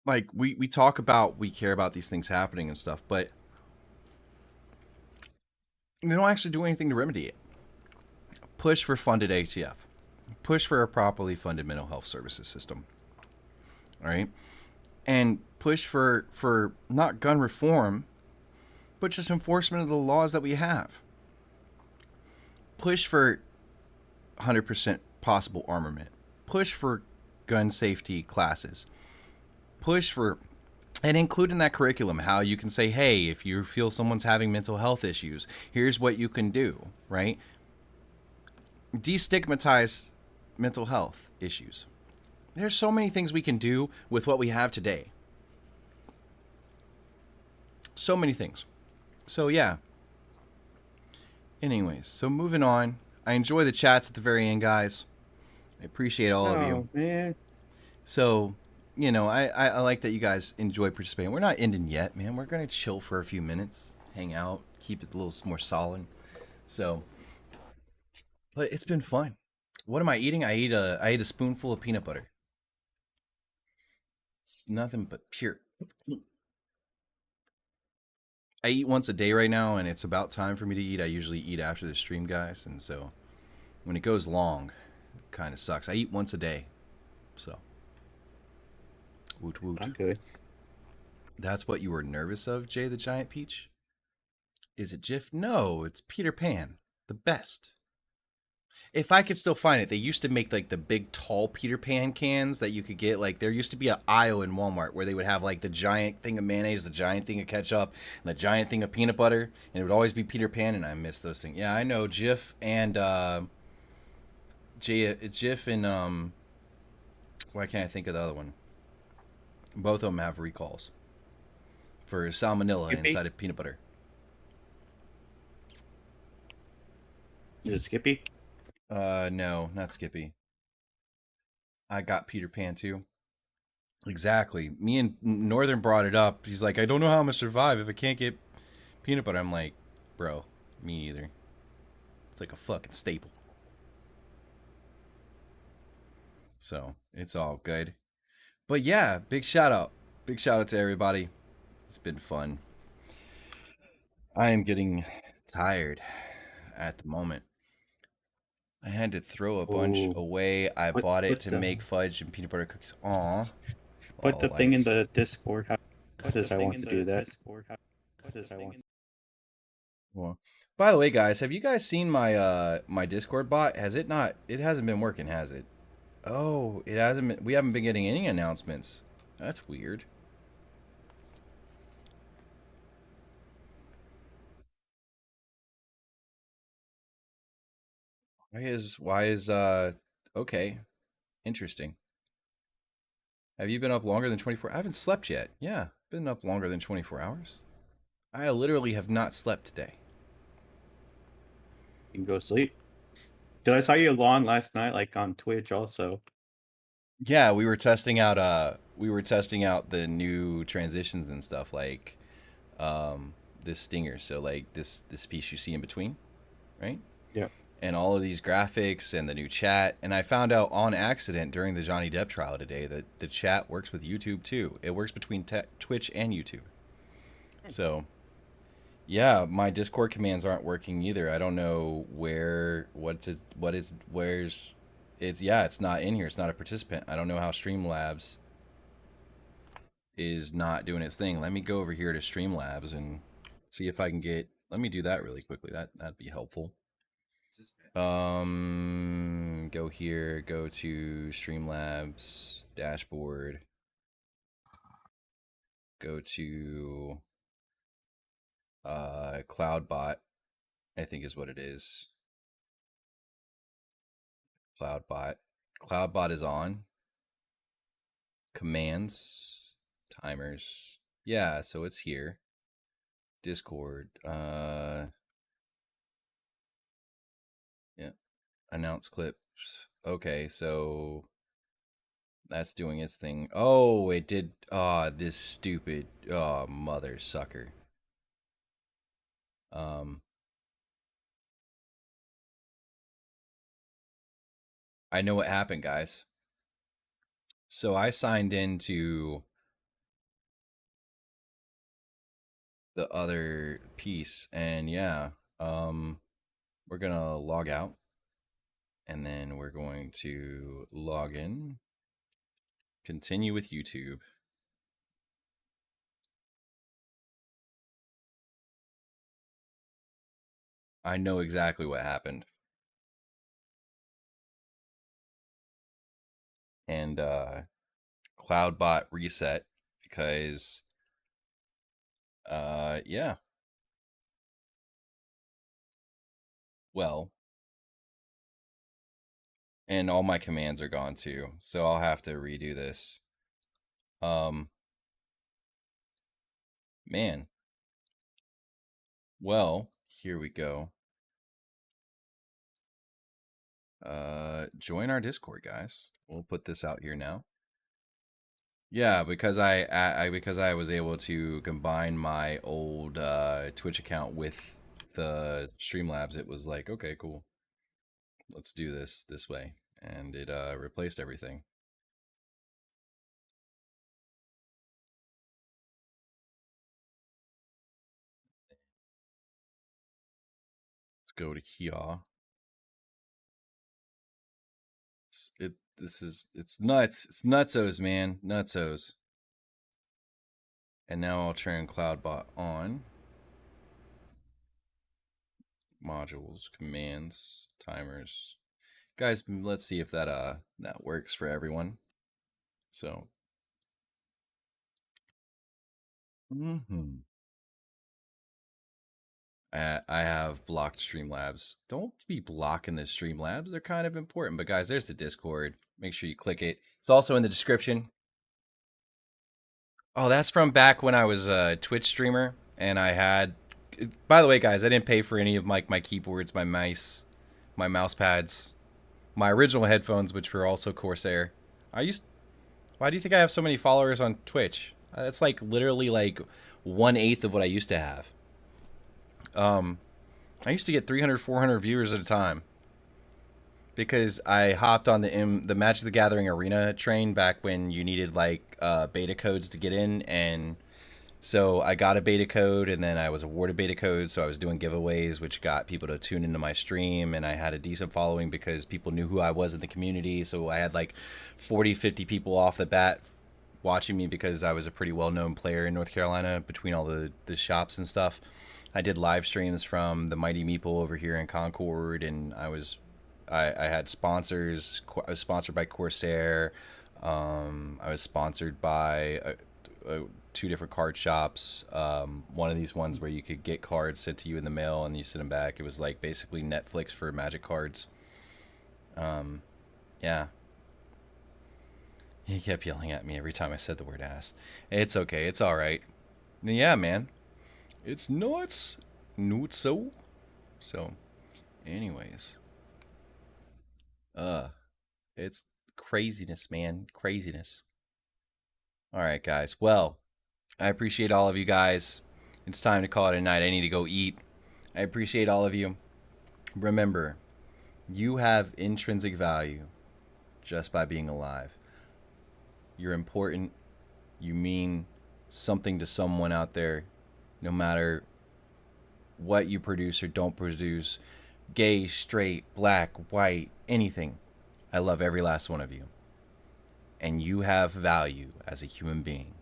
like we talk about, we care about these things happening and stuff, but they don't actually do anything to remedy it. Push for funded ATF. Push for a properly funded mental health services system. All right? And push for not gun reform, but just enforcement of the laws that we have. Push for 100% possible armament. Push for gun safety classes. Push for, and include in that curriculum how you can say, hey, if you feel someone's having mental health issues, here's what you can do, right? Destigmatize mental health issues. There's so many things we can do with what we have today. So many things. So yeah. Anyways, so moving on. I enjoy the chats at the very end, guys. I appreciate all of you. Man. So, you know, I like that you guys enjoy participating. We're not ending yet, man. We're going to chill for a few minutes, hang out, keep it a little more solid. So, but it's been fun. What am I eating? I ate a spoonful of peanut butter. It's nothing but pure. I eat once a day right now, and it's about time for me to eat. I usually eat after the stream, guys, and so when it goes long, it kind of sucks. I eat once a day, so woot woot. I'm good. That's what you were nervous of, Jay the Giant Peach? Is it Jif? No, it's Peter Pan, the best. If I could still find it, they used to make like the big tall Peter Pan cans that you could get. Like there used to be an aisle in Walmart where they would have like the giant thing of mayonnaise, the giant thing of ketchup, and the giant thing of peanut butter, and it would always be Peter Pan. And I miss those things. Yeah, I know Jif and Jif and why can't I think of the other one? Both of them have recalls for salmonella inside of peanut butter. Is it Skippy? No, not Skippy. I got Peter Pan too. Exactly. Me and Northern brought it up. He's like, I don't know how I'm gonna survive if I can't get peanut butter. I'm like, bro, me either. It's like a fucking staple. So it's all good. But yeah, big shout out. Big shout out to everybody. It's been fun. I am getting tired at the moment. I had to throw a bunch away. I bought it to make fudge and peanut butter cookies. Aw. Put the thing in the Discord. How does I want to do that? Well, by the way, guys, have you guys seen my my Discord bot? Has it not? It hasn't been working, has it? Oh, it hasn't been. We haven't been getting any announcements. That's weird. Why is okay. Interesting. Have you been up longer than 24? I haven't slept yet. Yeah, been up longer than 24 hours. I literally have not slept today. You can go sleep. Did I saw you long last night, like on Twitch also? Yeah, we were testing out the new transitions and stuff, like this stinger. So like this piece you see in between, right? Yeah. And all of these graphics and the new chat. And I found out on accident during the Johnny Depp trial today that the chat works with YouTube too. It works between Twitch and YouTube. So yeah, my Discord commands aren't working either. I don't know where's it's not in here. It's not a participant. I don't know how Streamlabs is not doing its thing. Let me go over here to Streamlabs and see if I can get, let me do that really quickly. That'd be helpful. Go here, go to Streamlabs dashboard. Go to CloudBot, I think is what it is. CloudBot is on. Commands, timers. Yeah, so it's here. Discord. Yeah. Announce clips. Okay, so that's doing its thing. Oh, it did. This stupid mother sucker. I know what happened, guys. So I signed into the other piece, and yeah, we're gonna log out, and then we're going to log in, continue with YouTube. I know exactly what happened. And CloudBot reset because yeah. Well, and all my commands are gone too, so I'll have to redo this. Man. Well, here we go. Join our Discord, guys. We'll put this out here now. Yeah, because I was able to combine my old Twitch account with the Streamlabs. It was like, okay, cool. Let's do this way, and it replaced everything. Let's go to here. It's nuts. It's nutsos, man. Nutsos. And now I'll turn CloudBot on. Modules, commands, timers. Guys, let's see if that works for everyone. So I have blocked Streamlabs. Don't be blocking the Streamlabs. They're kind of important. But guys, there's the Discord. Make sure you click it. It's also in the description. Oh, that's from back when I was a Twitch streamer, and I had. By the way, guys, I didn't pay for any of my keyboards, my mice, my mouse pads, my original headphones, which were also Corsair. I Why do you think I have so many followers on Twitch? That's like literally like 1/8 of what I used to have. I used to get 300, 400 viewers at a time because I hopped on the Magic the Gathering arena train back when you needed like beta codes to get in, and so I got a beta code, and then I was awarded beta codes, so I was doing giveaways, which got people to tune into my stream, and I had a decent following because people knew who I was in the community, so I had like 40, 50 people off the bat watching me because I was a pretty well-known player in North Carolina between all the shops and stuff. I did live streams from the Mighty Meeple over here in Concord, and I had sponsors. I was sponsored by Corsair. I was sponsored by 2 different card shops. One of these ones where you could get cards sent to you in the mail and you send them back. It was like basically Netflix for Magic cards. Yeah. He kept yelling at me every time I said the word ass. It's okay. It's all right. Yeah, man. It's nuts. Nutso. So, anyways. It's craziness, man. Craziness. All right, guys. Well, I appreciate all of you guys. It's time to call it a night. I need to go eat. I appreciate all of you. Remember, you have intrinsic value just by being alive. You're important. You mean something to someone out there, no matter what you produce or don't produce, gay, straight, black, white, anything. I love every last one of you. And you have value as a human being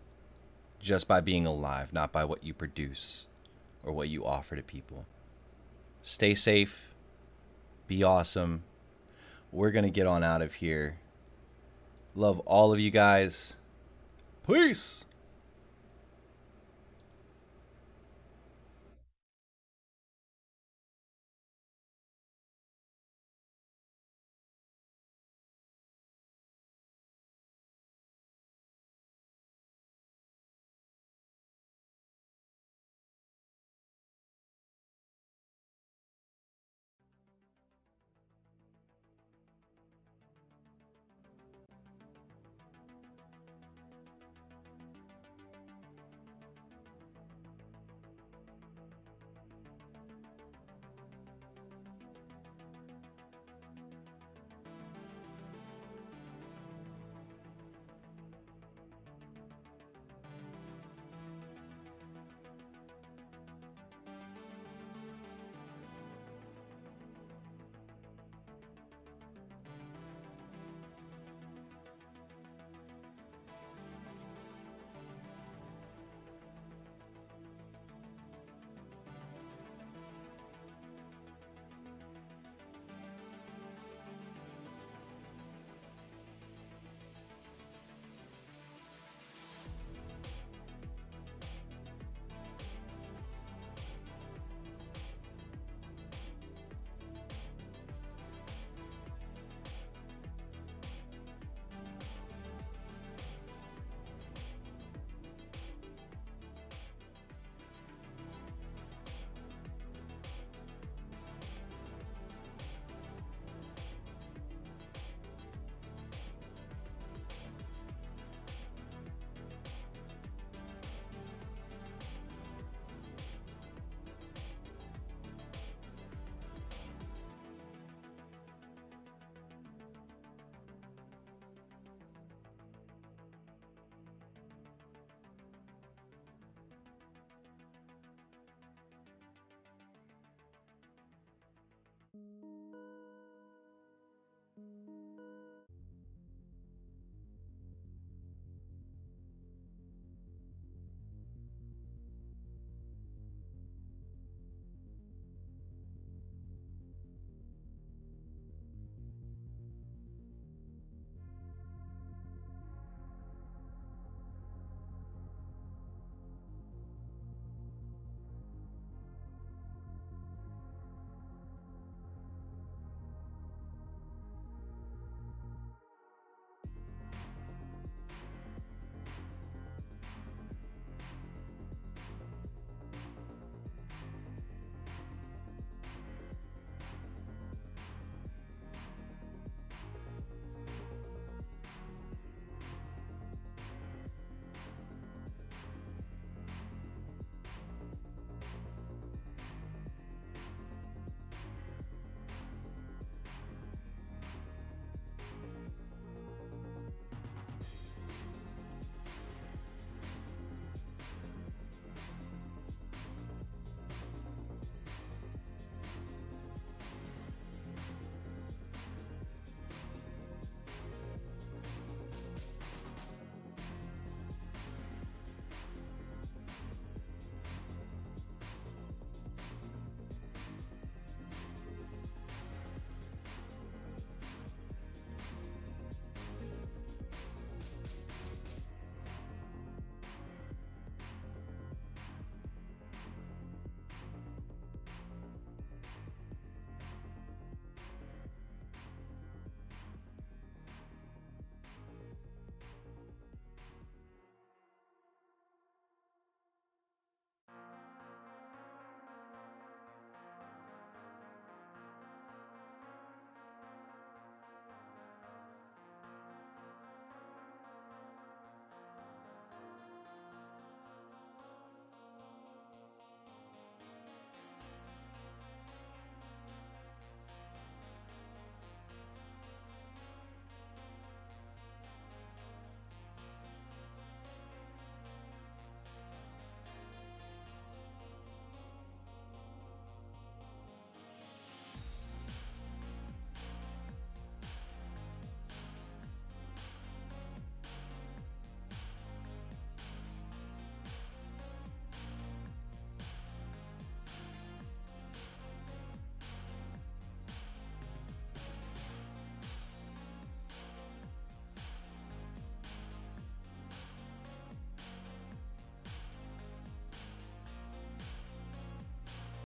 just by being alive, not by what you produce or what you offer to people. Stay safe. Be awesome. We're going to get on out of here. Love all of you guys. Peace.